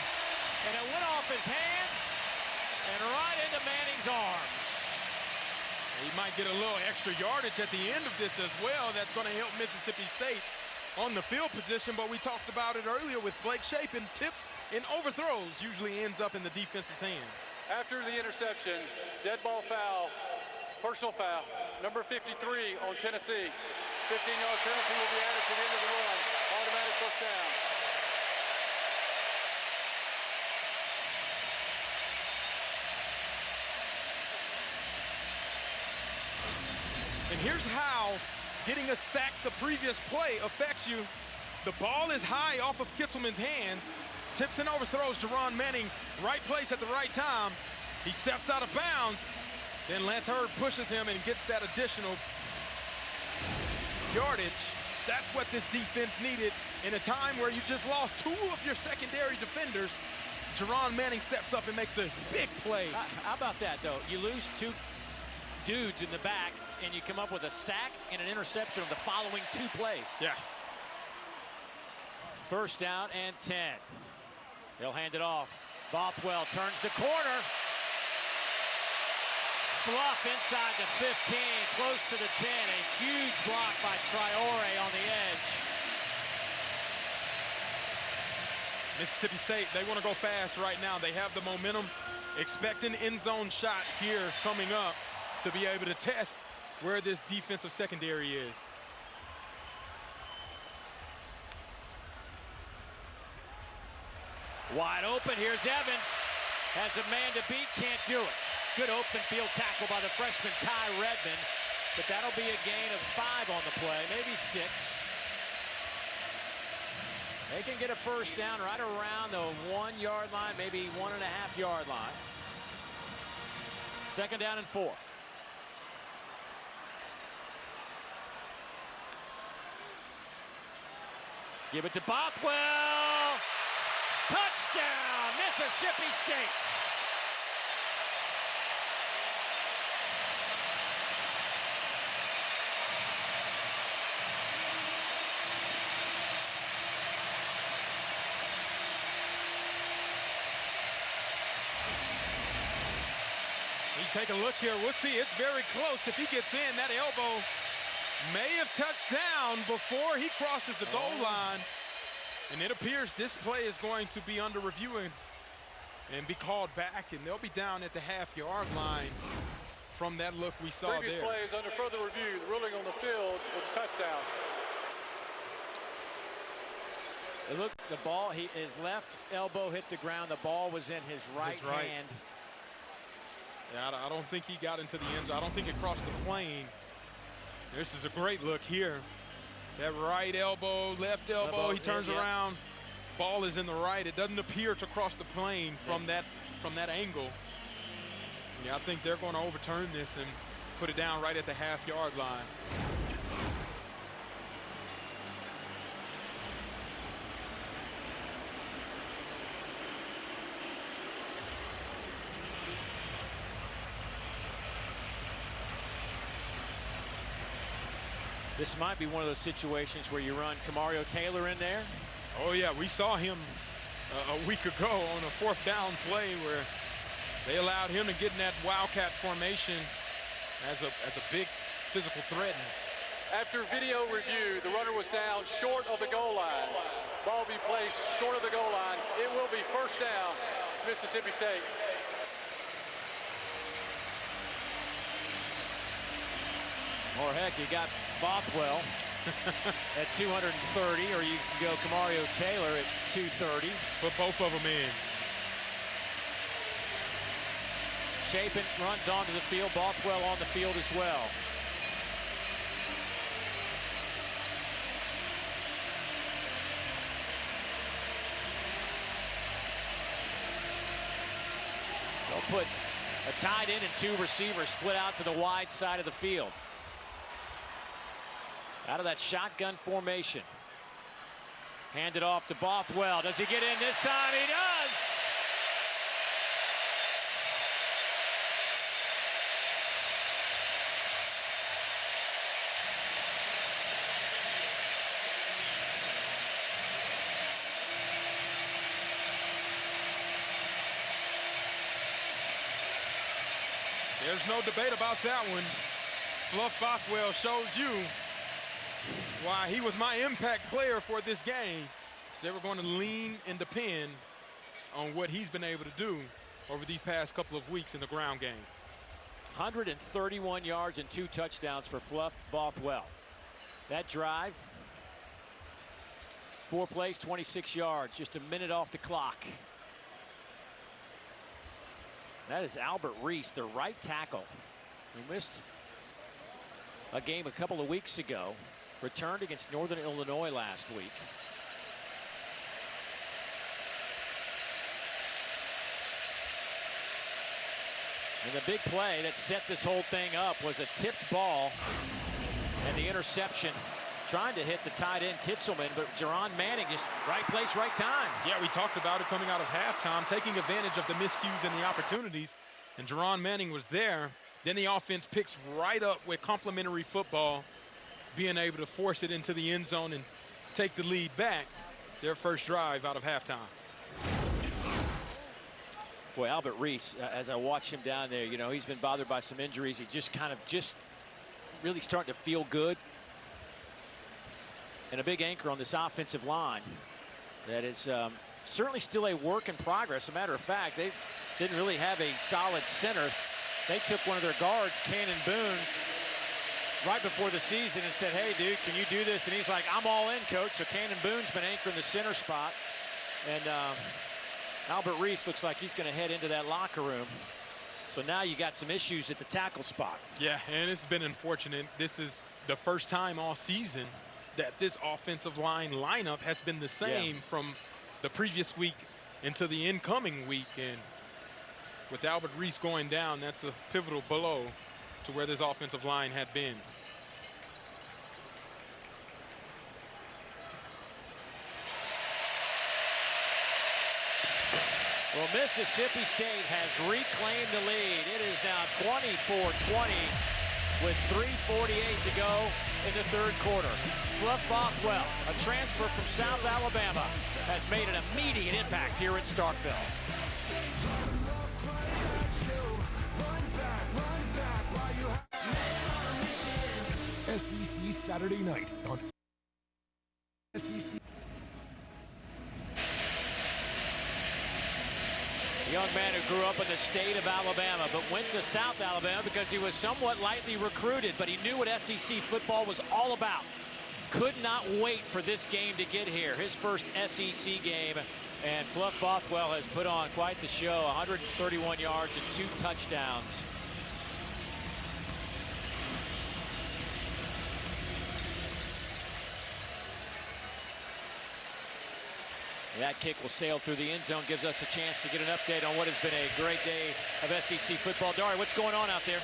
and it went off his hands and right into Manning's arms. He might get a little extra yardage at the end of this as well. That's going to help Mississippi State on the field position, but we talked about it earlier with Blake Shapen. Tips and overthrows usually ends up in the defense's hands. After the interception, dead ball foul, personal foul, number 53 on Tennessee. 15-yard penalty will be added to the end of the run. Automatic first down. And here's how getting a sack the previous play affects you. The ball is high off of Kitzelman's hands. Tips and overthrows Jerron Manning. Right place at the right time. He steps out of bounds. Then Lance Hurd pushes him and gets that additional yardage. That's what this defense needed in a time where you just lost 2 of your secondary defenders. Jerron Manning steps up and makes a big play. How about that, though? You lose 2 dudes in the back, and you come up with a sack and an interception of the following 2 plays. Yeah. First down and 10. He'll hand it off. Bothwell turns the corner. Fluff inside the 15, close to the 10. A huge block by Traore on the edge. Mississippi State, they want to go fast right now. They have the momentum. Expect an end zone shot here coming up to be able to test where this defensive secondary is. Wide open, here's Evans. Has a man to beat, can't do it. Good open field tackle by the freshman Ty Redmond, but that'll be a gain of 5 on the play, maybe 6. They can get a first down right around the 1-yard line, maybe 1.5-yard line. 2nd down and 4. Give it to Bothwell. Touchdown, Mississippi State. Take a look here. We'll see. It's very close. If he gets in, that elbow may have touched down before he crosses the goal line. And it appears this play is going to be under review and be called back, and they'll be down at the half-yard line from that look we saw Previous there. play is under further review. The ruling on the field was a touchdown. Look, the ball, his left elbow hit the ground. The ball was in his right hand. Yeah, I don't think he got into the end zone. I don't think it crossed the plane. This is a great look here. That right elbow, left elbow, he turns around. Ball is in the right. It doesn't appear to cross the plane from that angle. Yeah, I think they're going to overturn this and put it down right at the half-yard line. This might be one of those situations where you run Camario Taylor in there. Oh, yeah, we saw him a week ago on a 4th down play where they allowed him to get in that Wildcat formation as a big physical threat. After video review, the runner was down short of the goal line. Ball will be placed short of the goal line. It will be 1st down, Mississippi State. Or heck, you got Bothwell at 230, or you can go Camario Taylor at 230. Put both of them in. Chapin runs onto the field. Bothwell on the field as well. They'll put a tight end and 2 receivers split out to the wide side of the field. Out of that shotgun formation. Hand it off to Bothwell. Does he get in this time? He does! There's no debate about that one. Fluff Bothwell shows you why he was my impact player for this game. So we're going to lean and depend on what he's been able to do over these past couple of weeks in the ground game. 131 yards and 2 touchdowns for Fluff Bothwell. That drive, 4 plays, 26 yards, just a minute off the clock. That is Albert Reese, the right tackle, who missed a game a couple of weeks ago. Returned against Northern Illinois last week. And the big play that set this whole thing up was a tipped ball and the interception trying to hit the tight end Kitzelman, but Jerron Manning just right place, right time. Yeah, we talked about it coming out of halftime, taking advantage of the miscues and the opportunities, and Jerron Manning was there. Then the offense picks right up with complimentary football, being able to force it into the end zone and take the lead back. Their first drive out of halftime. Boy, Albert Reese, as I watch him down there, you know, he's been bothered by some injuries. He just really starting to feel good. And a big anchor on this offensive line that is certainly still a work in progress. As a matter of fact, they didn't really have a solid center. They took one of their guards, Cannon Boone, right before the season and said, hey, dude, can you do this? And he's like, I'm all in, coach. So Cannon Boone's been anchoring the center spot. And Albert Reese looks like he's going to head into that locker room. So now you got some issues at the tackle spot. Yeah, and it's been unfortunate. This is the first time all season that this offensive line lineup has been the same from the previous week into the incoming week. And With Albert Reese going down, that's a pivotal blow to where this offensive line had been. Well, Mississippi State has reclaimed the lead. It is now 24-20 with 3:48 to go in the third quarter. Fluff Bothwell, a transfer from South Alabama, has made an immediate impact here in Starkville. SEC Saturday night on SEC. A young man who grew up in the state of Alabama, but went to South Alabama because he was somewhat lightly recruited, but he knew what SEC football was all about. Could not wait for this game to get here. His first SEC game, and Fluff Bothwell has put on quite the show. 131 yards and 2 touchdowns. That kick will sail through the end zone, gives us a chance to get an update on what has been a great day of SEC football. Dari, what's going on out there?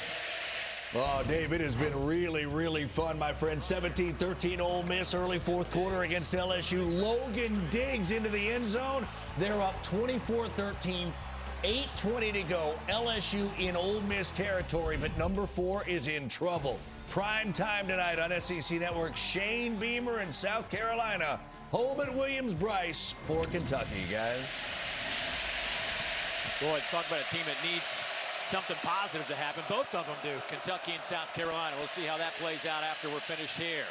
Oh, Dave, it has been really, really fun, my friend. 17-13 Ole Miss early fourth quarter against LSU. Logan Diggs into the end zone. They're up 24-13, 8:20 to go. LSU in Ole Miss territory, but number 4 is in trouble. Prime time tonight on SEC Network. Shane Beamer in South Carolina. Home at Williams-Brice for Kentucky, guys. Boy, talk about a team that needs something positive to happen. Both of them do, Kentucky and South Carolina. We'll see how that plays out after we're finished here.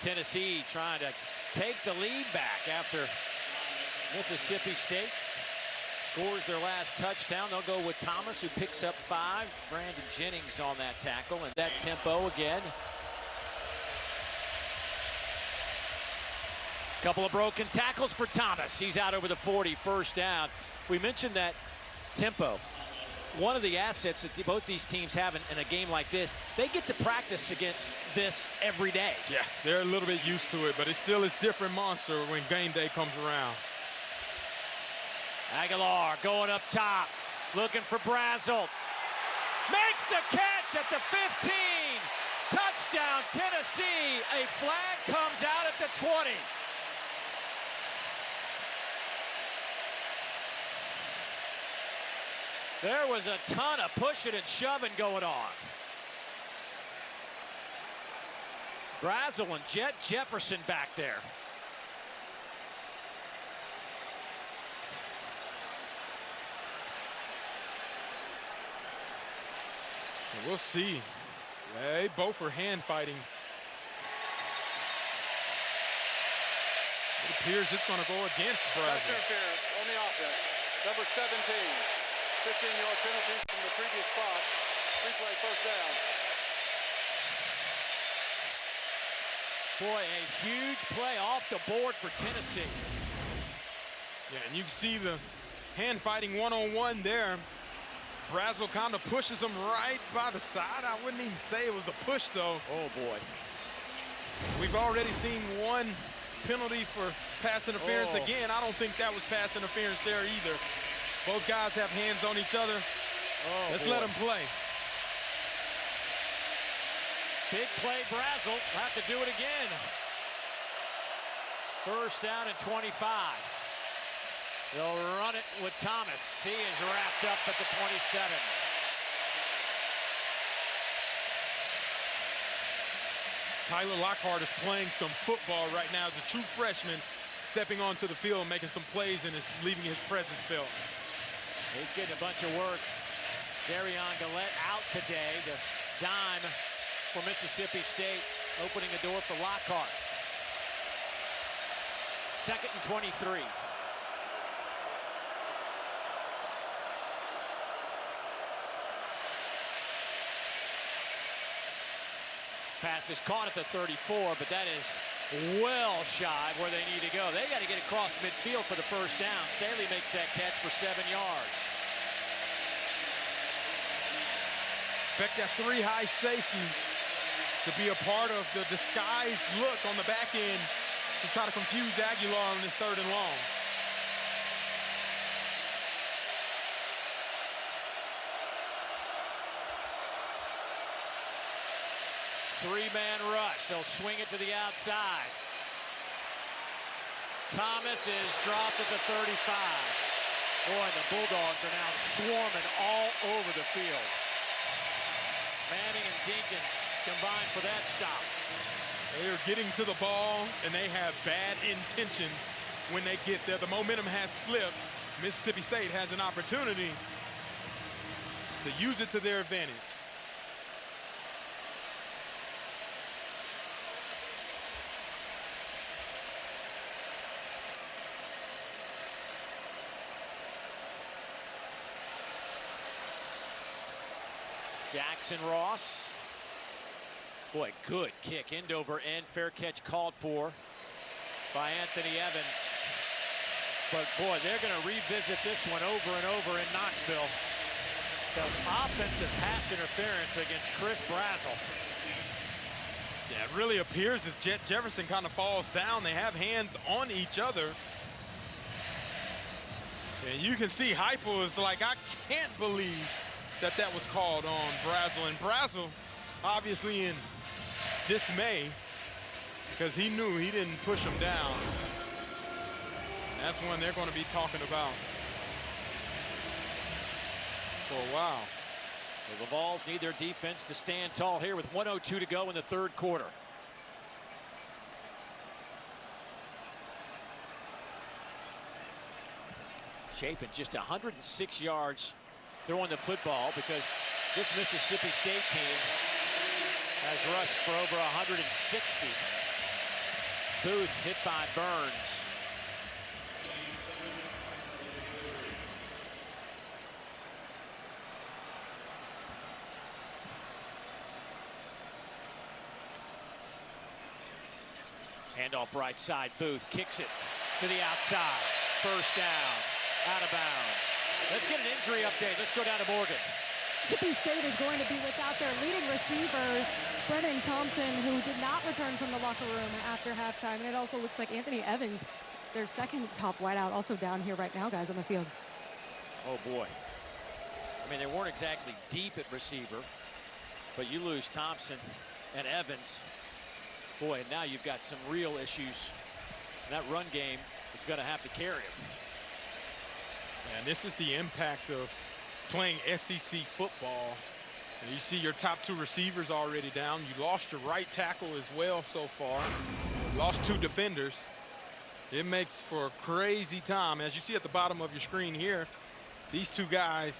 Tennessee trying to take the lead back after Mississippi State scores their last touchdown. They'll go with Thomas, who picks up 5. Brandon Jennings on that tackle, and that tempo again. Couple of broken tackles for Thomas. He's out over the 40, first down. We mentioned that tempo. One of the assets that both these teams have in a game like this, they get to practice against this every day. Yeah, they're a little bit used to it, but it still is different monster when game day comes around. Aguilar going up top, looking for Brazel. Makes the catch at the 15. Touchdown, Tennessee. A flag comes out at the 20. There was a ton of pushing and shoving going on. Brazel and Jet Jefferson back there. We'll see. They both are hand fighting. It appears it's going to go against Brazel. Pass interference on the offense. Number 17. 15-yard penalty from the previous spot. 3-play first down. Boy, a huge play off the board for Tennessee. Yeah, and you can see the hand fighting one-on-one there. Brazel kind of pushes him right by the side. I wouldn't even say it was a push, though. Oh, boy. We've already seen one penalty for pass interference. Again, I don't think that was pass interference there either. Both guys have hands on each other. Let's let them play. Big play, Brazel. Have to do it again. First down and 25. They'll run it with Thomas. He is wrapped up at the 27. Tyler Lockhart is playing some football right now as a true freshman, stepping onto the field, making some plays, and is leaving his presence felt. He's getting a bunch of work. Darion Gillette out today. The dime for Mississippi State, opening the door for Lockhart. 2nd and 23. Pass is caught at the 34, but that is well shy where they need to go. They got to get across midfield for the first down. Staley makes that catch for 7 yards. Expect that 3-high safety to be a part of the disguised look on the back end to try to confuse Aguilar on this 3rd and long. Three-man rush. They'll swing it to the outside. Thomas is dropped at the 35. Boy, the Bulldogs are now swarming all over the field. Manning and Dinkins combined for that stop. They are getting to the ball, and they have bad intentions when they get there. The momentum has flipped. Mississippi State has an opportunity to use it to their advantage. Jaxon Ross. Boy, good kick. End over end. Fair catch called for by Anthony Evans. But boy, they're going to revisit this one over and over in Knoxville. The offensive pass interference against Chris Brazel. Yeah, it really appears as Jet Jefferson kind of falls down. They have hands on each other. And you can see Heupel is like, I can't believe that that was called on Brazel. And Brazel, obviously in dismay, because he knew he didn't push him down. And that's one they're going to be talking about for a while. Well, the Vols need their defense to stand tall here with 1:02 to go in the third quarter. Chapin just 106 yards throwing the football, because this Mississippi State team has rushed for over 160. Booth hit by Burns. Handoff right side. Booth kicks it to the outside. First down. Out of bounds. Let's get an injury update. Let's go down to Morgan. Mississippi State is going to be without their leading receiver, Brennan Thompson, who did not return from the locker room after halftime. And it also looks like Anthony Evans, their second top wideout, also down here right now, guys, on the field. Oh, boy. I mean, they weren't exactly deep at receiver, but you lose Thompson and Evans. Boy, and now you've got some real issues. And that run game is going to have to carry him. And this is the impact of playing SEC football. And you see your top two receivers already down. You lost your right tackle as well so far. You lost two defenders. It makes for a crazy time. As you see at the bottom of your screen here, these two guys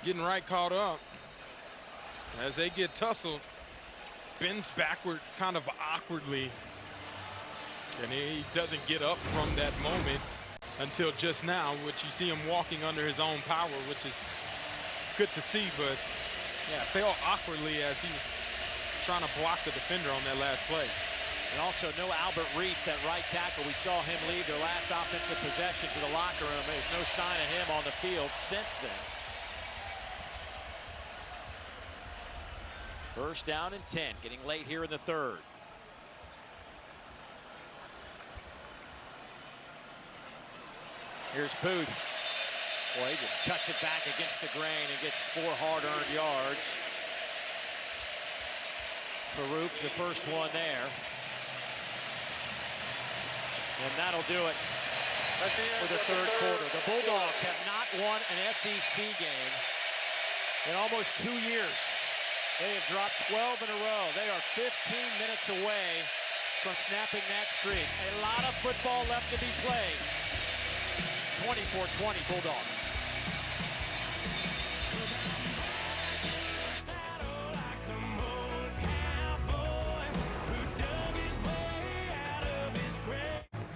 getting right caught up. As they get tussled, bends backward kind of awkwardly. And he doesn't get up from that moment until just now, which you see him walking under his own power, which is good to see, but yeah, fell awkwardly as he was trying to block the defender on that last play. And also no Albert Reese, that right tackle. We saw him leave their last offensive possession to the locker room. There's no sign of him on the field since then. First down and 10, getting late here in the third. Here's Booth. Boy, he just cuts it back against the grain and gets 4 hard-earned yards. Farouk, the first one there. And that'll do it for the third quarter. The Bulldogs have not won an SEC game in almost 2 years. They have dropped 12 in a row. They are 15 minutes away from snapping that streak. A lot of football left to be played. 24-20 Bulldogs.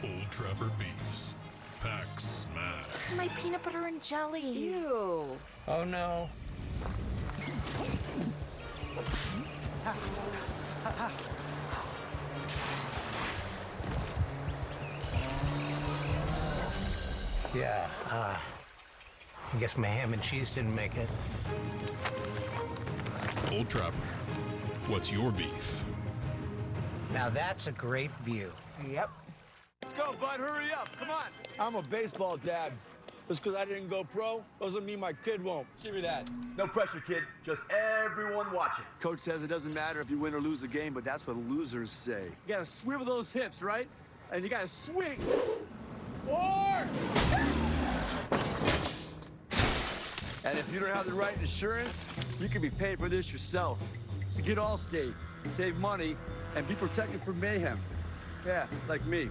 Old Trapper Beefs. Pack smash. My peanut butter and jelly. Ew. Oh no. Yeah, I guess my ham and cheese didn't make it. Old Trapper, what's your beef? Now that's a great view. Yep. Let's go, bud. Hurry up. Come on. I'm a baseball dad. Just because I didn't go pro doesn't mean my kid won't. Give me that. No pressure, kid. Just everyone watching. Coach says it doesn't matter if you win or lose the game, but that's what losers say. You gotta swivel those hips, right? And you gotta swing. Or! And if you don't have the right insurance, you can be paying for this yourself. So get Allstate, save money, and be protected from mayhem. Yeah, like me.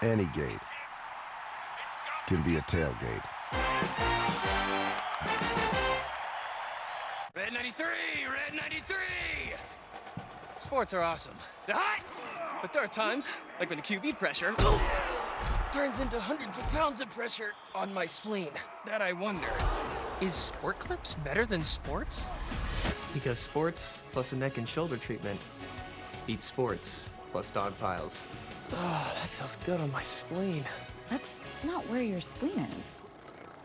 Any gate can be a tailgate. Red 93! Red 93! Sports are awesome. They're hot! But there are times, like when the QB pressure turns into hundreds of pounds of pressure on my spleen, that I wonder, is Sport Clips better than sports? Because sports plus a neck and shoulder treatment beats sports plus dog piles. Oh, that feels good on my spleen. That's not where your spleen is.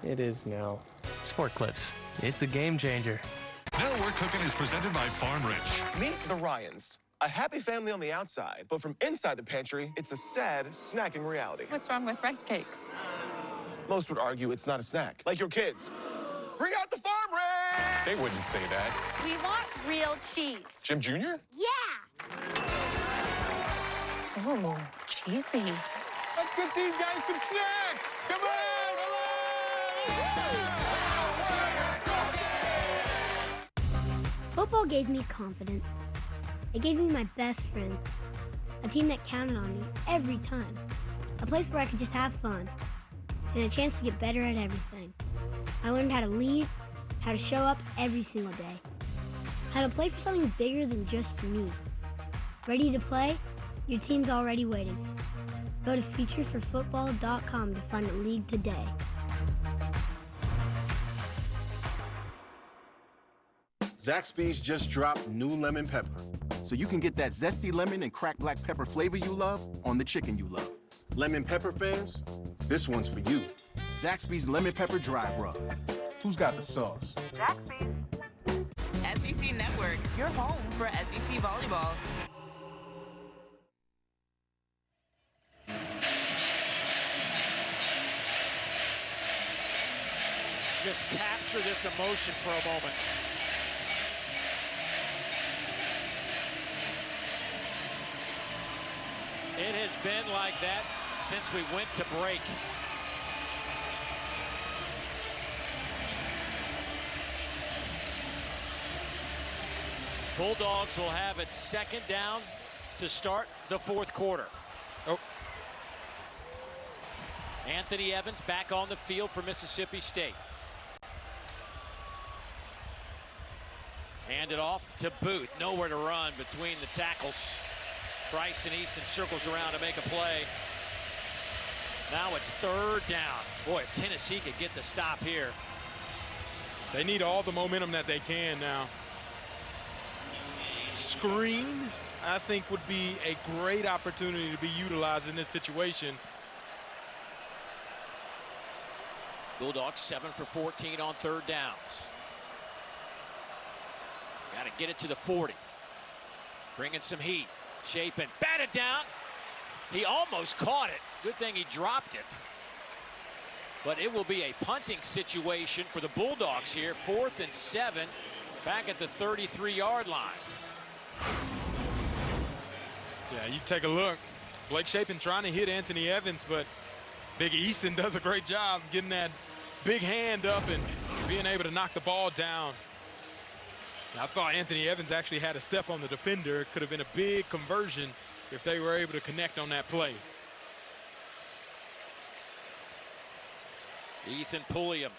It is now. Sport Clips. It's a game changer. Now We're Cooking is presented by Farm Rich. Meet the Ryans. A happy family on the outside, but from inside the pantry, it's a sad, snacking reality. What's wrong with rice cakes? Most would argue it's not a snack. Like your kids. Bring out the Farm Rich! They wouldn't say that. We want real cheese. Jim Jr.? Yeah! Oh, cheesy. Let's get these guys some snacks! Come on! Football gave me confidence. It gave me my best friends, a team that counted on me every time, a place where I could just have fun, and a chance to get better at everything. I learned how to lead, how to show up every single day, how to play for something bigger than just me. Ready to play? Your team's already waiting. Go to futureforfootball.com to find a league today. Zaxby's just dropped new lemon pepper. So you can get that zesty lemon and cracked black pepper flavor you love on the chicken you love. Lemon pepper fans, this one's for you. Zaxby's Lemon Pepper Dry Rub. Who's got the sauce? Zaxby's. SEC Network, your home for SEC volleyball. Just capture this emotion for a moment. It has been like that since we went to break. Bulldogs will have it second down to start the fourth quarter. Oh. Anthony Evans back on the field for Mississippi State. Hand it off to Booth. Nowhere to run between the tackles. Bryson Easton circles around to make a play. Now it's third down. Boy, if Tennessee could get the stop here. They need all the momentum that they can now. Screen, I think, would be a great opportunity to be utilized in this situation. Bulldogs 7 for 14 on third downs. Got to get it to the 40. Bringing some heat. Shapen, batted down. He almost caught it. Good thing he dropped it. But it will be a punting situation for the Bulldogs here. 4th and 7, back at the 33-yard line. Yeah, you take a look. Blake Shapen trying to hit Anthony Evans, but Big Easton does a great job getting that big hand up and being able to knock the ball down. I thought Anthony Evans actually had a step on the defender. It could have been a big conversion if they were able to connect on that play. Ethan Pulliam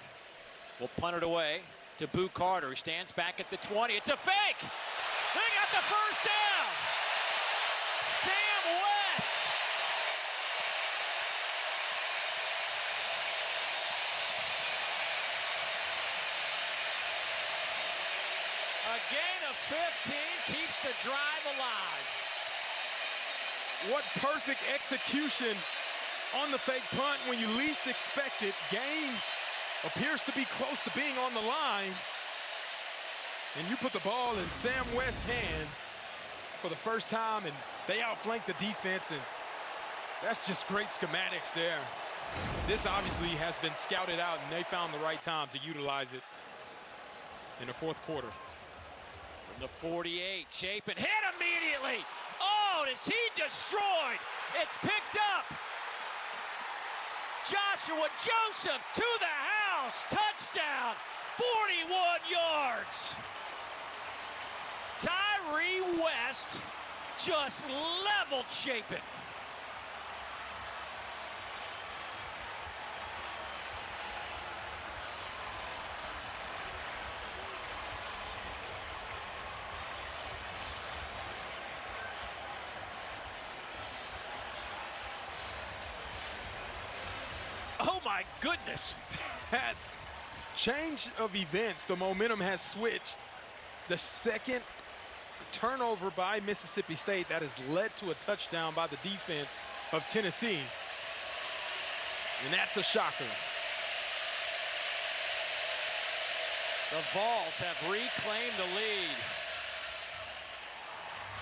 will punt it away to Boo Carter, who stands back at the 20. It's a fake! They got the first down! Sam West! A gain of 15 keeps the drive alive. What perfect execution on the fake punt when you least expect it. Game appears to be close to being on the line. And you put the ball in Sam West's hand for the first time, and they outflank the defense, and that's just great schematics there. This obviously has been scouted out, and they found the right time to utilize it in the fourth quarter. From the 48, Chapin hit immediately. Oh, is he destroyed? It's picked up. Joshua Joseph to the house. Touchdown, 41 yards. Tyree West just leveled Chapin. Oh my goodness. That change of events, the momentum has switched. The second turnover by Mississippi State that has led to a touchdown by the defense of Tennessee. And that's a shocker. The Vols have reclaimed the lead.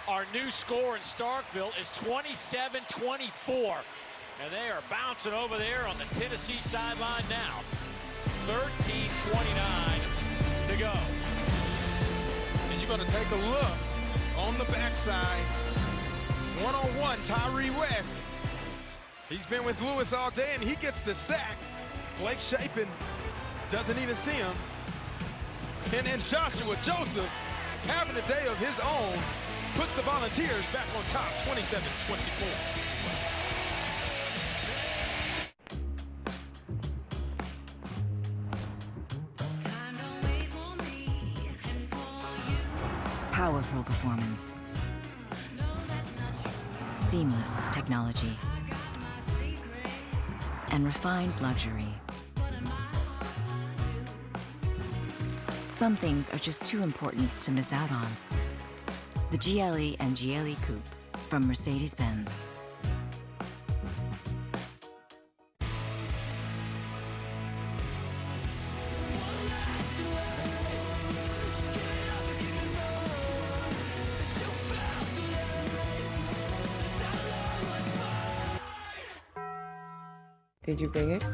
Our new score in Starkville is 27-24. And they are bouncing over there on the Tennessee sideline now. 13:29 to go. And you're going to take a look on the backside. One-on-one, Tyree West. He's been with Lewis all day, and he gets the sack. Blake Chapin doesn't even see him. And then Joshua Joseph, having a day of his own, puts the Volunteers back on top, 27-24. Powerful performance. Seamless technology. And refined luxury. Some things are just too important to miss out on. The GLE and GLE Coupe from Mercedes-Benz. Did you bring it?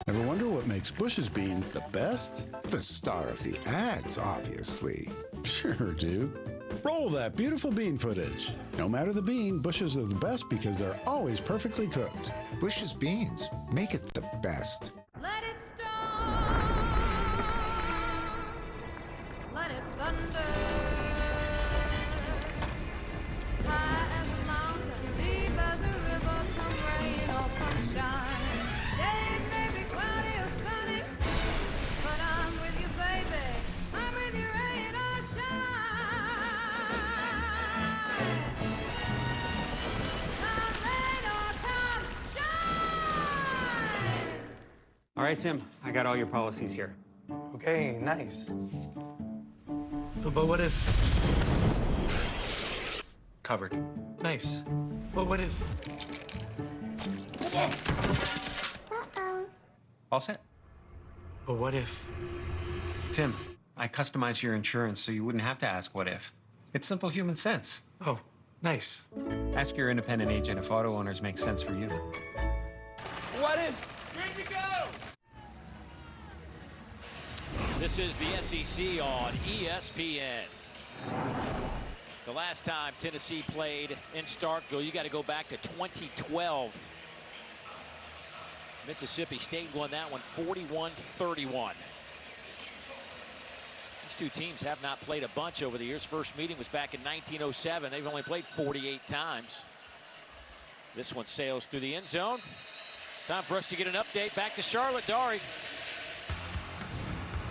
Ever wonder what makes Bush's beans the best? The star of the ads, obviously. Sure, dude. Roll that beautiful bean footage. No matter the bean, Bush's are the best because they're always perfectly cooked. Bush's beans make it the best. Let it storm, let it thunder. High as a mountain, deep as a river, come rain or come shine. Days may be cloudy or sunny, but I'm with you, baby. I'm with you, rain or shine. Come rain or come shine. All right, Tim, I got all your policies here. Okay, nice. But what if... Covered. Nice. But what if... All set. But what if... Tim, I customized your insurance so you wouldn't have to ask what if. It's simple human sense. Oh, nice. Ask your independent agent if auto owners make sense for you. What if... Here we go! This is the SEC on ESPN. The last time Tennessee played in Starkville, you got to go back to 2012. Mississippi State won that one 41-31. These two teams have not played a bunch over the years. First meeting was back in 1907. They've only played 48 times. This one sails through the end zone. Time for us to get an update. Back to Charlotte. Dari.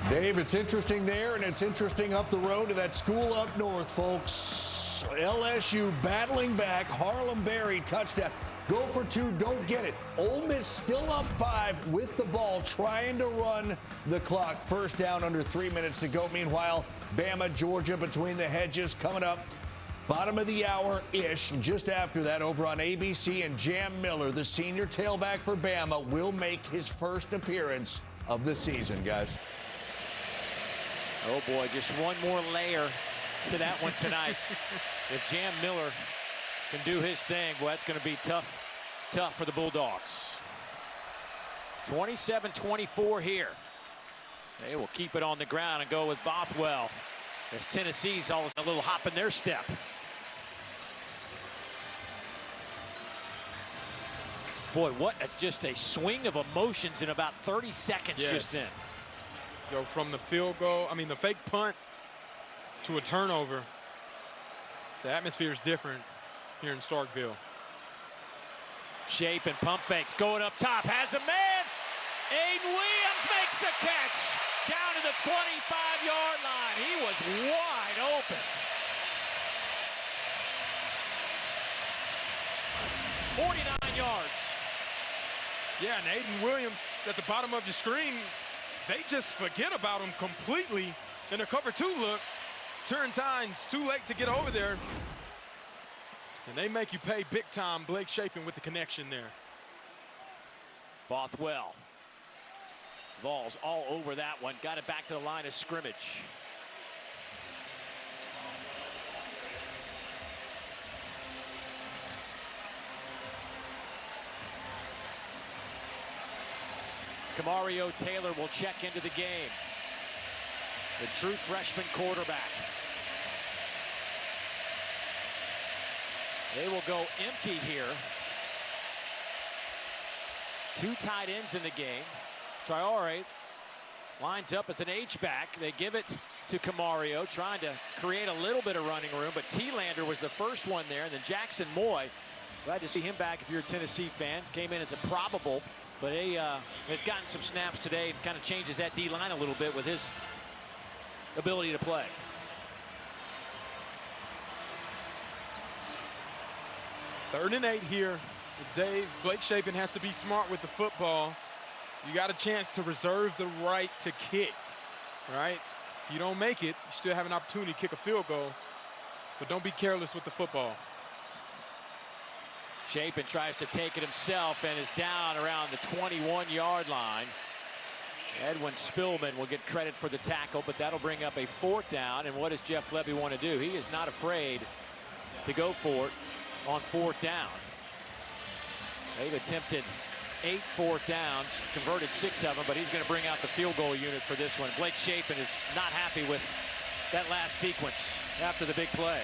Dave, it's interesting there, and it's interesting up the road to that school up north, folks. LSU battling back. Harlem Berry touchdown. Go for two, don't get it. Ole Miss still up 5 with the ball, trying to run the clock. First down, under 3 minutes to go. Meanwhile, Bama, Georgia between the hedges coming up. Bottom of the hour-ish, just after that, over on ABC, and Jam Miller, the senior tailback for Bama, will make his first appearance of the season, guys. Oh, boy, just one more layer to that one tonight. If Jam Miller can do his thing, well, that's going to be tough for the Bulldogs. 27-24 here. They will keep it on the ground and go with Bothwell, as Tennessee's always a little hop in their step. Boy, what just a swing of emotions in about 30 seconds just then. Go from the field goal, the fake punt, to a turnover. The atmosphere is different here in Starkville. Shape and pump fakes going up top, has a man. Aiden Williams makes the catch down to the 25-yard line. He was wide open. 49 yards. Yeah, and Aiden Williams at the bottom of your screen, they just forget about him completely in a cover 2 look. Turn-time's too late to get over there. And they make you pay big time. Blake Shapen with the connection there. Bothwell. Vols all over that one. Got it back to the line of scrimmage. Camario Taylor will check into the game. The true freshman quarterback. They will go empty here. 2 tight ends in the game. Traore lines up as an H-back. They give it to Camario, trying to create a little bit of running room, but T-Lander was the first one there, and then Jaxon Moy. Glad to see him back if you're a Tennessee fan. Came in as a probable, but he has gotten some snaps today and kind of changes that D-line a little bit with his ability to play. Third and 8 here. Dave, Blake Shapen has to be smart with the football. You got a chance to reserve the right to kick, right? If you don't make it, you still have an opportunity to kick a field goal, but don't be careless with the football. Shapen tries to take it himself and is down around the 21-yard line. Edwin Spillman will get credit for the tackle, but that'll bring up a 4th down. And what does Jeff Levy want to do? He is not afraid to go for it on 4th down. They've attempted 8 4th downs, converted 6 of them, but he's going to bring out the field goal unit for this one. Blake Shapen is not happy with that last sequence after the big play.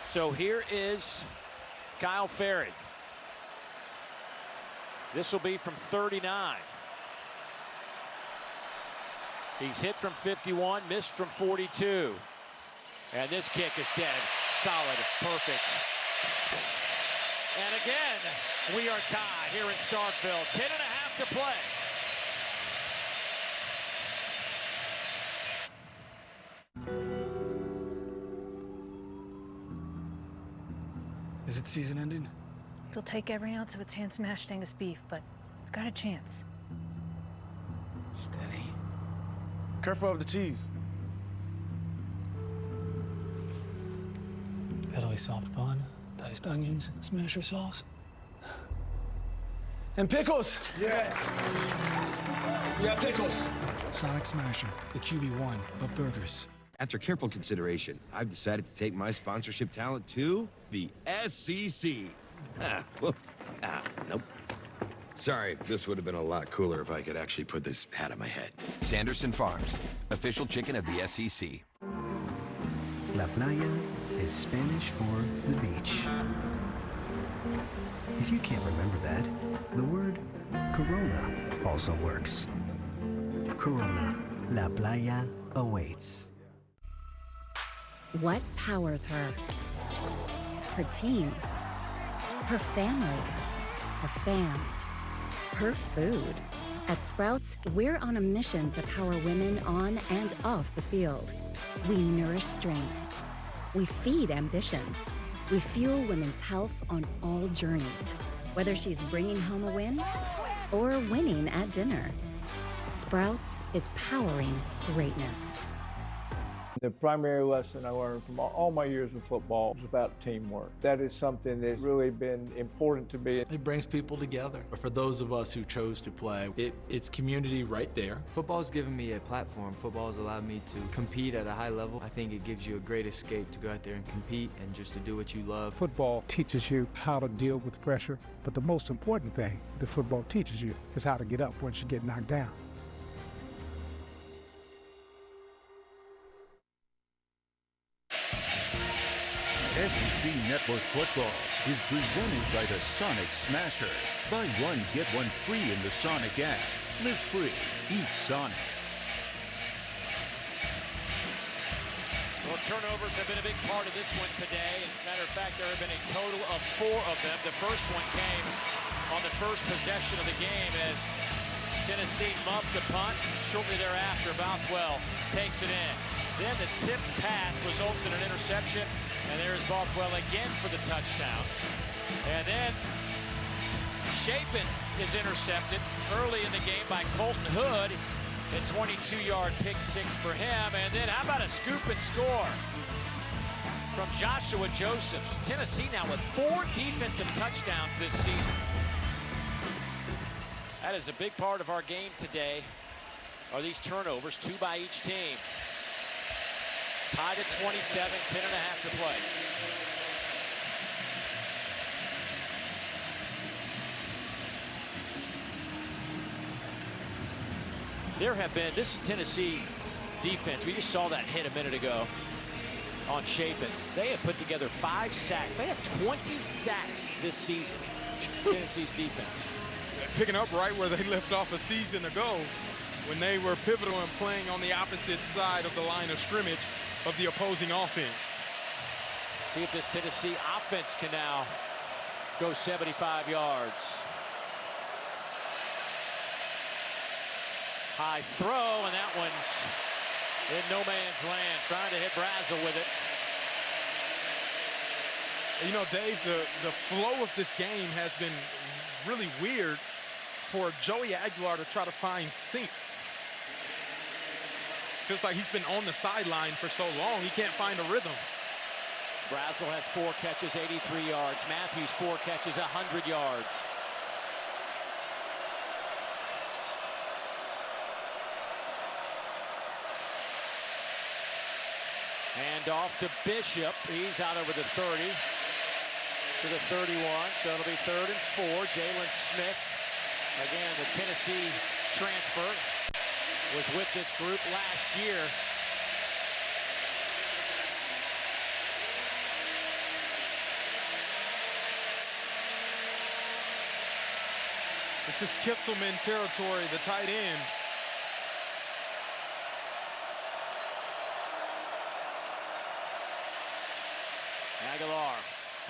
So here is Kyle Ferry. This will be from 39. He's hit from 51, missed from 42. And this kick is dead. Solid, perfect. And again, we are tied here in Starkville. 10.5 to play. Is it season ending? It'll take every ounce of its hand-smashed Angus beef, but it's got a chance. Steady. Careful of the cheese. Pillowy soft bun, diced onions, smasher sauce. And pickles! Yes! Yeah, pickles. Sonic Smasher, the QB1 of burgers. After careful consideration, I've decided to take my sponsorship talent to the SEC. Nope. Sorry, this would have been a lot cooler if I could actually put this hat on my head. Sanderson Farms, official chicken of the SEC. La playa is Spanish for the beach. If you can't remember that, the word Corona also works. Corona, La Playa awaits. What powers her? Her team, her family, her fans, her food. At Sprouts, we're on a mission to power women on and off the field. We nourish strength. We feed ambition. We fuel women's health on all journeys, whether she's bringing home a win or winning at dinner. Sprouts is powering greatness. The primary lesson I learned from all my years of football was about teamwork. That is something that's really been important to me. It brings people together. For those of us who chose to play, it's community right there. Football's given me a platform. Football has allowed me to compete at a high level. I think it gives you a great escape to go out there and compete and just to do what you love. Football teaches you how to deal with pressure, but the most important thing that football teaches you is how to get up once you get knocked down. SEC Network Football is presented by the Sonic Smasher. Buy one, get one free in the Sonic app. Live free. Eat Sonic. Well, turnovers have been a big part of this one today. As a matter of fact, there have been a total of 4 of them. The first one came on the first possession of the game as Tennessee muffed the punt. Shortly thereafter, Bothwell takes it in. Then the tip pass results in an interception, and there's Bothwell again for the touchdown. And then Chapin is intercepted early in the game by Colton Hood. A 22-yard pick six for him. And then how about a scoop and score from Joshua Josephs. Tennessee now with 4 defensive touchdowns this season. That is a big part of our game today, are these turnovers, 2 by each team. Tied at 27, 10.5 to play. There have been, this Tennessee defense, we just saw that hit a minute ago on Chapin. They have put together 5 sacks. They have 20 sacks this season, Tennessee's defense. Picking up right where they left off a season ago when they were pivotal and playing on the opposite side of the line of scrimmage of the opposing offense. See if this Tennessee offense can now go 75 yards. High throw, and that one's in no man's land, trying to hit Brazel with it. You know, Dave, the flow of this game has been really weird for Joey Aguilar to try to find sync. Feels like he's been on the sideline for so long, he can't find a rhythm. Brazel has 4 catches, 83 yards. Matthews 4 catches, 100 yards. Hand off to Bishop. He's out over the 30 to the 31. So it'll be 3rd and 4. Jalen Smith, again, the Tennessee transfer, was with this group last year. This is Kitzelman territory, the tight end. Aguilar,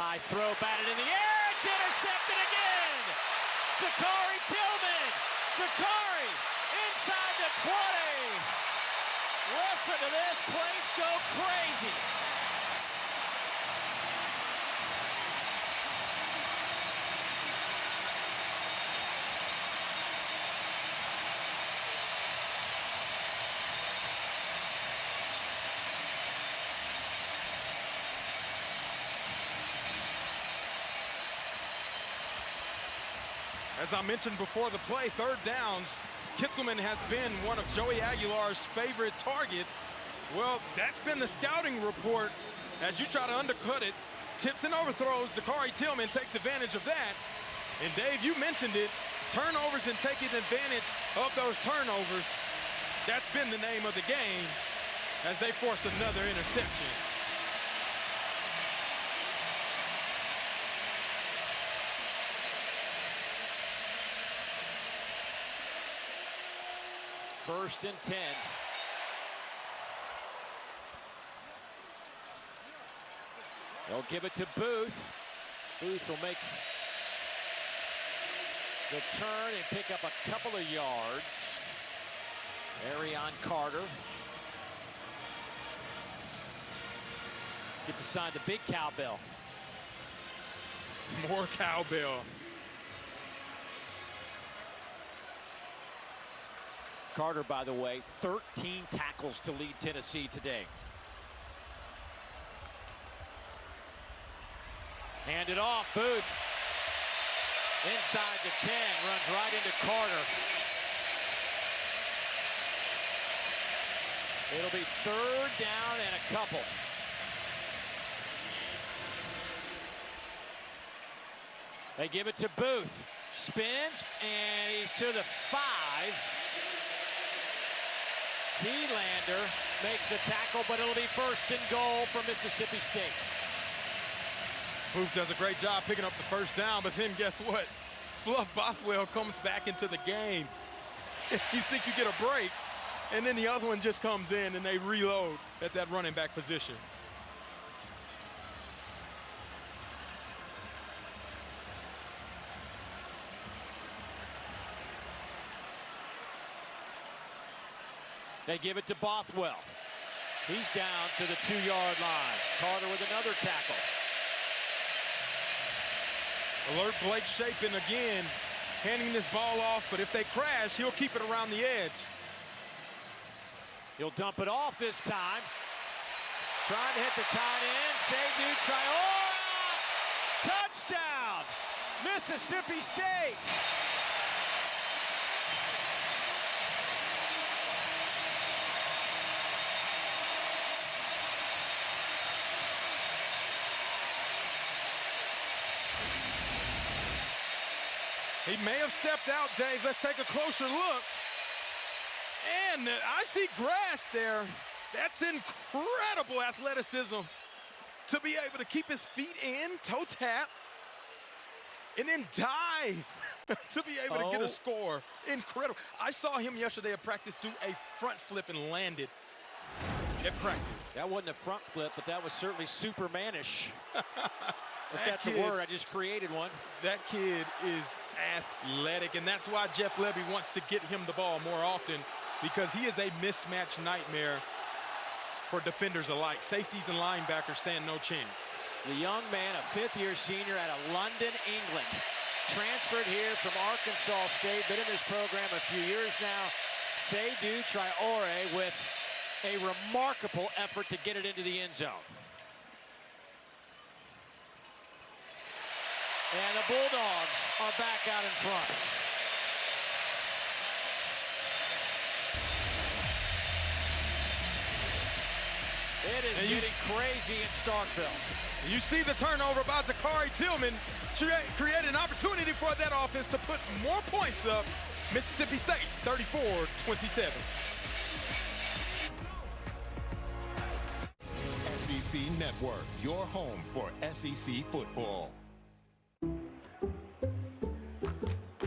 high throw, batted in the air, it's intercepted again! Zachary Tillman, Zachary inside the 20. Listen to this place go crazy. As I mentioned before the play, 3rd downs, Kitzelman has been one of Joey Aguilar's favorite targets. Well, that's been the scouting report. As you try to undercut it, tips and overthrows, Zachary Tillman takes advantage of that. And Dave, you mentioned it, turnovers and taking advantage of those turnovers. That's been the name of the game as they force another interception. First and 10. They'll give it to Booth. Booth will make the turn and pick up a couple of yards. Arion Carter. Get to sign the big cowbell. More cowbell. Carter, by the way, 13 tackles to lead Tennessee today. Hand it off, Booth. Inside the 10, runs right into Carter. It'll be 3rd down and a couple. They give it to Booth. Spins, and he's to the 5. Thielander makes a tackle, but it'll be 1st and goal for Mississippi State. Booth does a great job picking up the 1st down, but then guess what? Fluff Bothwell comes back into the game. You think you get a break, and then the other one just comes in, and they reload at that running back position. They give it to Bothwell. He's down to the 2-yard line. Carter with another tackle. Alert Blake Shapen again, handing this ball off, but if they crash, he'll keep it around the edge. He'll dump it off this time. Trying to hit the tight end. Seydou Traore. Touchdown, Mississippi State. He may have stepped out, Dave. Let's take a closer look. And I see grass there. That's incredible athleticism to be able to keep his feet in, toe tap, and then dive to be able to get a score. Incredible. I saw him yesterday at practice do a front flip and land it at practice. That wasn't a front flip, but that was certainly Supermanish. If that's a word, I just created one. That kid is athletic, and that's why Jeff Lebby wants to get him the ball more often, because he is a mismatch nightmare for defenders alike. Safeties and linebackers stand no chance. The young man, a 5th-year senior out of London, England, transferred here from Arkansas State, been in this program a few years now. Seydou Traore with a remarkable effort to get it into the end zone. And the Bulldogs are back out in front. It is getting crazy in Starkville. You see the turnover by Zachary Tillman, create an opportunity for that offense to put more points up. Mississippi State, 34-27. SEC Network, your home for SEC football.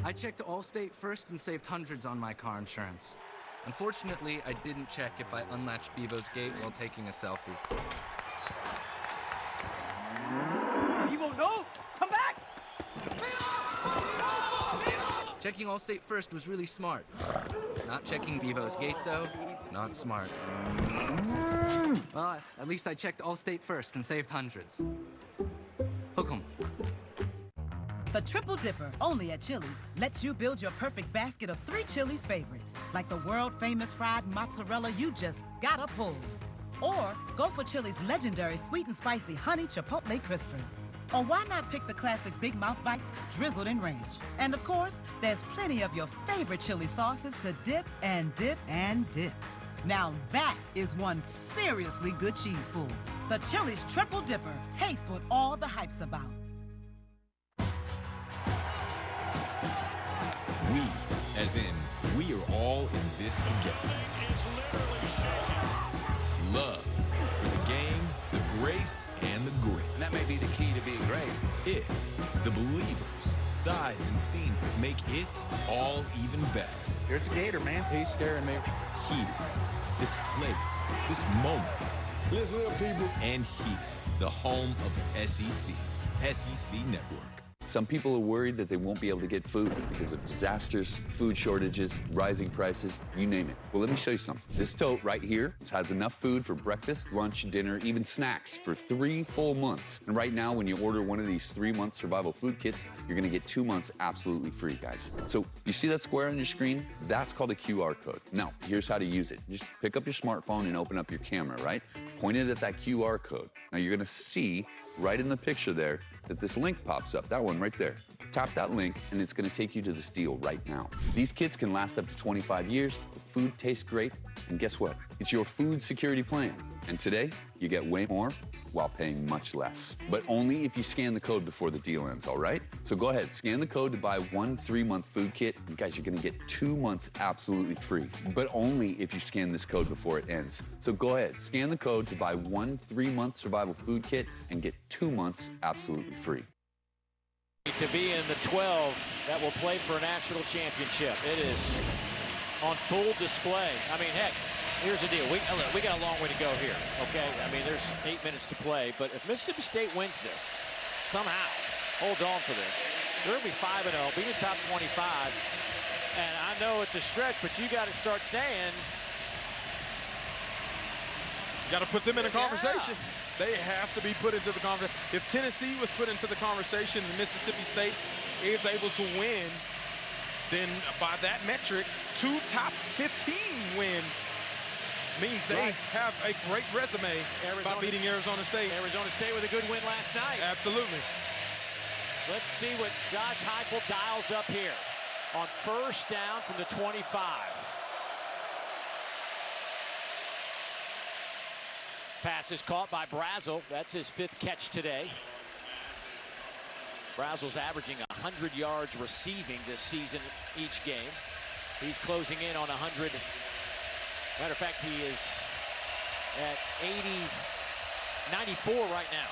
I checked Allstate first and saved hundreds on my car insurance. Unfortunately, I didn't check if I unlatched Bevo's gate while taking a selfie. Bevo, no! Come back! Checking Allstate first was really smart. Not checking Bevo's gate, though, not smart. Well, at least I checked Allstate first and saved hundreds. Hook 'em. The Triple Dipper, only at Chili's, lets you build your perfect basket of 3 Chili's favorites, like the world-famous fried mozzarella you just gotta pull. Or go for Chili's legendary sweet and spicy honey chipotle crispers. Or why not pick the classic Big Mouth Bites drizzled in ranch? And of course, there's plenty of your favorite chili sauces to dip and dip and dip. Now that is one seriously good cheese pool. The Chili's Triple Dipper. Taste what all the hype's about. We, as in, we are all in this together. Love for the game, the grace, and the grit. And that may be the key to being great. It, the believers, sides and scenes that make it all even better. Here it's a Gator, man. He's scaring me. Here, this place, this moment. Listen up, people. And here, the home of the SEC, SEC Network. Some people are worried that they won't be able to get food because of disasters, food shortages, rising prices, you name it. Well, let me show you something. This tote right here has enough food for breakfast, lunch, dinner, even snacks for 3 full months. And right now, when you order one of these 3-month survival food kits, you're gonna get 2 months absolutely free, guys. So you see that square on your screen? That's called a QR code. Now, here's how to use it. Just pick up your smartphone and open up your camera, right? Point it at that QR code. Now you're gonna see right in the picture there that this link pops up, that one right there. Tap that link and it's gonna take you to this deal right now. These kits can last up to 25 years, the food tastes great, and guess what? It's your food security plan. And today, you get way more while paying much less. But only if you scan the code before the deal ends, all right? So go ahead, scan the code to buy 1 3-month food kit. And guys, you're gonna get 2 months absolutely free, but only if you scan this code before it ends. So go ahead, scan the code to buy 1 3-month survival food kit and get 2 months absolutely free. To be in the 12 that will play for a national championship. It is on full display. I mean, heck, here's the deal. We got a long way to go here, okay? I mean, there's 8 minutes to play, but if Mississippi State wins this, somehow holds on for this, they're going to be 5-0, be in the top 25. And I know it's a stretch, but you got to start saying. You got to put them in a conversation. They have to be put into the conversation. If Tennessee was put into the conversation and Mississippi State is able to win, then by that metric, 2 top 15 wins means they have a great resume by beating Arizona State. Arizona State with a good win last night. Absolutely. Let's see what Josh Heupel dials up here on first down from the 25. Pass is caught by Brazel. That's his 5th catch today. Brazel's averaging 100 yards receiving this season each game. He's closing in on 100. Matter of fact, he is at 94 right now.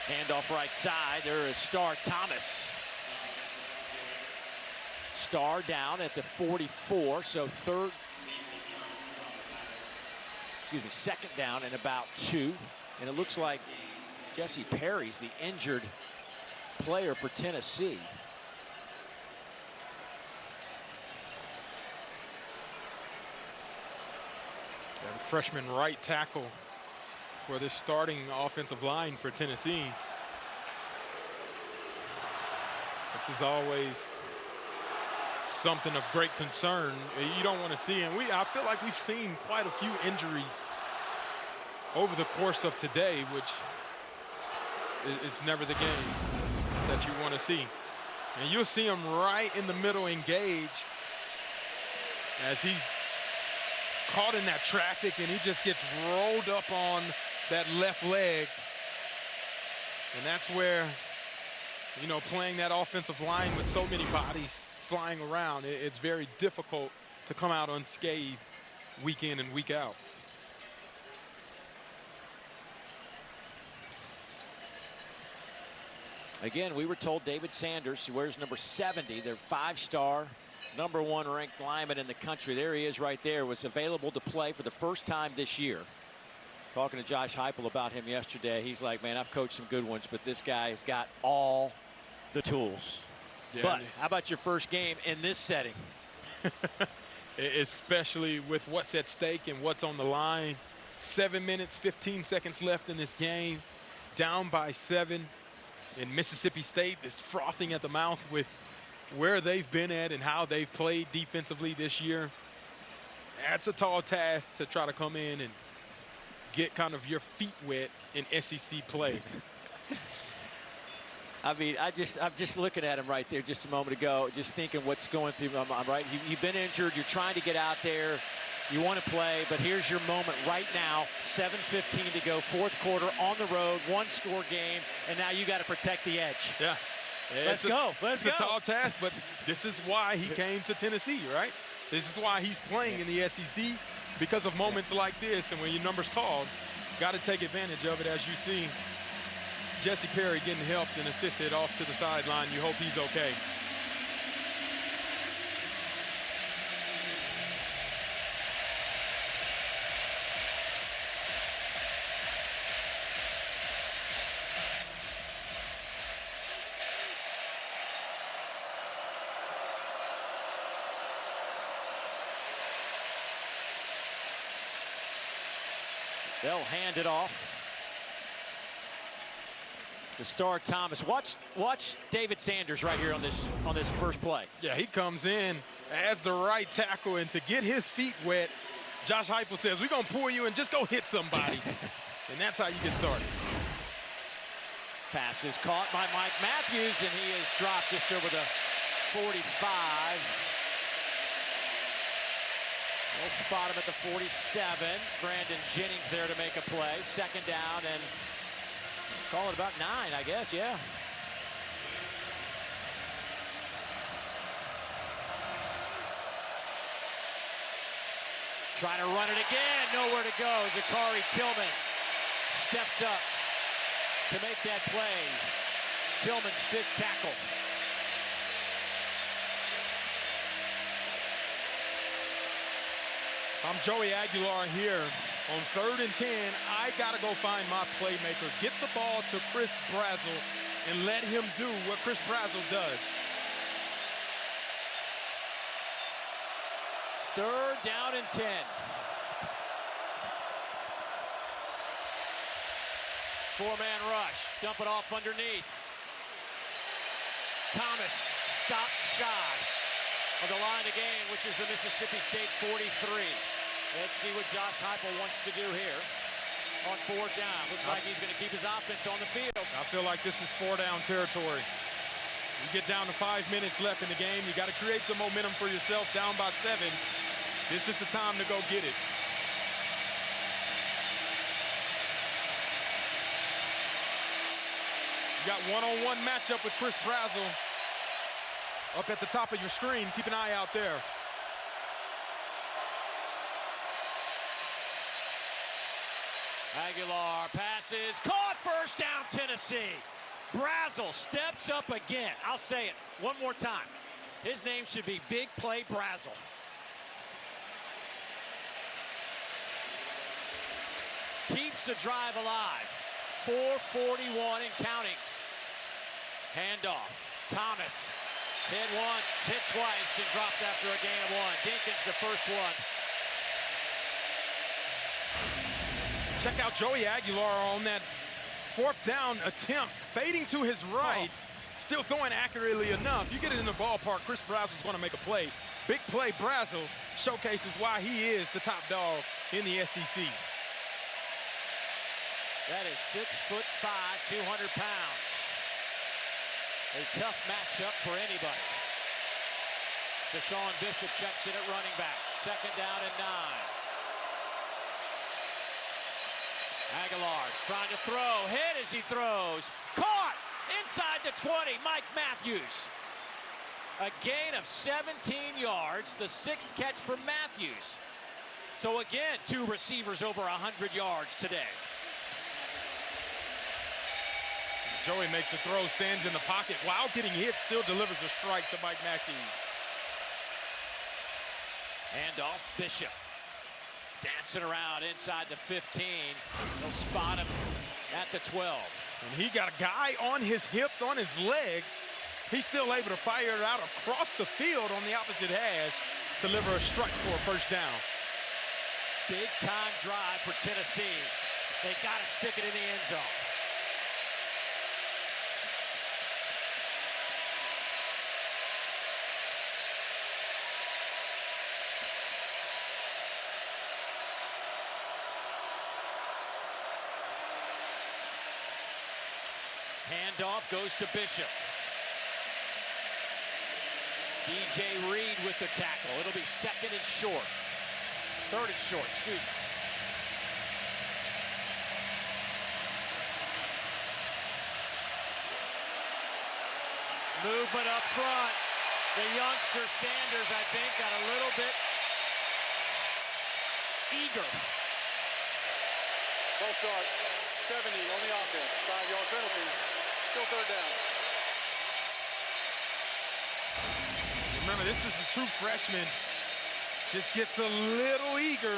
Handoff right side. There is Star Thomas. Star down at the 44, so second down and about 2. And it looks like Jesse Perry's the injured player for Tennessee. The freshman right tackle for this starting offensive line for Tennessee. This is always something of great concern. You don't want to see, and I feel like we've seen quite a few injuries over the course of today, which is never the game that you want to see. And you'll see him right in the middle engaged as he's caught in that traffic, and he just gets rolled up on that left leg. And that's where, you know, playing that offensive line with so many bodies flying around, it's very difficult to come out unscathed week in and week out. Again, we were told David Sanders, who wears number 70, their 5-star, #1 ranked lineman in the country. There he is right there, was available to play for the first time this year. Talking to Josh Heupel about him yesterday, he's like, man, I've coached some good ones, but this guy has got all the tools. Yeah. But how about your first game in this setting? Especially with what's at stake and what's on the line. 7 minutes, 15 seconds left in this game, down by 7. And Mississippi State is frothing at the mouth with where they've been at and how they've played defensively this year. That's a tall task to try to come in and get kind of your feet wet in SEC play. I mean, I'm just looking at him right there just a moment ago, just thinking what's going through my mind, right? You've been injured, you're trying to get out there, you want to play, but here's your moment right now, 7:15 to go, 4th quarter, on the road, 1-score game, and now you got to protect the edge. Yeah. Let's go. It's a tall task, but this is why he came to Tennessee, right? This is why he's playing in the SEC, because of moments like this, and when your number's called, got to take advantage of it. As you see Jesse Perry getting helped and assisted off to the sideline. You hope he's okay. They'll hand it off to Star Thomas. Watch David Sanders right here on this first play. Yeah, he comes in as the right tackle, and to get his feet wet, Josh Heupel says, we're going to pull you and just go hit somebody. And that's how you get started. Pass is caught by Mike Matthews, and he is dropped just over the 45. We'll spot him at the 47. Brandon Jennings there to make a play. Second down, and call it about 9, I guess, yeah. Trying to run it again, nowhere to go. Zachary Tillman steps up to make that play. Tillman's 5th tackle. I'm Joey Aguilar here. On 3rd and 10, I got to go find my playmaker. Get the ball to Chris Brazzell and let him do what Chris Brazzell does. 3rd down and 10. Four-man rush. Dump it off underneath. Thomas stops shy of the line of game, which is the Mississippi State 43. Let's see what Josh Heupel wants to do here on 4th down. Looks like he's going to keep his offense on the field. I feel like this is 4-down territory. You get down to 5 minutes left in the game. You got to create some momentum for yourself, down by 7. This is the time to go get it. You got one-on-one matchup with Chris Brazzell up at the top of your screen. Keep an eye out there. Aguilar passes, caught, 1st down, Tennessee. Brazzell steps up again. I'll say it one more time. His name should be Big Play Brazzell. Keeps the drive alive. 4:41 and counting. Handoff. Thomas hit once, hit twice, and dropped after a gain of 1. Dinkins the first one. Check out Joey Aguilar on that 4th down attempt, fading to his right, still throwing accurately enough. You get it in the ballpark, Chris Brazzell's going to make a play. Big Play Brazzell showcases why he is the top dog in the SEC. That is 6'5", 200 pounds. A tough matchup for anybody. Deshaun Bishop checks in at running back. 2nd down and 9. Aguilar trying to throw, hit as he throws, caught inside the 20, Mike Matthews. A gain of 17 yards, the 6th catch for Matthews. So again, 2 receivers over 100 yards today. Joey makes the throw, stands in the pocket while getting hit, still delivers a strike to Mike Matthews. Handoff, Bishop. Dancing around inside the 15. They'll spot him at the 12. And he got a guy on his hips, on his legs. He's still able to fire it out across the field on the opposite hash, deliver a strike for a 1st down. Big time drive for Tennessee. They got to stick it in the end zone. Handoff goes to Bishop. DJ Reed with the tackle. It'll be 2nd and short. 3rd and short, excuse me. Movement up front. The youngster Sanders, I think, got a little bit eager. False start. 70 on the offense. 5-yard penalty. Still 3rd down. Remember, this is a true freshman. Just gets a little eager.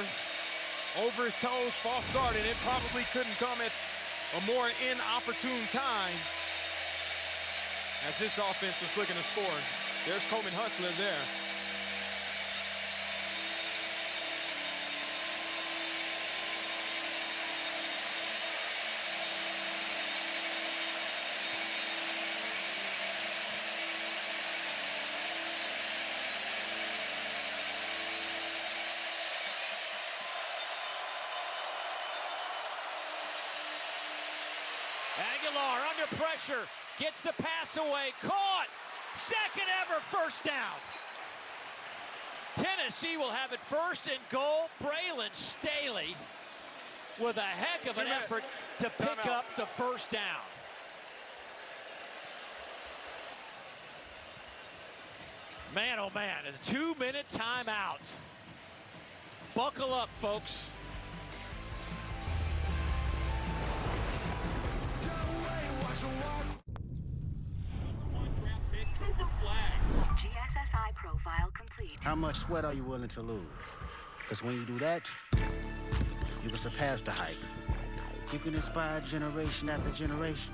Over his toes, false start, and it probably couldn't come at a more inopportune time as this offense is looking to score. There's Coleman Hustler there. Aguilar under pressure, gets the pass away, caught. Second ever first down. Tennessee will have it first and goal. Braylon Staley with a heck of an effort to pick up the first down. Man, oh man, a 2-minute timeout. Buckle up, folks. GSSI profile complete. How much sweat are you willing to lose? Because when you do that, you can surpass the hype. You can inspire generation after generation.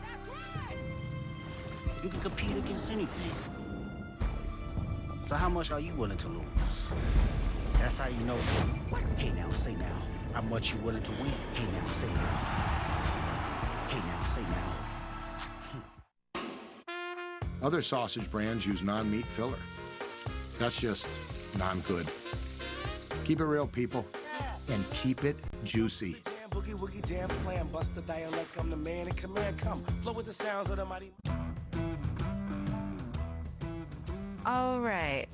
You can compete against anything. So how much are you willing to lose? That's how you know. Hey now, say now. How much you willing to win? Hey now, say now. Hey now, say now. Other sausage brands use non-meat filler. That's just non-good. Keep it real, people, and keep it juicy. Boogie woogie jam slam, bust the dialect, I'm the man in command, come flow with the sounds of the mighty. All right.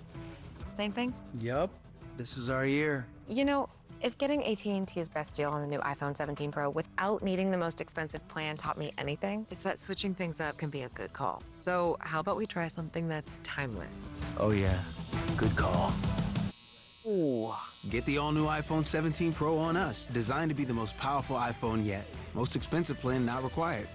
Same thing? Yup. This is our year. You know, if getting AT&T's best deal on the new iPhone 17 Pro without needing the most expensive plan taught me anything, it's that switching things up can be a good call. So how about we try something that's timeless? Oh yeah, good call. Ooh. Get the all-new iPhone 17 Pro on us. Designed to be the most powerful iPhone yet. Most expensive plan not required.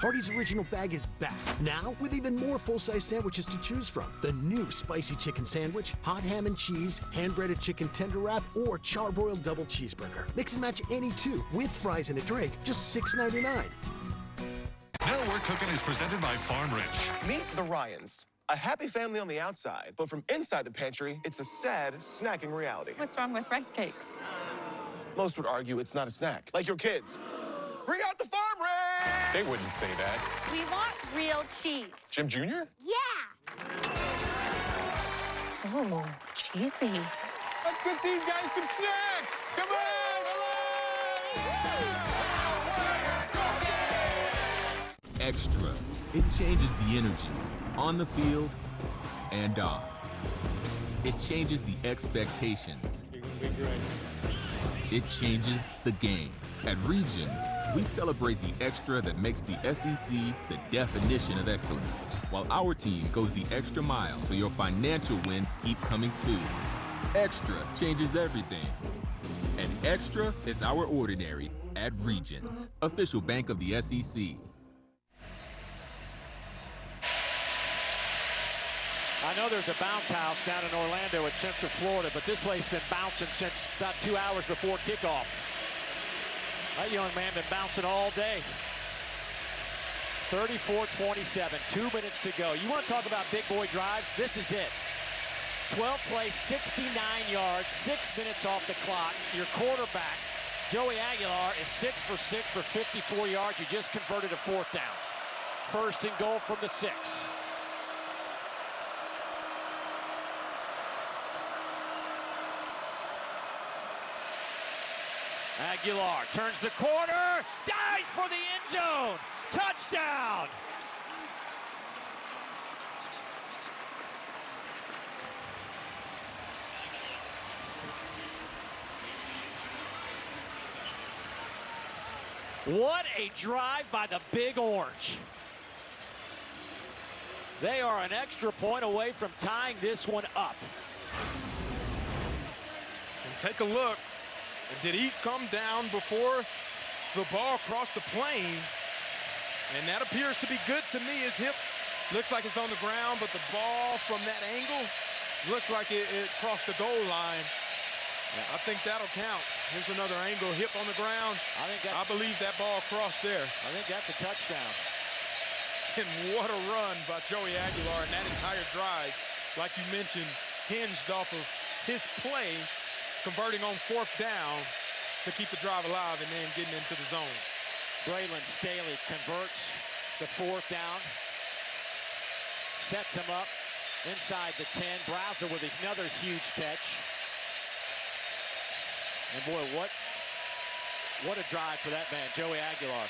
Hardee's Original Bag is back, now with even more full-size sandwiches to choose from. The new spicy chicken sandwich, hot ham and cheese, hand-breaded chicken tender wrap, or charbroiled double cheeseburger. Mix and match any two, with fries and a drink, just $6.99. Now We're Cooking is presented by Farm Rich. Meet the Ryans. A happy family on the outside, but from inside the pantry, it's a sad, snacking reality. What's wrong with rice cakes? Most would argue it's not a snack, like your kids. Bring out the Farm Rich! They wouldn't say that. We want real cheese. Jim Jr.? Yeah! Oh, cheesy. Let's get these guys some snacks! Come on, Extra. It changes the energy on the field and off. It changes the expectations. You're gonna be great. It changes the game. At Regions, we celebrate the extra that makes the SEC the definition of excellence, while our team goes the extra mile so your financial wins keep coming too. Extra changes everything. And extra is our ordinary at Regions, official bank of the SEC. I know there's a bounce house down in Orlando at Central Florida, but this place has been bouncing since about 2 hours before kickoff. That young man been bouncing all day. 34-27, 2 minutes to go. You want to talk about big boy drives? This is it. 12 plays, 69 yards, 6 minutes off the clock. Your quarterback, Joey Aguilar, is 6 for 6 for 54 yards. You just converted a fourth down. First and goal from the 6. Aguilar turns the corner, dives for the end zone. Touchdown! What a drive by the Big Orange. They are an extra point away from tying this one up. And take a look. Did he come down before the ball crossed the plane? And that appears to be good to me. His hip looks like it's on the ground, but the ball from that angle looks like it crossed the goal line. I think that'll count. Here's another angle, hip on the ground. I believe that ball crossed there. I think that's a touchdown. And what a run by Joey Aguilar, and that entire drive, like you mentioned, hinged off of his play, converting on fourth down to keep the drive alive and then getting into the zone. Braylon Staley converts the fourth down, sets him up inside the 10. Browser with another huge catch. And boy, what a drive for that man, Joey Aguilar.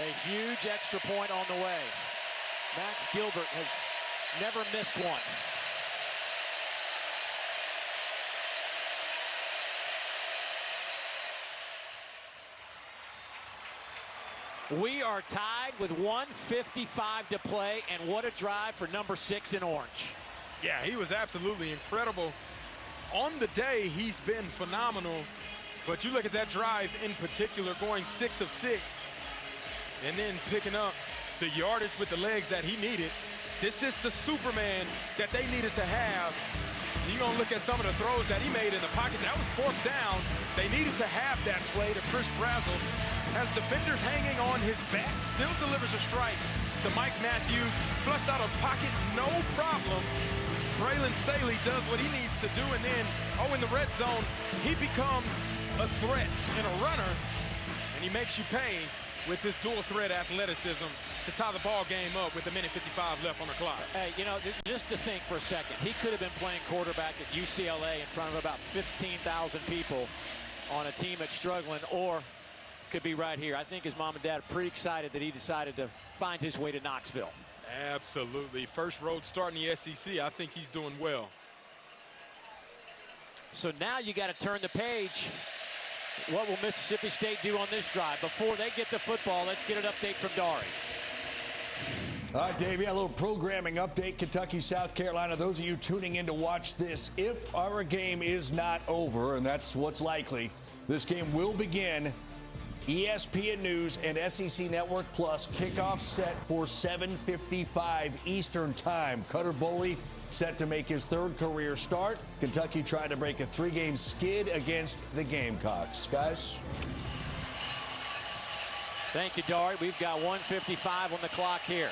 A huge extra point on the way. Max Gilbert has never missed one. We are tied with 1:55 to play, and what a drive for number 6 in orange. Yeah, he was absolutely incredible. On the day, he's been phenomenal, but you look at that drive in particular, going 6 of 6, and then picking up the yardage with the legs that he needed. This is the Superman that they needed to have. You're going to look at some of the throws that he made in the pocket. That was 4th down. They needed to have that play to Chris Brazzell. Has defenders hanging on his back, still delivers a strike to Mike Matthews. Flushed out of pocket, no problem. Braylon Staley does what he needs to do, and then, in the red zone, he becomes a threat and a runner, and he makes you pay with his dual threat athleticism to tie the ball game up with 1:55 left on the clock. Hey, you know, just to think for a second, he could have been playing quarterback at UCLA in front of about 15,000 people on a team that's struggling, or could be right here. I think his mom and dad are pretty excited that he decided to find his way to Knoxville. Absolutely. First road start in the SEC. I think he's doing well. So now you got to turn the page. What will Mississippi State do on this drive? Before they get the football, let's get an update from Dari. All right, Dave, a little programming update. Kentucky, South Carolina. Those of you tuning in to watch this, if our game is not over, and that's what's likely, this game will begin. ESPN News and SEC Network Plus kickoff set for 7:55 Eastern Time. Cutter Boley set to make his 3rd career start. Kentucky trying to break a 3-game skid against the Gamecocks. Guys? Thank you, Dari. We've got 1:55 on the clock here.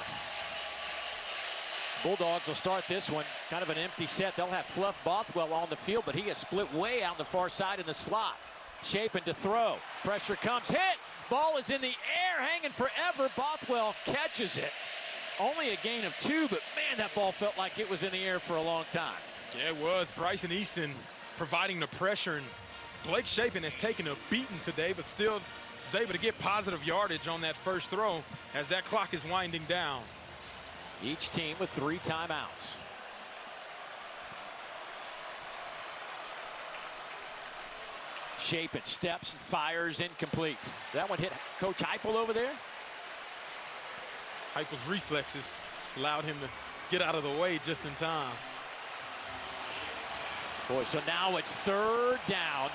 Bulldogs will start this one. Kind of an empty set. They'll have Fluff Bothwell on the field, but he is split way out on the far side in the slot. Shaping to throw. Pressure comes. Hit. Ball is in the air, hanging forever. Bothwell catches it. Only a gain of 2, but man, that ball felt like it was in the air for a long time. Yeah, it was. Bryson Easton providing the pressure, and Blake Shapen has taken a beating today, but still is able to get positive yardage on that first throw as that clock is winding down. Each team with 3 timeouts. Shapen steps and fires incomplete. That one hit Coach Heupel over there. Heupel's reflexes allowed him to get out of the way just in time. Boy, so now it's 3rd down.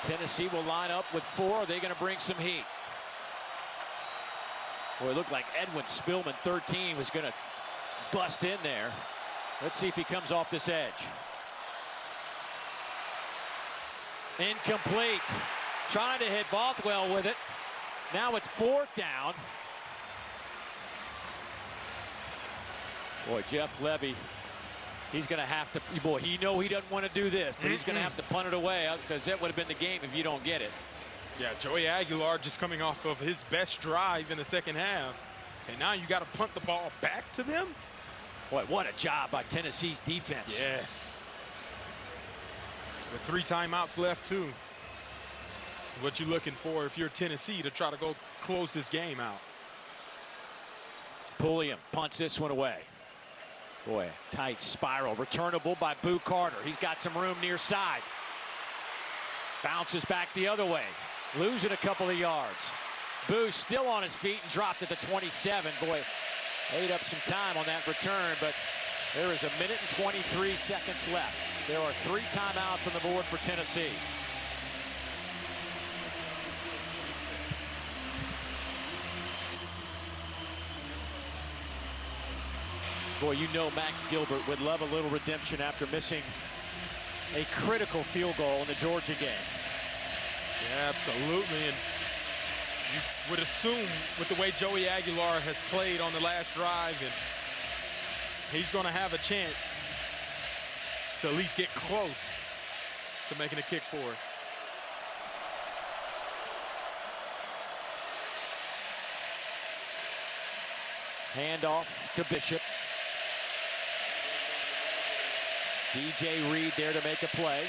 Tennessee will line up with 4. Are they going to bring some heat? Boy, it looked like Edwin Spillman, 13, was going to bust in there. Let's see if he comes off this edge. Incomplete. Trying to hit Bothwell with it. Now it's 4th down. Boy, Jeff Levy, he's going to have to, boy, he doesn't want to do this, but he's going to have to punt it away because that would have been the game if you don't get it. Yeah, Joey Aguilar just coming off of his best drive in the second half. And now you got to punt the ball back to them? Boy, what a job by Tennessee's defense. Yes. With 3 timeouts left, too. So what you're looking for if you're Tennessee to try to go close this game out. Pulliam punts this one away. Boy, tight spiral. Returnable by Boo Carter. He's got some room near side. Bounces back the other way. Losing a couple of yards. Boo still on his feet and dropped at the 27. Boy, ate up some time on that return, but there is 1 minute and 23 seconds left. There are 3 timeouts on the board for Tennessee. Boy, you know Max Gilbert would love a little redemption after missing a critical field goal in the Georgia game. Yeah, absolutely. And you would assume with the way Joey Aguilar has played on the last drive, and he's going to have a chance to at least get close to making a kick for it. Handoff to Bishop. DJ Reed there to make a play.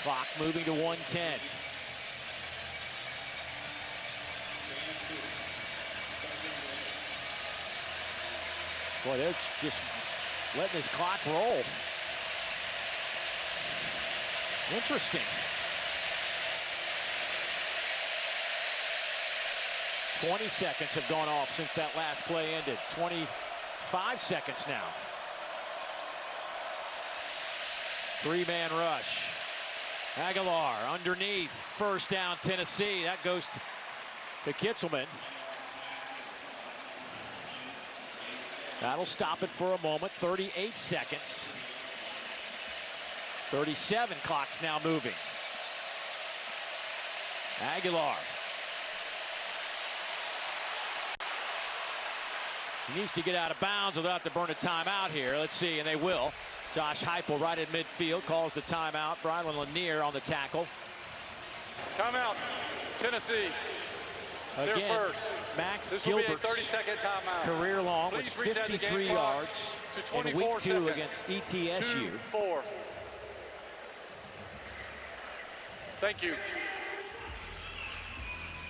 Clock moving to 1:10. Boy, they're just letting this clock roll. Interesting. 20 seconds have gone off since that last play ended. 25 seconds now. Three-man rush. Aguilar underneath. First down, Tennessee. That goes to Kitzelman. That'll stop it for a moment. 38 seconds. 37, clock's now moving. Aguilar. He needs to get out of bounds without to burn a timeout here. Let's see, and they will. Josh Heupel right at midfield calls the timeout. Brian Lanier on the tackle. Timeout, Tennessee. Again, they're first. Max this Gilbert's will be a 30-second timeout. Career long was Please reset the 53 game clock yards to 24 in week 2 seconds. against ETSU. 2-4. Thank you.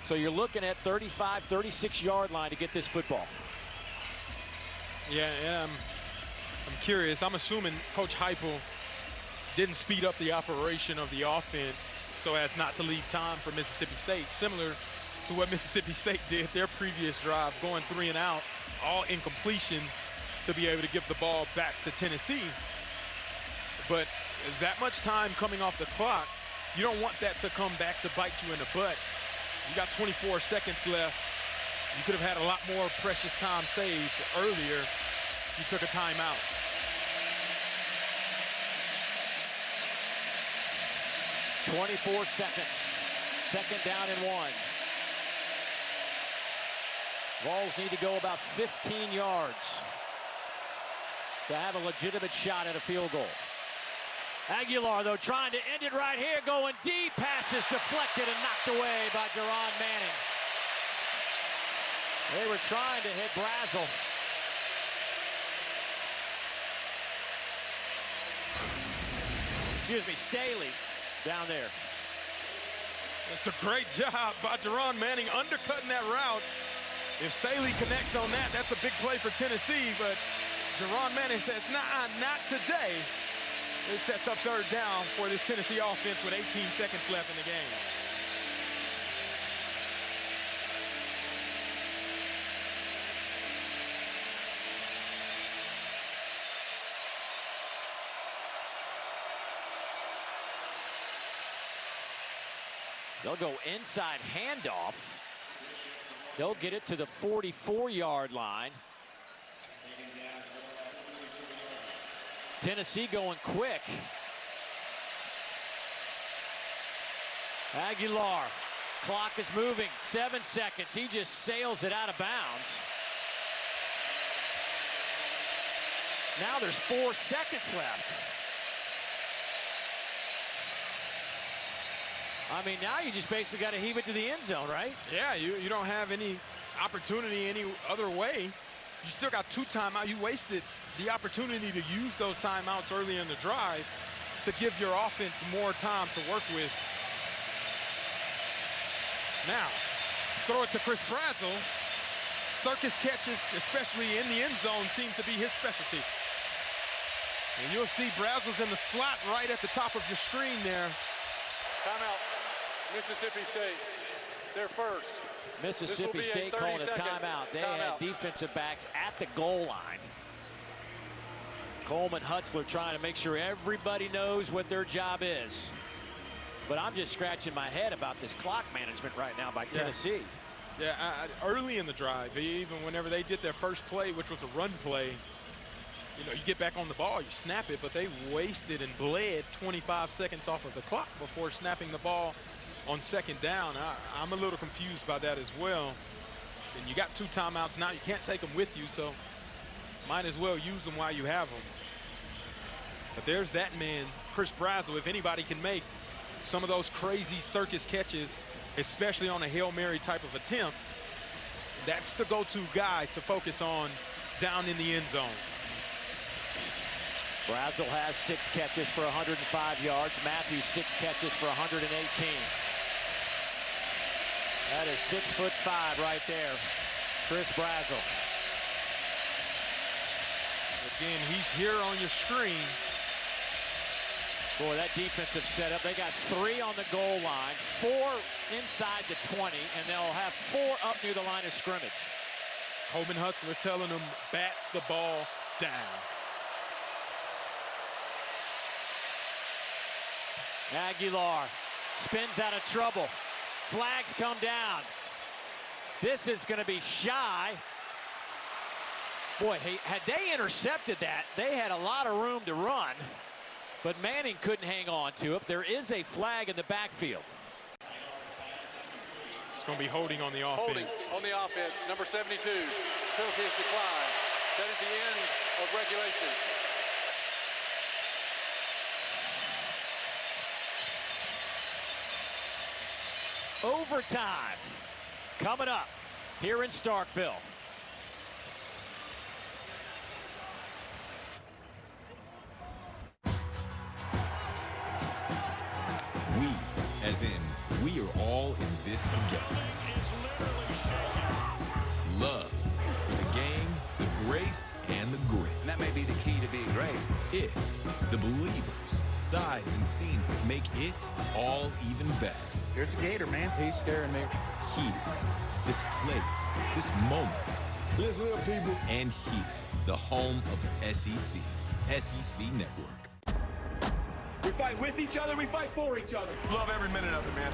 So you're looking at 35, 36-yard line to get this football. Yeah, and I'm curious. I'm assuming Coach Heupel didn't speed up the operation of the offense so as not to leave time for Mississippi State, similar to what Mississippi State did their previous drive, going 3 and out, all incompletions to be able to give the ball back to Tennessee. But that much time coming off the clock, you don't want that to come back to bite you in the butt. You got 24 seconds left. You could have had a lot more precious time saved earlier. You took a timeout. .24 seconds. Second down and 1. Vols need to go about 15 yards to have a legitimate shot at a field goal. Aguilar, though, trying to end it right here, going deep. Pass is deflected and knocked away by Jaron Manning. They were trying to hit Brazel. Excuse me, Staley down there. It's a great job by Jaron Manning undercutting that route. If Staley connects on that, that's a big play for Tennessee, but Jaron Manning says, nah, not today. It sets up third down for this Tennessee offense with 18 seconds left in the game. They'll go inside handoff. They'll get it to the 44-yard line. Tennessee going quick. Aguilar, clock is moving, 7 seconds. He just sails it out of bounds. Now there's 4 seconds left. I mean, now you just basically got to heave it to the end zone, right? Yeah, you don't have any opportunity any other way. You still got 2 timeouts. You wasted the opportunity to use those timeouts early in the drive to give your offense more time to work with. Now, throw it to Chris Brazel. Circus catches, especially in the end zone, seem to be his specialty. And you'll see Brazel's in the slot right at the top of your screen there. Timeout, Mississippi State. They're first. Mississippi State calling a timeout. They had defensive backs at the goal line. Coleman Hutzler trying to make sure everybody knows what their job is. But I'm just scratching my head about this clock management right now by Tennessee. Yeah, early in the drive, even whenever they did their first play, which was a run play, you know, you get back on the ball, you snap it, but they wasted and bled 25 seconds off of the clock before snapping the ball on second down. I'm a little confused by that as well. And you got 2 timeouts now. You can't take them with you, so might as well use them while you have them. But there's that man, Chris Brazel. If anybody can make some of those crazy circus catches, especially on a Hail Mary type of attempt, That's the go-to guy to focus on down in the end zone. Brazel has 6 catches for 105 yards. Matthews 6 catches for 118. That is 6'5" right there. Chris Brazel. Again, he's here on your screen. Boy, that defensive setup. They got 3 on the goal line, 4 inside the 20, and they'll have 4 up near the line of scrimmage. Coleman Hudson is telling them, bat the ball down. Aguilar spins out of trouble. Flags come down. This is going to be shy. Boy, had they intercepted that, they had a lot of room to run, but Manning couldn't hang on to it. There is a flag in the backfield. It's going to be holding on the offense. Holding on the offense, number 72. Penalty is declined. That is the end of regulation. Overtime coming up here in Starkville. We, as in, we are all in this together. Love for the game, the grace, and the grit. And that may be the key to being great. It, the believers, sides and scenes that make it all even better. It's a Gator, man. He's scaring me. Here, this place, this moment. Listen up, people. And here, the home of the SEC, SEC Network. We fight with each other, we fight for each other. Love every minute of it, man.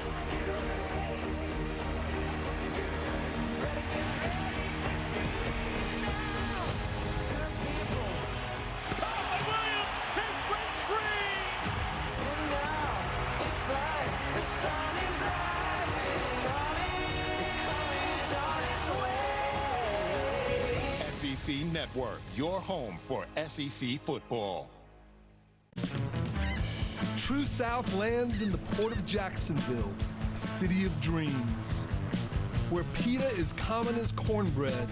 SEC Network, your home for SEC football. True South lands in the port of Jacksonville, city of dreams, where pita is common as cornbread.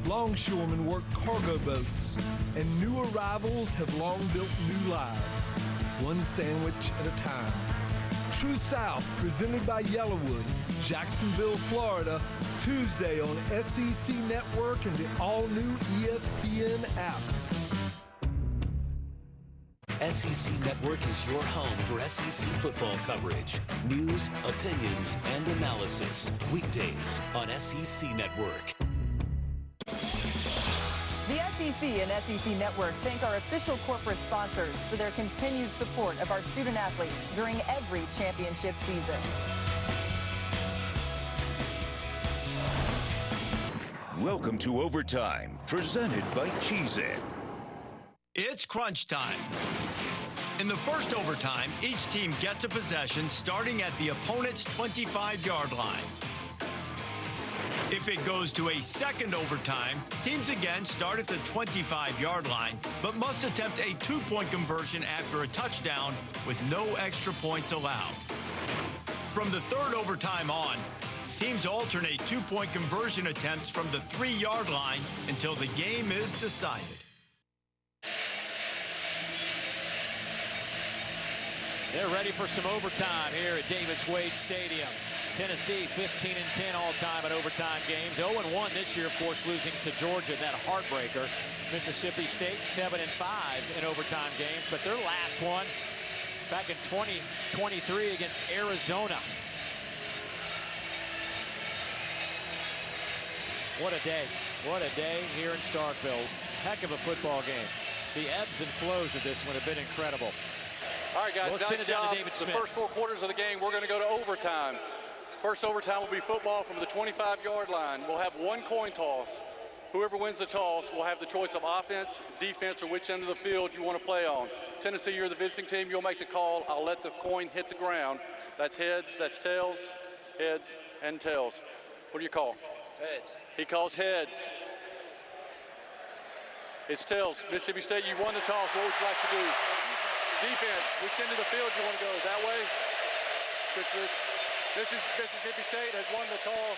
Longshoremen work cargo boats, and new arrivals have long built new lives, one sandwich at a time. True South, presented by Yellowwood, Jacksonville, Florida, Tuesday on SEC Network and the all-new ESPN app. SEC Network is your home for SEC football coverage, news, opinions, and analysis. Weekdays on SEC Network. The SEC and SEC Network thank our official corporate sponsors for their continued support of our student athletes during every championship season. Welcome to Overtime, presented by Cheez-It. It's crunch time. In the first overtime, each team gets a possession starting at the opponent's 25-yard line. If it goes to a second overtime, teams again start at the 25-yard line, but must attempt a two-point conversion after a touchdown with no extra points allowed. From the third overtime on, teams alternate two-point conversion attempts from the 3-yard line until the game is decided. They're ready for some overtime here at Davis-Wade Stadium. Tennessee 15-10 all-time in overtime games. 0-1 this year, of course, losing to Georgia in that heartbreaker. Mississippi State 7-5 in overtime games, but their last one back in 2023 against Arizona. What a day. What a day here in Starkville. Heck of a football game. The ebbs and flows of this one have been incredible. All right, guys, nice job. The first 4 quarters of the game, we're going to go to overtime. First overtime will be football from the 25-yard line. We'll have one coin toss. Whoever wins the toss will have the choice of offense, defense, or which end of the field you want to play on. Tennessee, you're the visiting team. You'll make the call. I'll let the coin hit the ground. That's heads, that's tails, heads, and tails. What do you call? Heads. He calls heads. It's tails. Mississippi State, you won the toss. What would you like to do? Defense. Which end of the field you want to go? That way? Mississippi State has won the toss.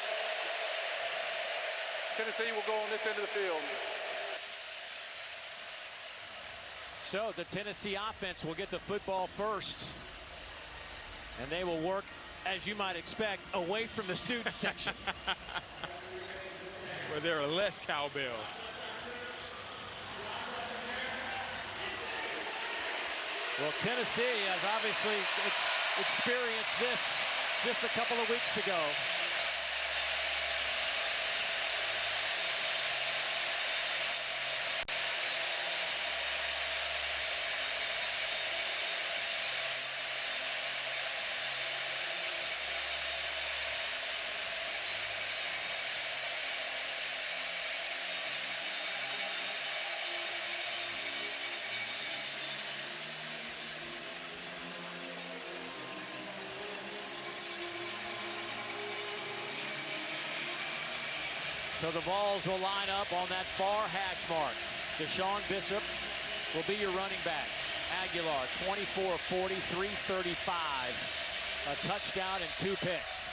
Tennessee will go on this end of the field. So the Tennessee offense will get the football first. And they will work, as you might expect, away from the student section. Where there are less cowbells. Well, Tennessee has obviously experienced this just a couple of weeks ago. So the Vols will line up on that far hash mark. Deshaun Bishop will be your running back. Aguilar, 24-40, 335. A touchdown and 2 picks.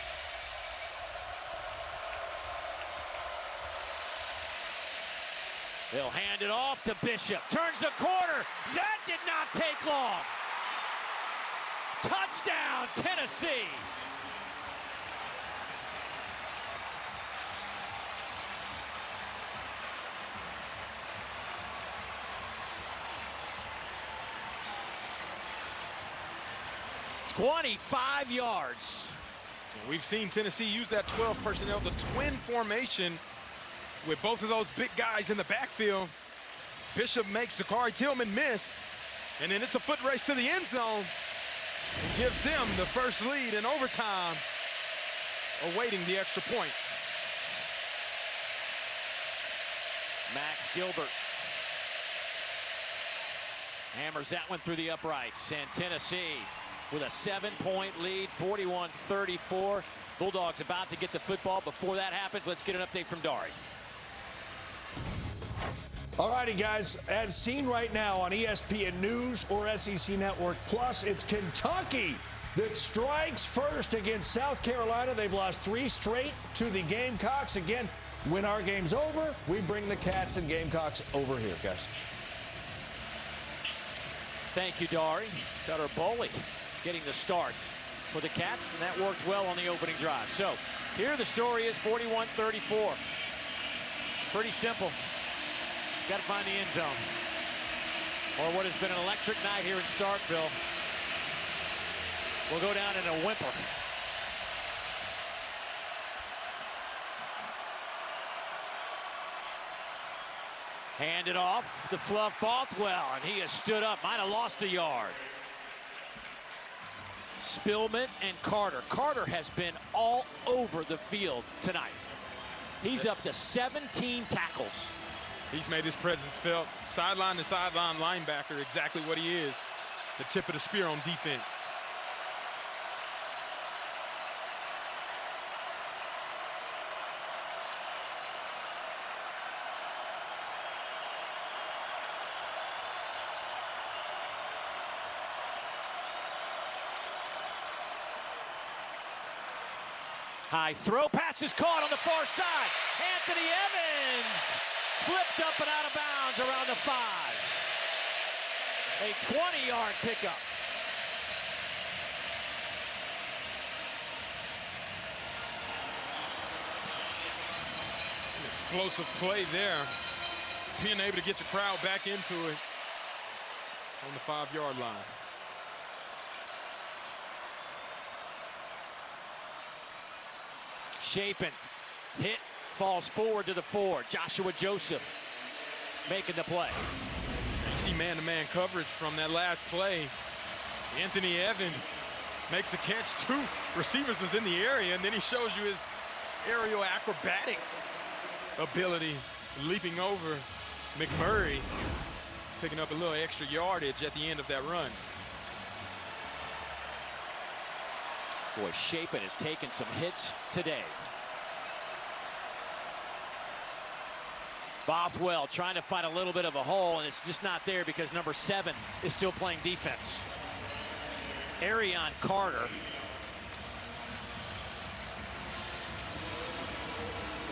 They'll hand it off to Bishop. Turns the corner. That did not take long. Touchdown, Tennessee. $25 yards. We've seen Tennessee use that 12 personnel, the twin formation with both of those big guys in the backfield. Bishop makes Sakari Tillman miss, and then it's a foot race to the end zone and gives them the first lead in overtime, awaiting the extra point. Max Gilbert hammers that one through the uprights, and Tennessee with a 7-point lead, 41-34. Bulldogs about to get the football. Before that happens, let's get an update from Dari. All righty, guys. As seen right now on ESPN News or SEC Network Plus, it's Kentucky that strikes first against South Carolina. They've lost 3 straight to the Gamecocks. Again, when our game's over, we bring the Cats and Gamecocks over here, guys. Thank you, Dari. Cutter Boley getting the start for the Cats, and that worked well on the opening drive. So here the story is 41-34. Pretty simple. Got to find the end zone, or what has been an electric night here in Starkville will go down in a whimper. Hand it off to Fluff Bothwell, and he has stood up. Might have lost a yard. Spillman and Carter. Carter has been all over the field tonight. He's up to 17 tackles. He's made his presence felt. Sideline to sideline linebacker, exactly what he is. The tip of the spear on defense. High throw, pass is caught on the far side. Anthony Evans flipped up and out of bounds around the 5. A 20-yard pickup. An explosive play there. Being able to get your crowd back into it on the 5-yard line. Shapen, hit, falls forward to the 4. Joshua Joseph making the play. You see man-to-man coverage from that last play. Anthony Evans makes a catch. 2 receivers was in the area, and then he shows you his aerial acrobatic ability, leaping over McMurray, picking up a little extra yardage at the end of that run. Boy, Shapen has taken some hits today. Bothwell trying to find a little bit of a hole, and it's just not there because number 7 is still playing defense. Arion Carter.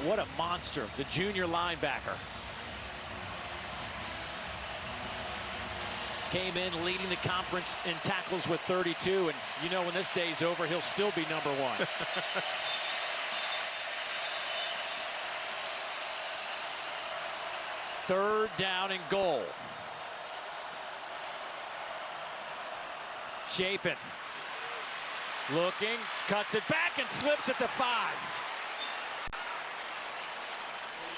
What a monster, the junior linebacker. Came in leading the conference in tackles with 32, and you know when this day's over, he'll still be number one. Third down and goal. Chapin looking, cuts it back and slips at the 5.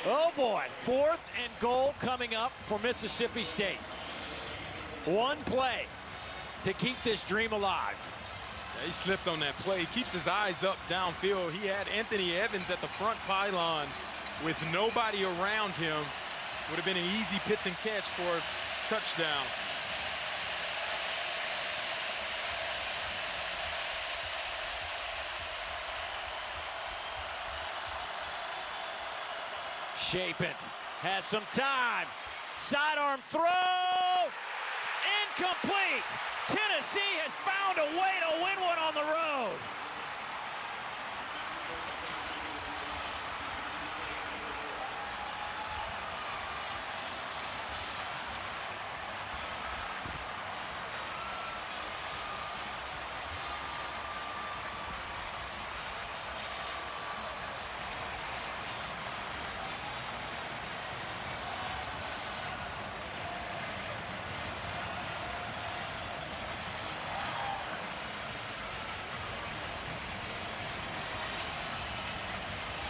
Oh boy, 4th and goal coming up for Mississippi State. One play to keep this dream alive. Yeah, he slipped on that play. He keeps his eyes up downfield. He had Anthony Evans at the front pylon with nobody around him. Would have been an easy pitch and catch for a touchdown. Chapin has some time. Sidearm throw. Incomplete. Tennessee has found a way to win one on the road.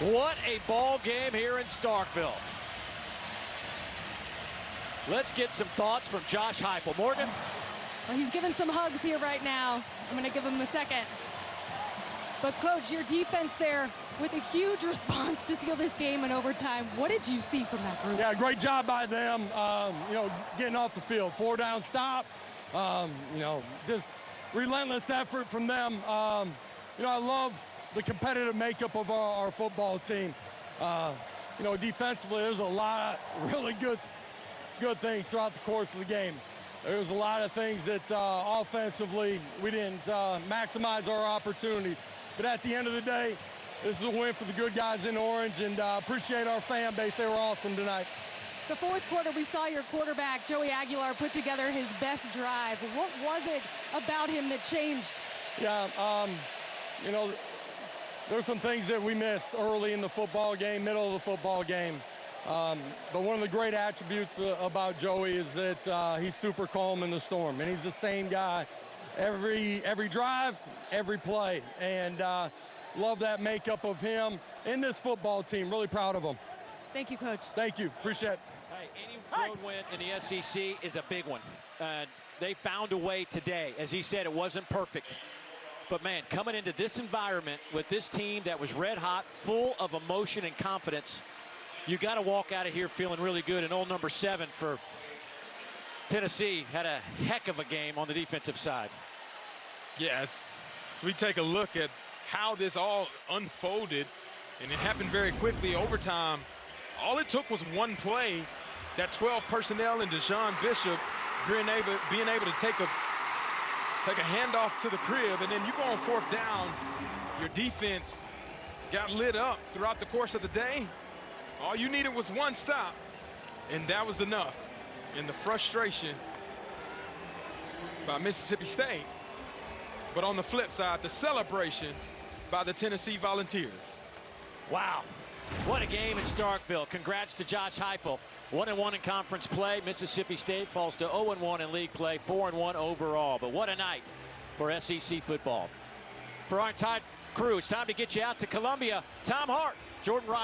What a ball game here in Starkville. Let's get some thoughts from Josh Heupel. Morgan? Well, he's giving some hugs here right now. I'm going to give him a second. But, Coach, your defense there with a huge response to seal this game in overtime. What did you see from that group? Yeah, great job by them, getting off the field. 4-down stop, just relentless effort from them. I love the competitive makeup of our football team. Defensively, there's a lot of really good things throughout the course of the game. There was a lot of things that offensively we didn't maximize our opportunities. But at the end of the day, this is a win for the good guys in orange, and appreciate our fan base. They were awesome tonight. The fourth quarter, we saw your quarterback, Joey Aguilar, put together his best drive. What was it about him that changed? Yeah, there's some things that we missed early in the football game, middle of the football game. But one of the great attributes about Joey is that he's super calm in the storm, and he's the same guy every drive, every play. And love that makeup of him in this football team. Really proud of him. Thank you, Coach. Thank you. Appreciate it. Hey, any road win in the SEC is a big one. They found a way today. As he said, it wasn't perfect. But, man, coming into this environment with this team that was red hot, full of emotion and confidence, you got to walk out of here feeling really good. And old number 7 for Tennessee had a heck of a game on the defensive side. Yes. So we take a look at how this all unfolded, and it happened very quickly. Overtime, all it took was one play. That 12 personnel and Deshaun Bishop being able to take a handoff to the crib, and then you go on 4th down. Your defense got lit up throughout the course of the day. All you needed was one stop, and that was enough. And the frustration by Mississippi State, but on the flip side, the celebration by the Tennessee Volunteers. Wow, what a game in Starkville. Congrats to Josh Heupel. 1-1 in conference play. Mississippi State falls to 0-1 in league play, 4-1 overall. But what a night for SEC football. For our entire crew, it's time to get you out to Columbia. Tom Hart, Jordan Rogers.